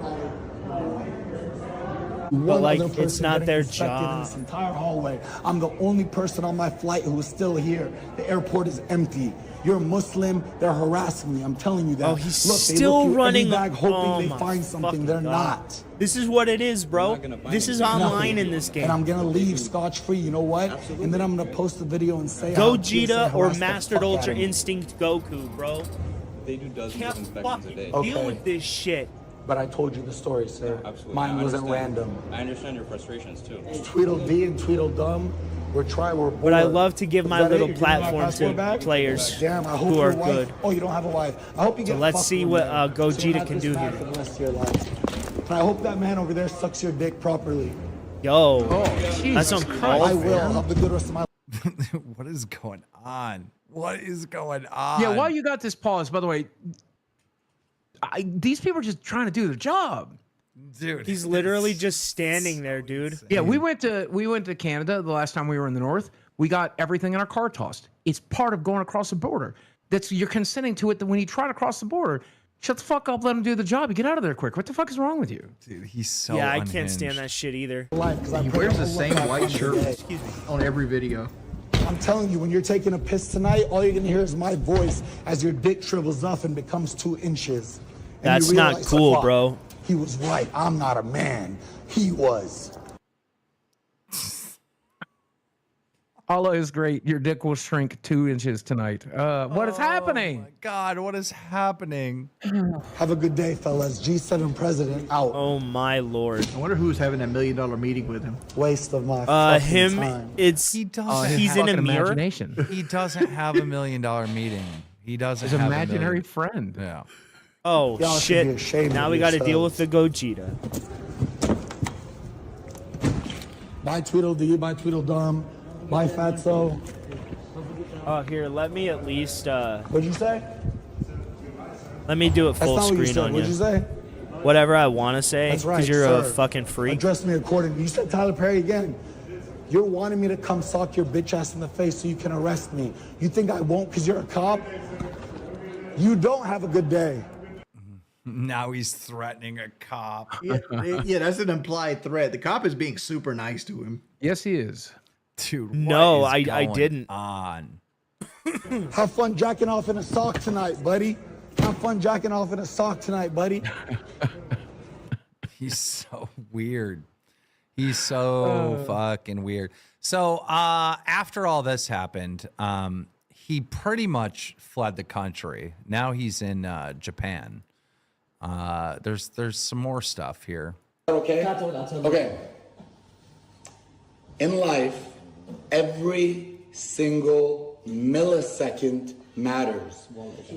One like, other person it's not getting their inspected in this entire hallway. I'm the only person on my flight who is still here. The airport is empty. You're Muslim. They're harassing me. I'm telling you that. Oh, he's Look, they still look through every running. bag hoping Oh they my find something. fucking They're God. not. This is what it is, bro. This is online in this game. And I'm gonna leave scotch-free. You know what? And then I'm gonna post the video and say Gogeta or Mastered Ultra Instinct Goku, bro. They do dozens Can't of inspections a day. fucking deal with this shit. But I told you the story, sir. Absolutely. Mine I wasn't understand. random. I understand your frustrations too. Tweedledee and Tweedledum. We're bored. But I love to give Is my that it? little You're giving my platform passport to back? players Damn, I hope who your are wife- good. Oh, you don't have a wife. I hope you So get let's fucked see with what that. Gogeta So you have can this do back here. For the rest of your life. And I hope that man over there sucks your dick properly. Yo, That's on I will. I'll have the good rest of my What is going on? What is going on? Yeah, while you got this pause, by the way, these people are just trying to do their job. Dude, he's literally just standing there, dude. Yeah, we went to Canada the last time we were in the north. We got everything in our car tossed. It's part of going across the border. You're consenting to it that when you try to cross the border, shut the fuck up, let him do the job, you get out of there quick. What the fuck is wrong with you? Dude, he's so Yeah, I can't stand that shit either. He wears the same white shirt on every video. I'm telling you, when you're taking a piss tonight, all you're gonna hear is my voice as your dick shrivels up and becomes 2 inches. And That's you not realize, cool, fuck, bro. He was right. I'm not a man. He was. Allah is great. Your dick will shrink 2 inches tonight. What is happening? God, what is happening? Have a good day, fellas. G7 president out. Oh my lord. I wonder who's having that $1 million meeting with him. Waste of my fucking him. time. It's He doesn't. he's in a fucking mirror. imagination. He doesn't have $1 million meeting. He doesn't His have imaginary $1 million. friend. Yeah. Oh Y'all should be shit! ashamed Now of we got to deal with yourselves. the Gogeta. Bye, Tweedledee. Bye, Tweedledum. Bye, Fatso. Oh, here, let me at least. What'd you say? Let me do it That's full not what you screen said. on What'd you. you say? Whatever I want to say, That's right, because you're a sir. fucking freak. Address me accordingly. You said Tyler Perry again. You're wanting me to come sock your bitch ass in the face so you can arrest me. You think I won't because you're a cop? You don't have a good day. Now he's threatening a cop. Yeah, that's an implied threat. The cop is being super nice to him. Yes, he is. Dude, No, what is I going didn't. On. Have fun jacking off in a sock tonight, buddy. Have fun jacking off in a sock tonight, buddy. He's so weird. He's so fucking weird. So after all this happened, he pretty much fled the country. Now he's in Japan. There's some more stuff here. Okay? Okay. In life, every single millisecond matters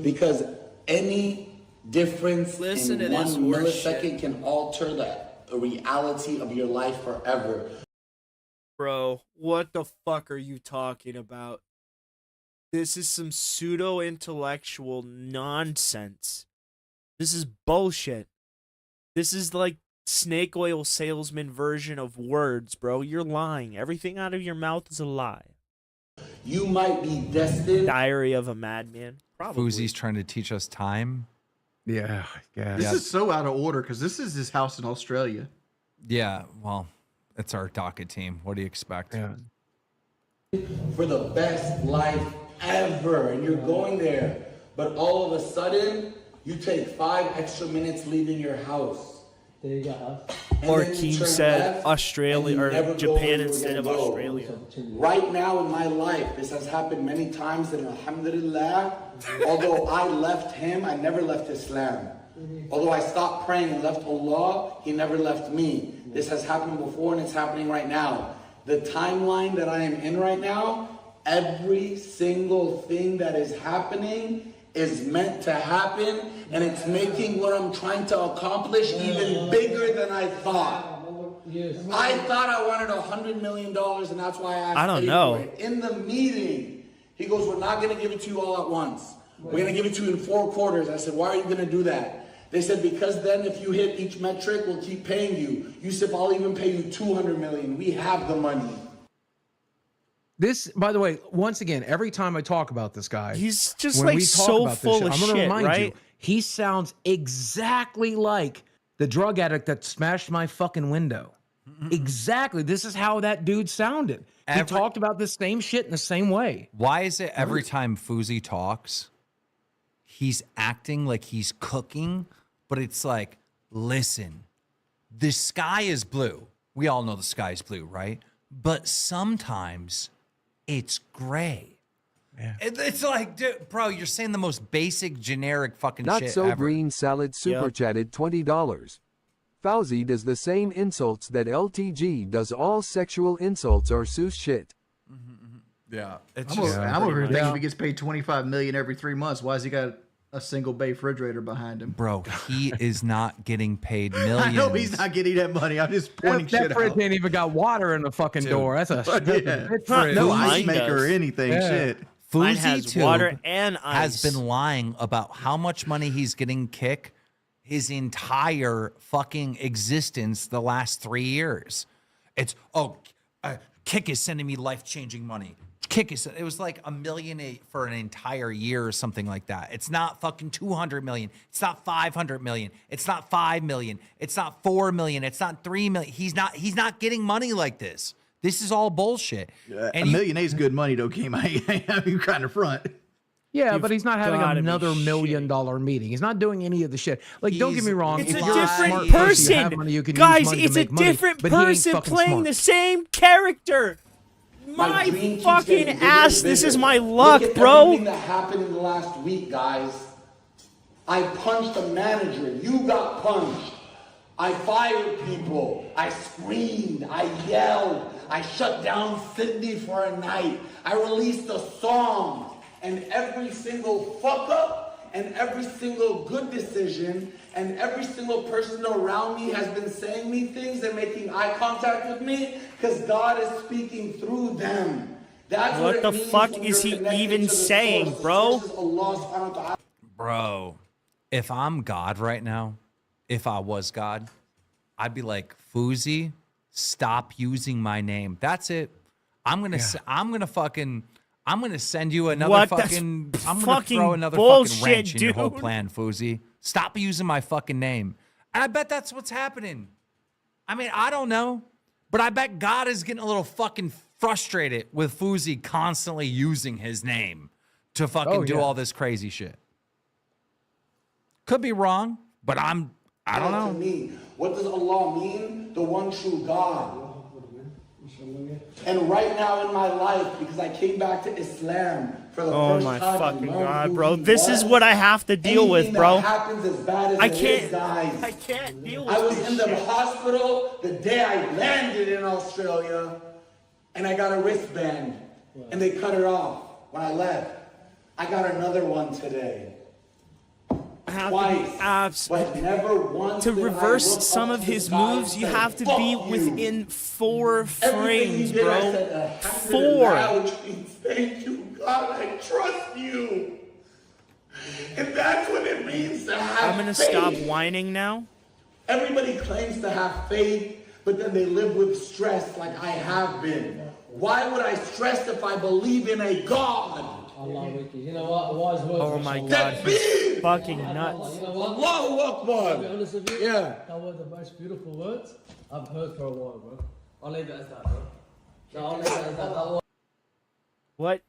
because any difference Listen in to one this horse millisecond shit. can alter the reality of your life forever. Bro, what the fuck are you talking about? This is some pseudo-intellectual nonsense. This is bullshit. This is like snake oil salesman version of words, bro. You're lying. Everything out of your mouth is a lie. You might be destined. Diary of a Madman. Probably. Fuzi's trying to teach us time. Yeah, yeah. This is so out of order because this is his house in Australia. Yeah, well, it's our docket team. What do you expect? Yeah. For the best life ever, and you're going there, but all of a sudden you take 5 extra minutes leaving your house. Or And then you Keem turn said left, Australia and you never or go Japan where you were instead of gonna go. Australia. Right now in my life, this has happened many times, and alhamdulillah, although I left him, I never left Islam. Although I stopped praying and left Allah, he never left me. This has happened before and it's happening right now. The timeline that I am in right now, every single thing that is happening is meant to happen, and it's making what I'm trying to accomplish even bigger than I thought. I thought I wanted $100 million, and that's why I asked I don't Abe know. for it. In the meeting, he goes, we're not going to give it to you all at once. We're going to give it to you in 4 quarters. I said, why are you going to do that? They said, because then if you hit each metric, we'll keep paying you. Yusuf, I'll even pay you $200 million. We have the money. This, by the way, once again, every time I talk about this guy, He's just when like we talk so about this full shit, of I'm gonna shit, remind right? you, he sounds exactly like the drug addict that smashed my fucking window. Exactly. This is how that dude sounded. He talked about the same shit in the same way. Why is it every time Fousey talks, he's acting like he's cooking, but it's like, listen, the sky is blue. We all know the sky is blue, right? But sometimes it's gray. Yeah. It's like, dude, bro, you're saying the most basic, generic fucking Not shit so ever. green salad super chatted $20. Fousey does the same insults that LTG does. All sexual insults are Seuss shit. Yeah, I'm over here thinking if he gets paid $25 million every 3 months, why has he got a single bay refrigerator behind him? Bro, he is not getting paid millions. I know he's not getting that money. I'm just pointing shit That fridge out. ain't even got water in the fucking door. That's a no ice maker or anything. Yeah. Shit. Mine Fousey has Tube water and ice. has been lying about how much money he's getting kick his entire existence the last 3 years. It's, Kick is sending me life-changing money. It was like $1 million for an entire year or something like that. It's not fucking 200 million. It's not 500 million. It's not 5 million. It's not 4 million. It's not 3 million. He's not getting money like this. This is all bullshit. And $1 million is good money though, Kim. You kind of front. Yeah, but he's not having another $1 million meeting. He's not doing any of the shit. Like, don't get me wrong. It's if a you're different smart person, you have person. money, you can use Guys, money to it's a make money, different but he ain't person fucking playing smart. the same character. My fucking ass. This is my luck, Look at bro. everything that happened in the last week, guys. I punched a manager. You got punched. I fired people. I screamed. I yelled. I shut down Sydney for a night. I released a song. And every single fuck up and every single good decision and every single person around me has been saying me things and making eye contact with me because God is speaking through them. That's What it the means fuck when is you're he connected even to the saying, source. The bro? source is Allah subhanahu wa ta'ala. Bro, if I'm God right now, if I was God, I'd be like, Fousey, stop using my name. That's it. I'm gonna send you another What? That's fucking. I'm gonna fucking throw another bullshit, fucking wrench in your whole dude. plan, Fousey. Stop using my fucking name. And I bet that's what's happening. I mean, I don't know, but I bet God is getting a little fucking frustrated with Fousey constantly using his name to fucking do all this crazy shit. Could be wrong, but I don't know. To me, what does Allah mean? The one true God. And right now in my life, because I came back to Islam for the first my time, fucking and learned god, who bro. he This is was, what I have to deal with, anything bro. That happens as bad as I it can't- is, guys. I can't deal with I was this in the shit. hospital the day I landed in Australia, and I got a wristband, and they cut it off when I left. I got another one today. Twice, but never once To did I reverse look some up of to his God and moves, you say, have to "Fuck be you." within 4 Everything he frames, did, I bro. said, 4. "Alhamdulillah," which means thank you, God, I trust you. And that's what it means to have I'm gonna faith. stop whining now. Everybody claims to have faith, but then they live with stress like I have been. Why would I stress if I believe in a God? You know what? Wise words. Oh my god, he's fucking nuts. You know what? Allahu Akbar. To be honest with you, Yeah. that were the most beautiful words I've heard for a while, bro. I'll leave it as that, bro. No, I'll leave it as that. That was What?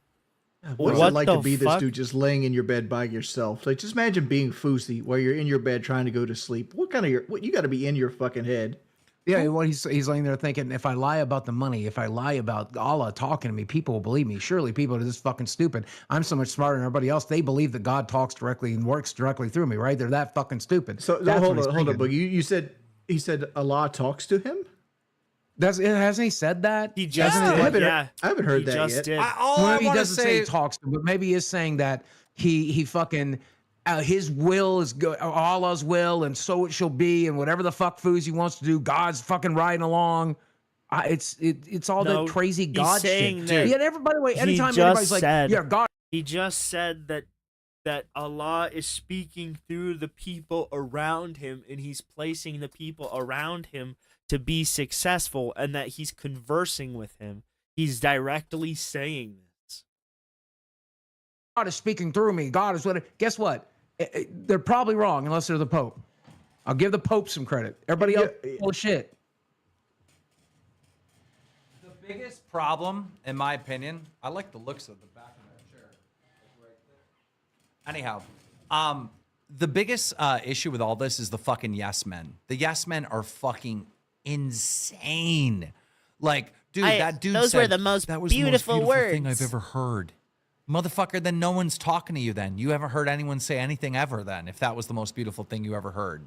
What's What it like the to be this fuck? dude just laying in your bed by yourself? Like, just imagine being Fousey while you're in your bed trying to go to sleep. What you got to be in your fucking head? Yeah, well, he's laying there thinking, if I lie about the money, if I lie about Allah talking to me, people will believe me. Surely people are just fucking stupid. I'm so much smarter than everybody else. They believe that God talks directly and works directly through me, right? They're that fucking stupid. So That's hold what on, he's hold on. thinking. But you said he said Allah talks to him. Hasn't he said that? He just Hasn't did, he- yeah. I haven't heard He that just yet. did. Well, he doesn't say he talks to, but maybe he is saying that he fucking his will is Allah's will, and so it shall be, and whatever the fuck Fousey wants to do, God's fucking riding along. It's all No, that crazy he's God saying shit. that Yeah, by the way, he anytime just anybody's like, said- yeah, God. He just said that Allah is speaking through the people around him, and he's placing the people around him to be successful, and that he's conversing with him. He's directly saying this. God is speaking through me. God is what. Guess what? They're probably wrong unless they're the Pope. I'll give the Pope some credit. Everybody else, full of shit. biggest problem, in my opinion, I like the looks of the back of that chair. Anyhow, the biggest issue with all this is the fucking yes men. The yes men are fucking insane. Like, dude, that dude those said, were the most that was beautiful the most beautiful thing words I've ever heard. Motherfucker, then no one's talking to you then. You haven't heard anyone say anything ever then, if that was the most beautiful thing you ever heard.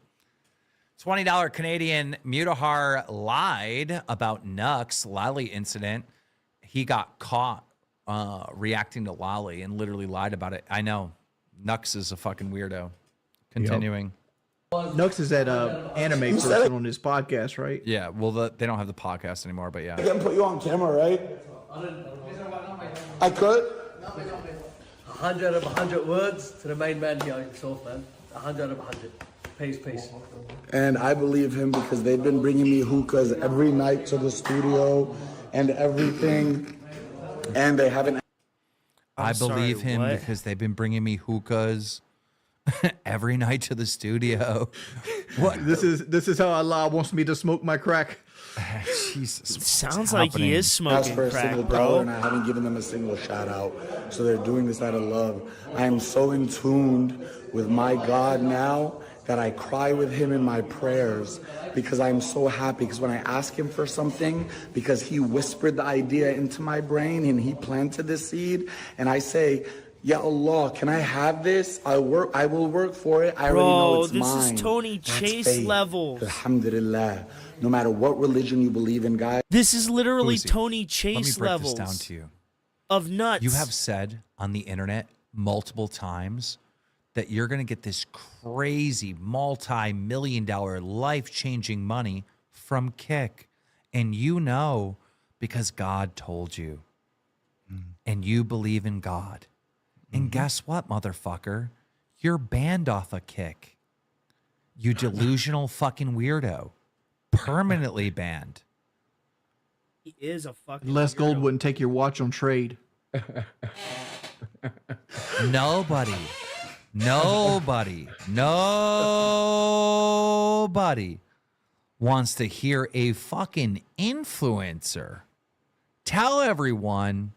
$20 Canadian Mutahar lied about Nux Lally incident. He got caught reacting to Lally and literally lied about it. I know. Nux is a fucking weirdo. Continuing. Nux is that anime person on his podcast, right? Yeah, well, they don't have the podcast anymore, but yeah. I can put you on camera, right? I could. 100 of 100 words to the main man here himself, man. 100 of 100. Peace. And I believe him because they've been bringing me hookahs every night to the studio and everything. And they haven't. I believe him because they've been bringing me hookahs every night to the studio. What? This is how Allah wants me to smoke my crack. Jesus. It sounds like he is smoking For a crack, single bro. dollar, and I haven't given them a single shout out. So they're doing this out of love. I am so in tuned with my God now that I cry with him in my prayers because I'm so happy. Because when I ask him for something, because he whispered the idea into my brain and he planted the seed, and I say, Ya Allah, can I have this? I will work for it. I already know it's mine. This is Tony That's Chase faith. level. Alhamdulillah. No matter what religion you believe in, guys. This is literally Uzi, Tony Chase let me break levels this down to you. of nuts. You have said on the internet multiple times that you're going to get this crazy multi-million-dollar life-changing money from Kick. And you know because God told you. And you believe in God. And guess what, motherfucker? You're banned off a Kick. You delusional fucking weirdo. Permanently banned. He is a fucking Les Gold weirdo. wouldn't take your watch on trade. Nobody wants to hear a fucking influencer tell everyone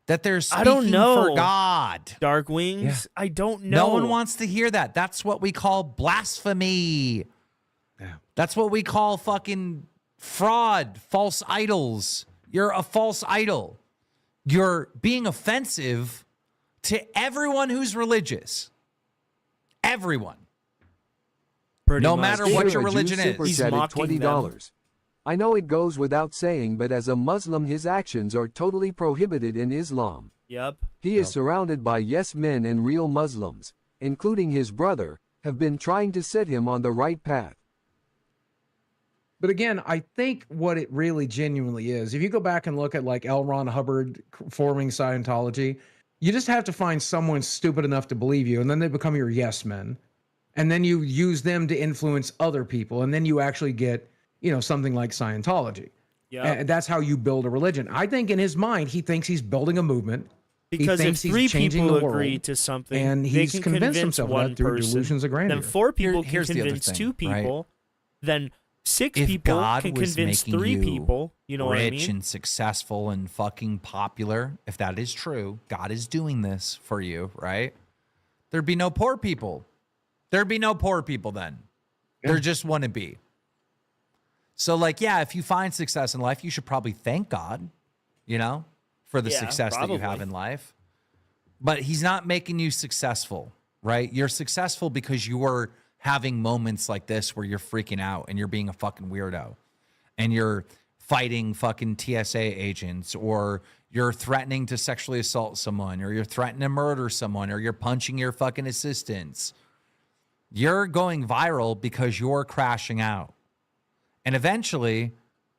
that they're speaking I don't know. for God. Dark Wings. Yeah. I don't know. No one wants to hear that. That's what we call blasphemy. Yeah. That's what we call fucking fraud, false idols. You're a false idol. You're being offensive to everyone who's religious. Everyone. No matter what your religion is. Super chatted $20. I know it goes without saying, but as a Muslim, his actions are totally prohibited in Islam. Yep. He is surrounded by yes men, and real Muslims, including his brother, have been trying to set him on the right path. But again, I think what it really genuinely is, if you go back and look at like L. Ron Hubbard forming Scientology, you just have to find someone stupid enough to believe you, and then they become your yes men. And then you use them to influence other people, and then you actually get, something like Scientology. Yeah. And that's how you build a religion. I think in his mind, he thinks he's building a movement. Because he if thinks 3 he's changing people the world, agree to something, and they he's can convinced convince himself of one that through person. delusions of grandeur. Then 4 people Here's can the other convince thing, 2 people. right? Then 6 If people God can was convince making 3 you people. You know what I rich mean? and successful and fucking popular, if that is true, God is doing this for you, right? There'd be no poor people. There'd be no poor people then. There just wouldn't be. So, if you find success in life, you should probably thank God, for the success that you have in life. But he's not making you successful, right? You're successful because you're having moments like this where you're freaking out and you're being a fucking weirdo and you're fighting fucking TSA agents, or you're threatening to sexually assault someone, or you're threatening to murder someone, or you're punching your fucking assistants. You're going viral because you're crashing out. And eventually,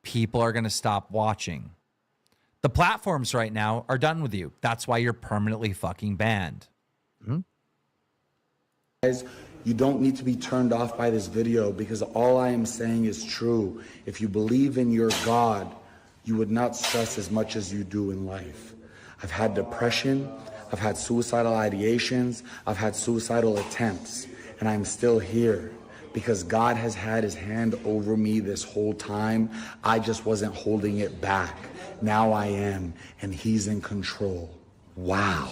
people are going to stop watching. The platforms right now are done with you. That's why you're permanently fucking banned. Guys, you don't need to be turned off by this video because all I am saying is true. If you believe in your God, you would not stress as much as you do in life. I've had depression, I've had suicidal ideations, I've had suicidal attempts, and I'm still here because God has had his hand over me this whole time. I just wasn't holding it back. Now I am, and he's in control. Wow.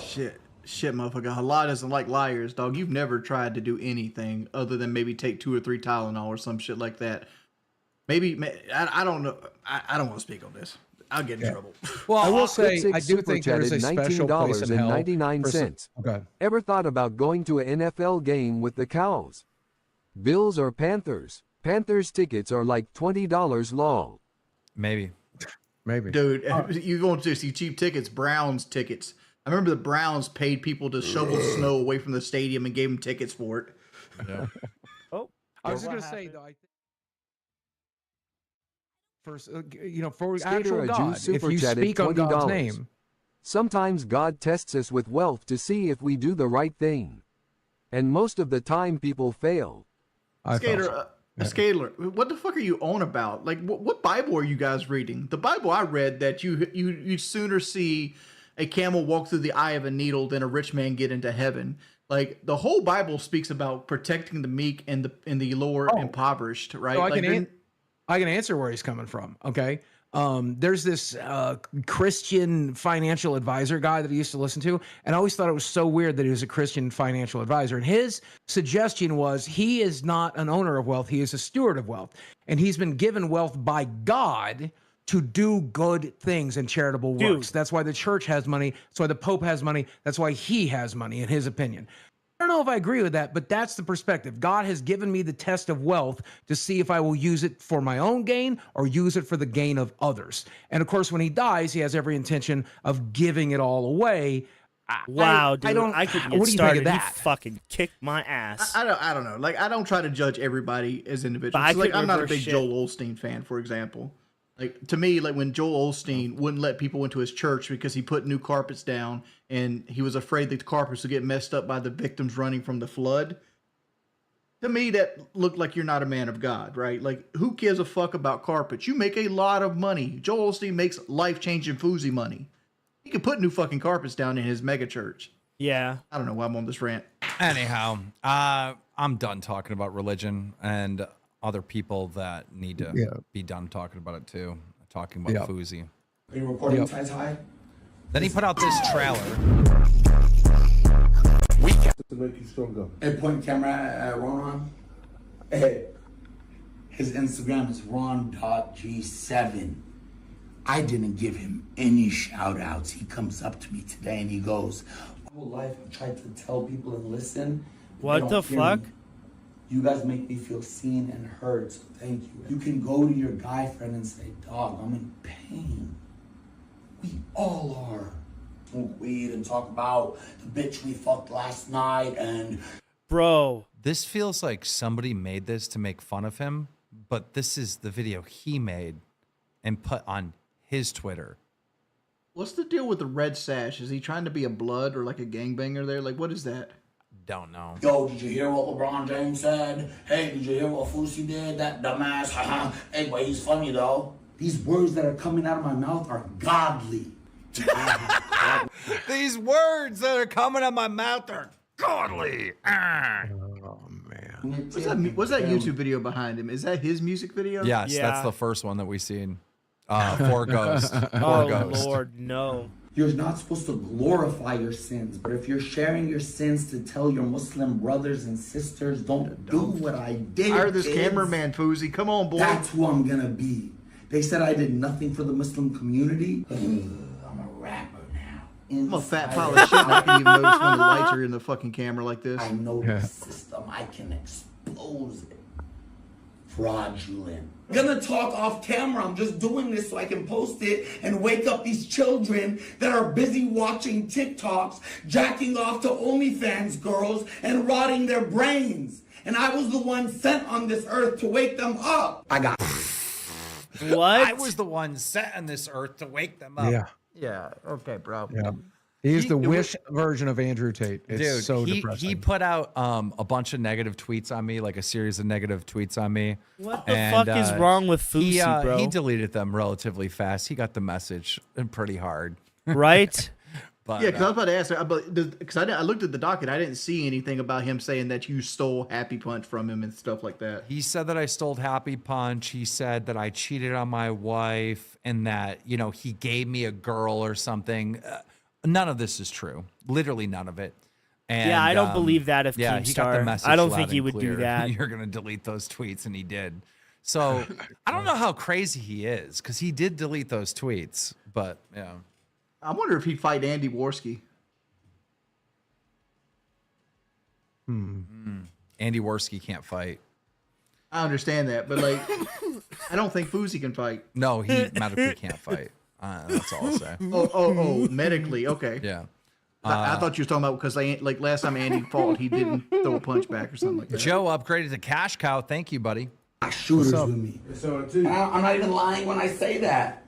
Shit, motherfucker. Allah doesn't like liars, dog. You've never tried to do anything other than maybe take 2 or 3 Tylenol or some shit like that. Maybe, I don't know. I don't want to speak on this. I'll get in trouble. Well, I will say, Six I do super think there's a chatted special place in hell. $19.99. Okay. Ever thought about going to an NFL game with the Cows? Bills or Panthers? Panthers tickets are like $20 long. Maybe. Dude, you going to see cheap tickets, Browns tickets. I remember the Browns paid people to shovel snow away from the stadium and gave them tickets for it. Yeah. I was just going to say, though, I think first, for Skater actual a Jew God, if super you chatted speak on God's name. Sometimes God tests us with wealth to see if we do the right thing. And most of the time people fail. Skater, what the fuck are you on about? Like, what Bible are you guys reading? The Bible I read that you'd sooner see a camel walk through the eye of a needle than a rich man get into heaven. Like, the whole Bible speaks about protecting the meek and the lower impoverished, right? So like, I can answer where he's coming from. Okay. There's this Christian financial advisor guy that I used to listen to, and I always thought it was so weird that he was a Christian financial advisor. And his suggestion was he is not an owner of wealth, he is a steward of wealth. And he's been given wealth by God to do good things and charitable works. That's why the church has money. That's why the Pope has money. That's why he has money, in his opinion. I don't know if I agree with that, but that's the perspective. God has given me the test of wealth to see if I will use it for my own gain or use it for the gain of others. And of course, when he dies, he has every intention of giving it all away. Wow, dude. I could get what do you started. think of that? He fucking kicked my ass. I don't know. Like, I don't try to judge everybody as individuals. But I So, like, could I'm not a reverse big shit. Joel Osteen fan, for example. Like, to me, like, when Joel Osteen wouldn't let people into his church because he put new carpets down and he was afraid that the carpets would get messed up by the victims running from the flood. To me, that looked like you're not a man of God, right? Like, who gives a fuck about carpets? You make a lot of money. Joel Osteen makes life-changing Fousey money. He could put new fucking carpets down in his mega church. Yeah. I don't know why I'm on this rant. Anyhow, I'm done talking about religion and other people that need to be done talking about it too. Talking about Fousey. Are you recording Tai? Then he put out this trailer. To make you stronger. Hey, point camera at Ron. Hey, his Instagram is ron.g7. I didn't give him any shout outs. He comes up to me today and he goes, my whole life I've tried to tell people and listen. What the fuck? You guys make me feel seen and heard, so thank you. You can go to your guy friend and say, dog, I'm in pain. We all are. Smoke weed and talk about the bitch we fucked last night and... Bro. This feels like somebody made this to make fun of him, but this is the video he made and put on his Twitter. What's the deal with the red sash? Is he trying to be a blood or like a gangbanger there? Like, what is that? Don't know. Yo, did you hear what LeBron James said? Hey, did you hear what Fousey did? That dumbass. Hey, but he's funny though. These words that are coming out of my mouth are godly. These words that are coming out of my mouth are godly. Oh man. What's that YouTube video behind him? Is that his music video? Yes, that's the first one that we've seen. For Ghost. Oh, Lord, no. You're not supposed to glorify your sins, but if you're sharing your sins to tell your Muslim brothers and sisters, don't do what I did. Hire this kids. cameraman, Fousey. Come on, boy. That's who I'm gonna be. They said I did nothing for the Muslim community. I'm a rapper now. I'm a fat pile of shit and I can even notice when the lights are in the fucking camera like this. I know the system. I can expose it. Fraudulent. I'm gonna talk off camera. I'm just doing this so I can post it and wake up these children that are busy watching TikToks, jacking off to OnlyFans girls and rotting their brains. And I was the one sent on this earth to wake them up. I got What? I was the one set on this earth to wake them up. Yeah. Yeah. Okay, bro. Yeah. He's the Wish version of Andrew Tate. It's Dude, so depressing. he put out a bunch of negative tweets on me, like a series of negative tweets on me. What the fuck is wrong with Fousey, bro? He deleted them relatively fast. He got the message pretty hard. Right? But, Yeah, because I was about to ask, because I looked at the docket, I didn't see anything about him saying that you stole Happy Punch from him and stuff like that. he said that I stole Happy Punch. He said that I cheated on my wife and that, you know, he gave me a girl or something. None of this is true. Literally none of it. And, yeah, I don't believe that of yeah, he got the Keemstar. message I don't loud think he and would do clear. that. You're going to delete those tweets, and he did. So I don't know how crazy he is because he did delete those tweets. But, yeah. I wonder if he'd fight Andy Worski. Andy Worski can't fight. I understand that, but like, I don't think Fousey can fight. No, he medically can't fight. That's all I'll say. Oh, medically, okay. Yeah. I thought you were talking about because like last time Andy fought, he didn't throw a punch back or something like that. Joe upgraded to Cash Cow. Thank you, buddy. Shooters with me. And I'm not even lying when I say that.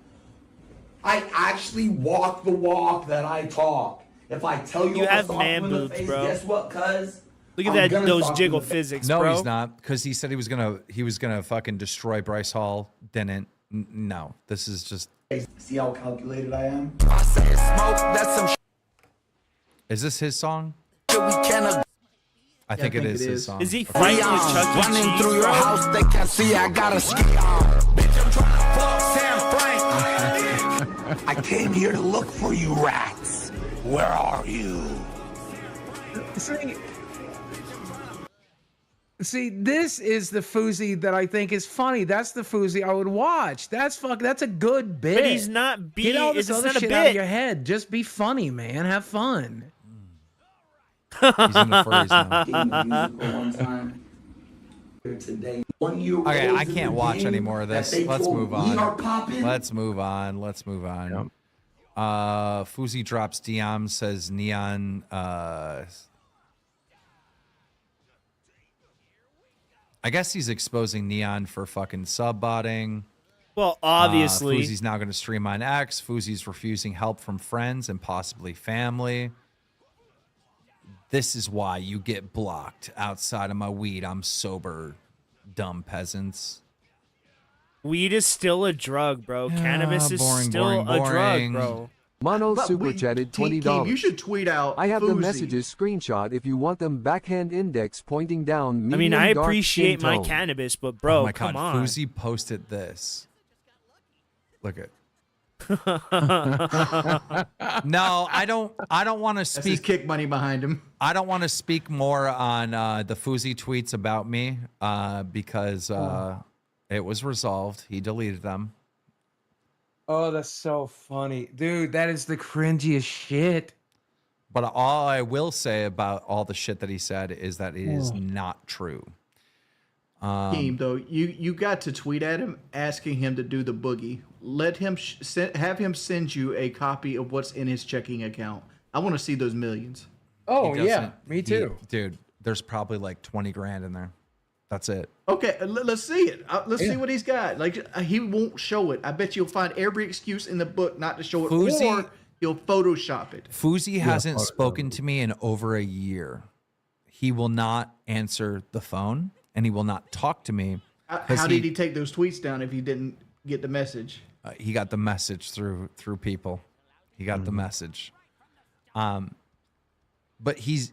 I actually walk the walk that I talk. If I tell you, You I'm have gonna man stomp you in the boobs, face, bro. guess what, cuz? Look at I'm that, gonna those stomp you in jiggle the- physics, No, bro. he's not, because he said he was gonna fucking destroy Bryce Hall. Didn't. No, this is just. See how calculated I am? Is this his song? I I think it is his song. Is he Okay. fighting with Chuck E. running Cheese, through your bro? house, they can't see I got a ski on. Bitch, I'm trying to fuck Sam Frank. I came here to look for you rats. Where are you? See, this is the Fousey that I think is funny. That's the Fousey I would watch. That's a good bit. But he's not Get all this it's other not a shit out of bit. your head. Just be funny, man. Have fun. He's in the furries now. Today, Okay, I can't watch any more of this. Let's move We are on. popping. Let's move on. Let's move on. Fousey drops DM, says Neon. I guess he's exposing Neon for fucking sub-botting. Well, obviously. Fousey's now going to stream on X. Fousey's refusing help from friends and possibly family. This is why you get blocked. Outside of my weed, I'm sober, dumb peasants. Weed is still a drug, bro. Cannabis is boring, still boring, a drug, boring. bro. Mono But super we- chatted Keem, $20. you should tweet out. I have the Fousey. messages screenshot if you want them backhand index pointing down. I mean, medium I dark appreciate skin my tone. cannabis, but bro, oh my come God, on. Fousey posted this. Look at. No, I don't want to That's his speak. kick money behind him. I don't want to speak more on the Fousey tweets about me because it was resolved. He deleted them. Oh, that's so funny. Dude, that is the cringiest shit. But all I will say about all the shit that he said is that it is not true. Keem, though, you got to tweet at him asking him to do the boogie. Let him have him send you a copy of what's in his checking account. I want to see those millions. Oh, He yeah. doesn't- Me too. Dude, there's probably like 20 grand in there. That's it. Okay, let's see it. Let's see what he's got. Like he won't show it. I bet you'll find every excuse in the book not to show it, Fousey- or he'll Photoshop it. Fousey hasn't spoken to me in over a year. He will not answer the phone and he will not talk to me. 'cause How did he take those tweets down if he didn't get the message? He got the message through people. He got the message. But he's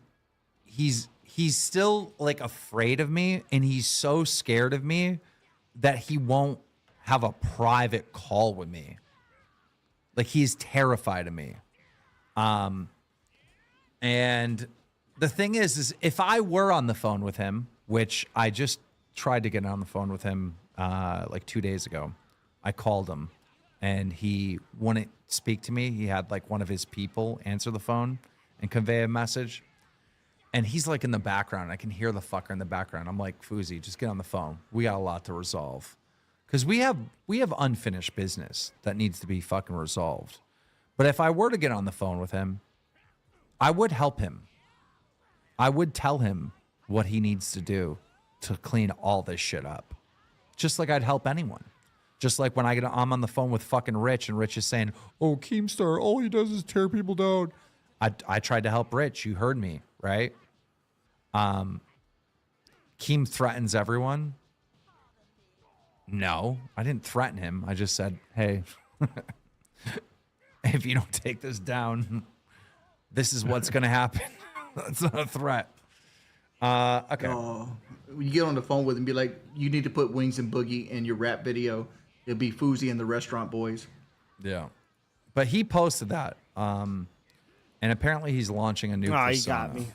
still like afraid of me, and he's so scared of me that he won't have a private call with me. Like he's terrified of me. And the thing is if I were on the phone with him, which I just tried to get on the phone with him like 2 days ago, I called him and he wouldn't speak to me. He had like one of his people answer the phone and convey a message. And he's like in the background. I can hear the fucker in the background. I'm like, Fousey, just get on the phone. We got a lot to resolve. Because we have unfinished business that needs to be fucking resolved. But if I were to get on the phone with him, I would help him. I would tell him what he needs to do to clean all this shit up. Just like I'd help anyone. Just like when I'm on the phone with fucking Rich and Rich is saying, oh, Keemstar, all he does is tear people down. I tried to help Rich. You heard me, right? Keem threatens everyone. No, I didn't threaten him. I just said, hey, if you don't take this down, this is what's going to happen. That's not a threat. Okay. When you get on the phone with him, be like, you need to put Wings and Boogie in your rap video. It'll be Fousey and the Restaurant Boys. Yeah. But he posted that. And apparently he's launching a new persona. He got me.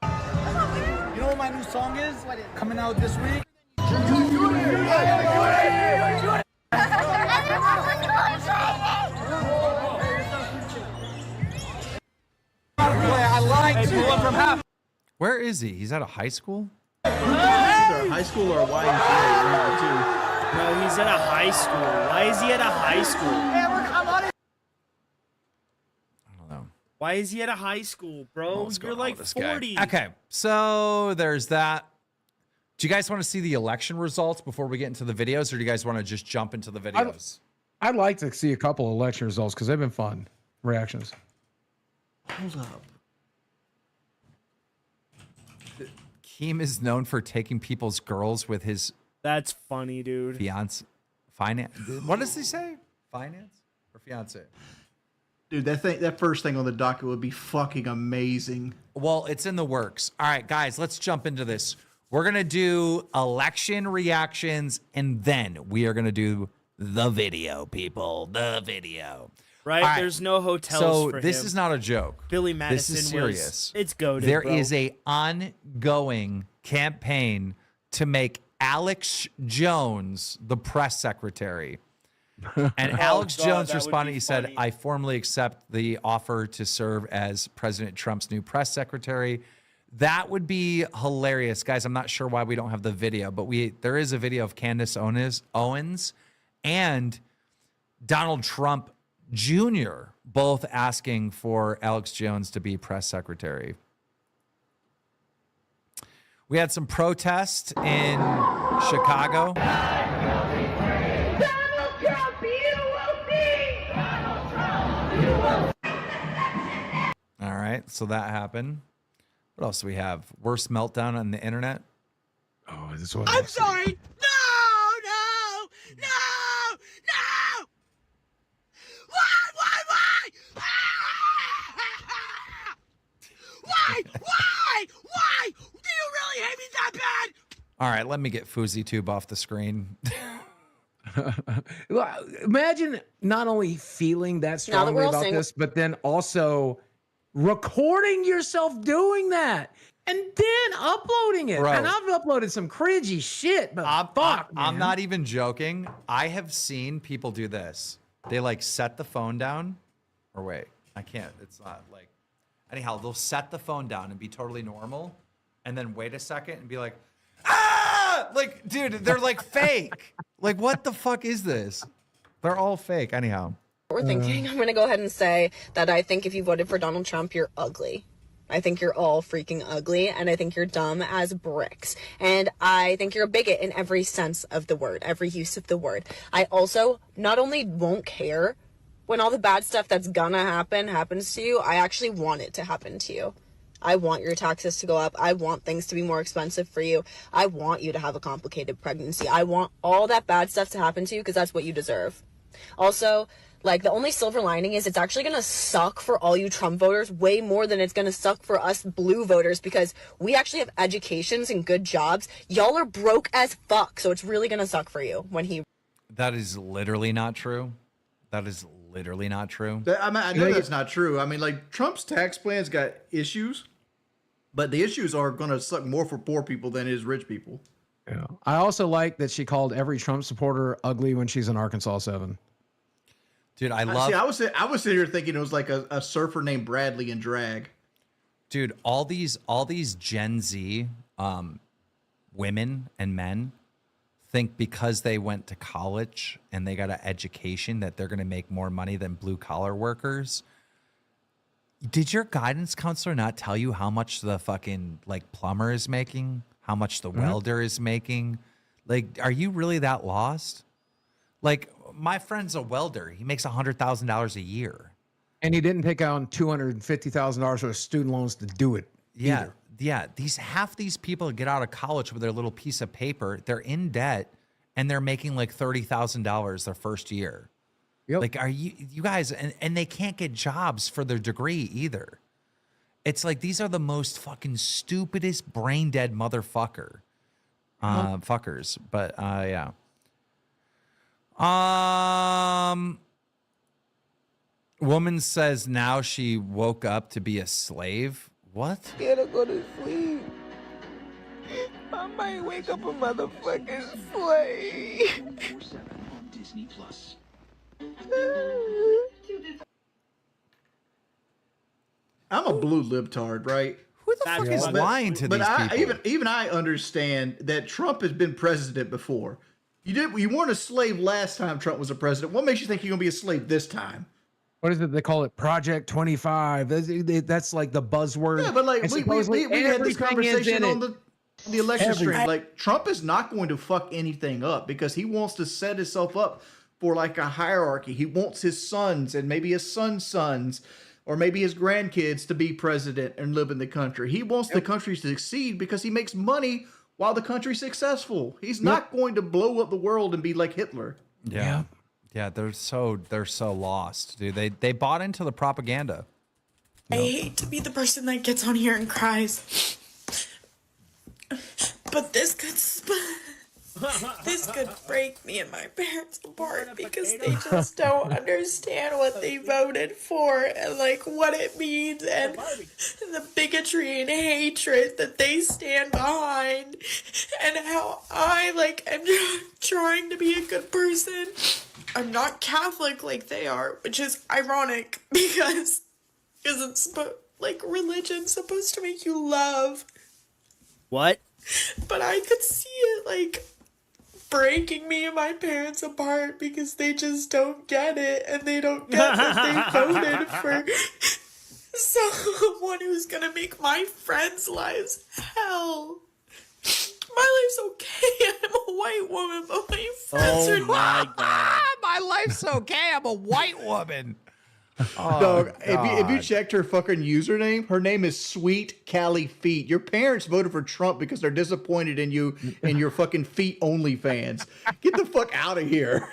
You know what my new song is? Coming out this week? I like from half. Where is he? He's at a high school? Either a high school or a YMCA. No, he's at a high school. Why is he at a high school? I don't know. Why is he at a high school, bro? You're like 40. Okay, so there's that. Do you guys want to see the election results before we get into the videos, or do you guys want to just jump into the videos? I'd like to see a couple election results because they've been fun. Reactions. Hold up. Keem is known for taking people's girls with his... That's funny, dude. Fiance. Finance. What does he say? Finance or fiance? Dude, that first thing on the docket would be fucking amazing. Well, it's in the works. All right, guys, let's jump into this. We're going to do election reactions, and then we are going to do the video, people. The video. Right? All right. There's no hotels So for this him. is not a joke. Billy Madison This is serious. It's goated, There bro. is a ongoing campaign to make Alex Jones the press secretary. And Alex Jones responded. He said, I formally accept the offer to serve as President Trump's new press secretary. That would be hilarious. Guys, I'm not sure why we don't have the video, but there is a video of Candace Owens and Donald Trump Jr. both asking for Alex Jones to be press secretary. We had some protests in Chicago. All right, so that happened. What else do we have? Worst meltdown on the internet? Oh, this one. I'm sorry. No! Why? Do you really hate me that bad? All right, let me get FouseyTube off the screen. Imagine not only feeling that strongly about this, but then also recording yourself doing that and then uploading it. Bro. And I've uploaded some cringy shit, but I'm not even joking. I have seen people do this. They like set the phone down, or wait, I can't. It's not like. Anyhow, they'll set the phone down and be totally normal, and then wait a second and be like, ah! Like, dude, they're like fake. Like, what the fuck is this? They're all fake. Anyhow. We're thinking. I'm going to go ahead and say that I think if you voted for Donald Trump, you're ugly. I think you're all freaking ugly, and I think you're dumb as bricks. And I think you're a bigot in every sense of the word, every use of the word. I also not only won't care when all the bad stuff that's gonna happen happens to you, I actually want it to happen to you. I want your taxes to go up. I want things to be more expensive for you. I want you to have a complicated pregnancy. I want all that bad stuff to happen to you because that's what you deserve. Also, like, the only silver lining is it's actually gonna suck for all you Trump voters way more than it's gonna suck for us blue voters because we actually have educations and good jobs. Y'all are broke as fuck, so it's really gonna suck for you when he... That is literally not true. That is literally not true. I mean, I know that's not true. I mean, like, Trump's tax plan's got issues, but the issues are going to suck more for poor people than it is rich people. Yeah. I also like that she called every Trump supporter ugly when she's in Arkansas 7. Dude, I love... See, I was sitting here thinking it was like a surfer named Bradley in drag. Dude, all these Gen Z women and men think because they went to college and they got an education that they're going to make more money than blue collar workers. Did your guidance counselor not tell you how much the fucking like plumber is making? How much the welder is making? Like, are you really that lost? Like, my friend's a welder. He makes $100,000 a year. And he didn't take out $250,000 worth of student loans to do it. Yeah. Either. Yeah. Half these people get out of college with their little piece of paper. They're in debt and they're making like $30,000 their first year. Yep. Like, are you guys, and they can't get jobs for their degree either. It's like, these are the most fucking stupidest brain dead fuckers. But yeah. Woman says now she woke up to be a slave. What? Scared to go to sleep. I might wake up a motherfucking slave. Disney Plus. I'm a blue libtard, right? Who the fuck is lying to these people? Even I understand that Trump has been president before. You weren't a slave last time Trump was a president. What makes you think you're gonna be a slave this time? What is it? They call it Project 25. That's like the buzzword. Yeah, but like And we supposedly had this everything is conversation in on it. the election stream. Everything. Like Trump is not going to fuck anything up because he wants to set himself up for like a hierarchy. He wants his sons and maybe his son's sons or maybe his grandkids to be president and live in the country. He wants the country to succeed because he makes money while the country's successful. He's not going to blow up the world and be like Hitler. Yeah. Yeah, they're so lost, dude. They bought into the propaganda. I hate to be the person that gets on here and cries, but this could break me and my parents apart because they just don't understand what they voted for and like what it means and the bigotry and hatred that they stand behind and how I like am trying to be a good person. I'm not Catholic like they are, which is ironic because it's like religion's supposed to make you love. What? But I could see it like breaking me and my parents apart because they just don't get it and they don't get that they voted for someone who's gonna make my friends' lives hell. My life's okay. I'm a white woman, but my friends are not. My life's okay. I'm a white woman. Oh, Dog, if you God. checked her fucking username, her name is Sweet Callie Feet. Your parents voted for Trump because they're disappointed in you and your fucking feet only fans. Get the fuck out of here.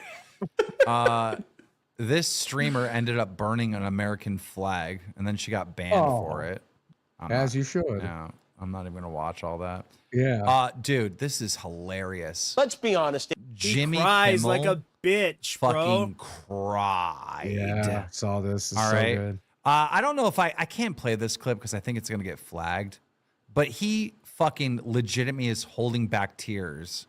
This streamer ended up burning an American flag, and then she got banned for it. As you should. Yeah, I'm not even gonna watch all that. Yeah. Dude, this is hilarious. Let's be honest. Jimmy cries Kimmel like a bitch, fucking bro. cried. Yeah, saw this. It's All so right. good. I don't know if I can't play this clip because I think it's gonna get flagged, but he fucking legitimately is holding back tears,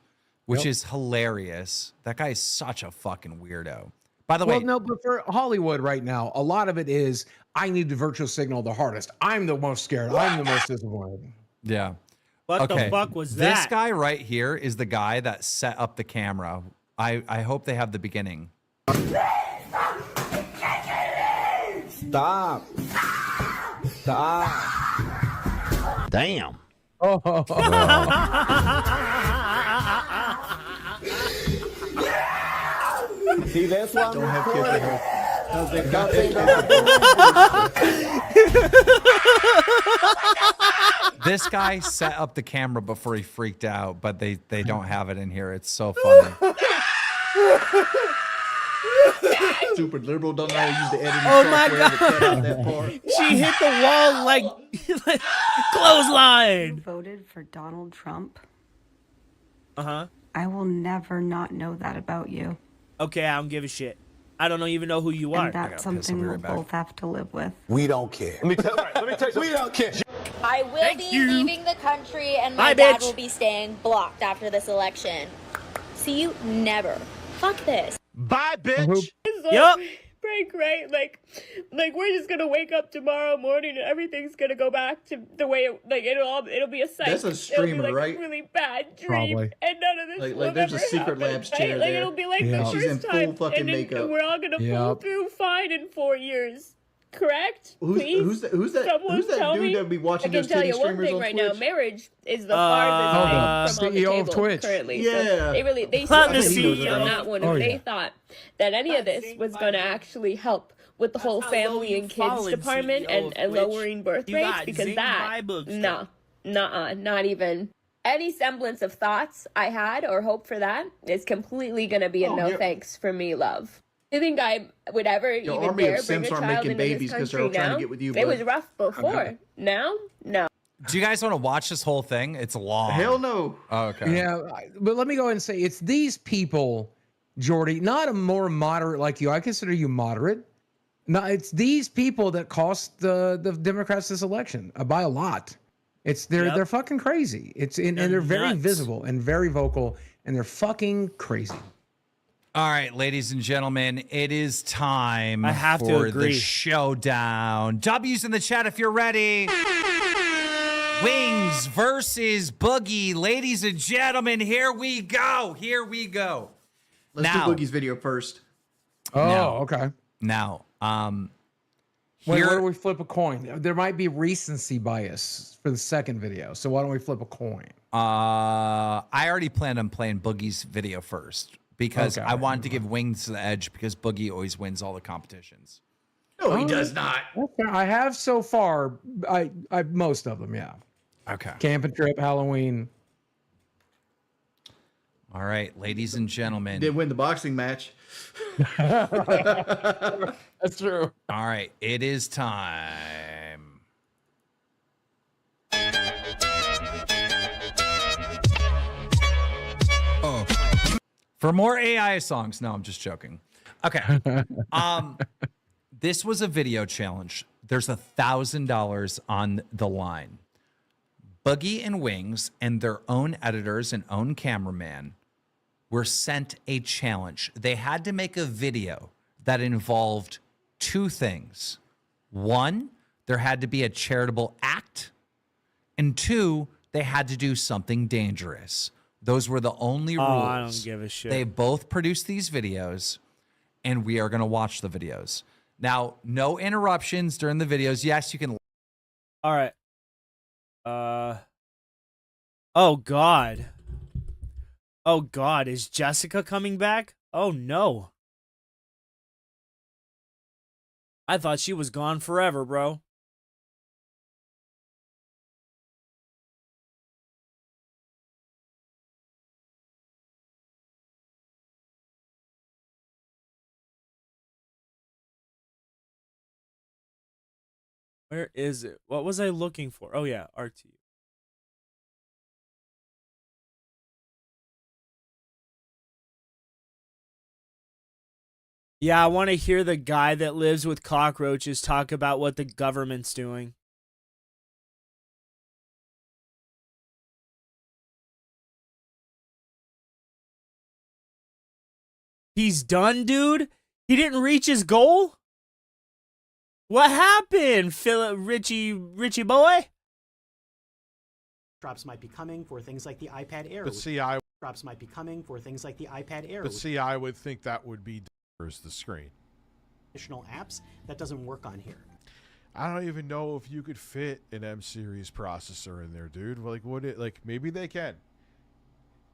which is hilarious. That guy is such a fucking weirdo. By the way, No, but for Hollywood right now, a lot of it is I need to virtual signal the hardest. I'm the most scared. I'm the most disappointed. yeah. What the Okay. fuck was This that? guy right here is the guy that set up the camera. I hope they have the beginning. Stop. Stop. Damn. See, that's why I'm Don't have kids recording. here. Because they got This guy set up the camera before he freaked out, but they don't have it in here. It's so funny. Super liberal, don't know how to use the editing Oh my software to cut out that god. part. She hit the wall like clothesline. Voted for Donald Trump. Uh-huh. I will never not know that about you. Okay, I don't give a shit. I don't even know who you are. And that's something we'll both have to live with. We don't care. Let me tell you, we don't care. I will be leaving the country and my Bye, dad bitch. will be staying blocked after this election. See you never. Fuck this. Bye, bitch. Yup. Break, right? Like we're just gonna wake up tomorrow morning and everything's gonna go back to the way it, like it'll be a psych. That's a it'll streamer, be like right? a really bad dream, Probably. and none of this Like will there's a ever Secret happen, Labs right? chair Like there. it'll be like Yeah. the She's in first full time, fucking and then makeup. we're all gonna pull Yep. through fine in 4 years. Correct? Who's Please? that Someone who's that tell dude me? that be watching I can those tell titty you one streamers thing on right Twitch? now. Marriage is the farthest hold thing up. from on the CEO of table Twitch. currently. Yeah. So they Not said the CEO. on that one. Oh, If they yeah. thought that any of this was going to actually help with the whole family and kids department and lowering birth You rates, got because zing that, Bible no, not even. Any semblance of thoughts I had or hope for that is completely going to be a Oh, no yeah. thanks for me, love. You think I would ever Your even army of dare bring a simps aren't child making into this babies 'cause they're country trying to now? get with you, It was bud. rough before. Now, no. Do you guys want to watch this whole thing? It's long. Hell no. Oh, okay. Yeah, but let me go ahead and say it's these people, Jordy, not a more moderate like you. I consider you moderate. No, it's these people that cost the Democrats this election by a lot. They're fucking crazy. And they're very nuts. visible and very vocal, and they're fucking crazy. All right, ladies and gentlemen, it is time I have to for agree. the showdown. W's in the chat if you're ready. Wings versus Boogie. Ladies and gentlemen, here we go. Here we go. Let's Now- do Boogie's video first. Oh, Now- okay. Now, Wait, here- why don't we flip a coin? There might be recency bias for the second video, so why don't we flip a coin? I already planned on playing Boogie's video first because Okay. I wanted to give Wings the edge because Boogie always wins all the competitions. No, he does not. Okay, I have so far. I most of them, yeah. Okay. Camping trip, Halloween. All right, ladies and gentlemen. Did win the boxing match. That's true. All right, it is time. For more AI songs. No, I'm just joking. Okay. This was a video challenge. There's $1,000 on the line. Boogie and Wings and their own editors and own cameraman were sent a challenge. They had to make a video that involved two things. One, there had to be a charitable act. And two, they had to do something dangerous. Those were the only rules. I don't give a shit. They both produced these videos, and we are going to watch the videos. Now, no interruptions during the videos. Yes, you can. All right. Oh God. Oh God, is Jessica coming back? Oh no. I thought she was gone forever, bro. Where is it? What was I looking for? Oh yeah, RTU. Yeah, I want to hear the guy that lives with cockroaches talk about what the government's doing. He's done, dude? He didn't reach his goal? What happened, Richie boy? Drops might be coming for things like the iPad Air. But see, Drops might be coming for things like the iPad Air. But see, I would think that would be as the screen. Additional apps that doesn't work on here. I don't even know if you could fit an M series processor in there, dude. Like, would it? Like, maybe they can.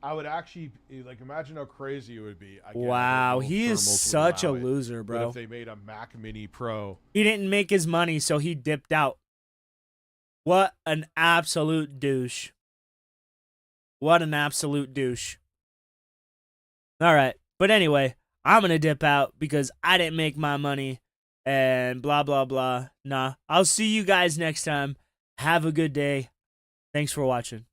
I would actually like imagine how crazy it would be. I get Wow, how he is thermals would such a allow it, loser, but bro. if they made a Mac Mini Pro, He didn't make his money, so he dipped out. What an absolute douche. What an absolute douche. All right. But anyway, I'm going to dip out because I didn't make my money and blah, blah, blah. Nah, I'll see you guys next time. Have a good day. Thanks for watching.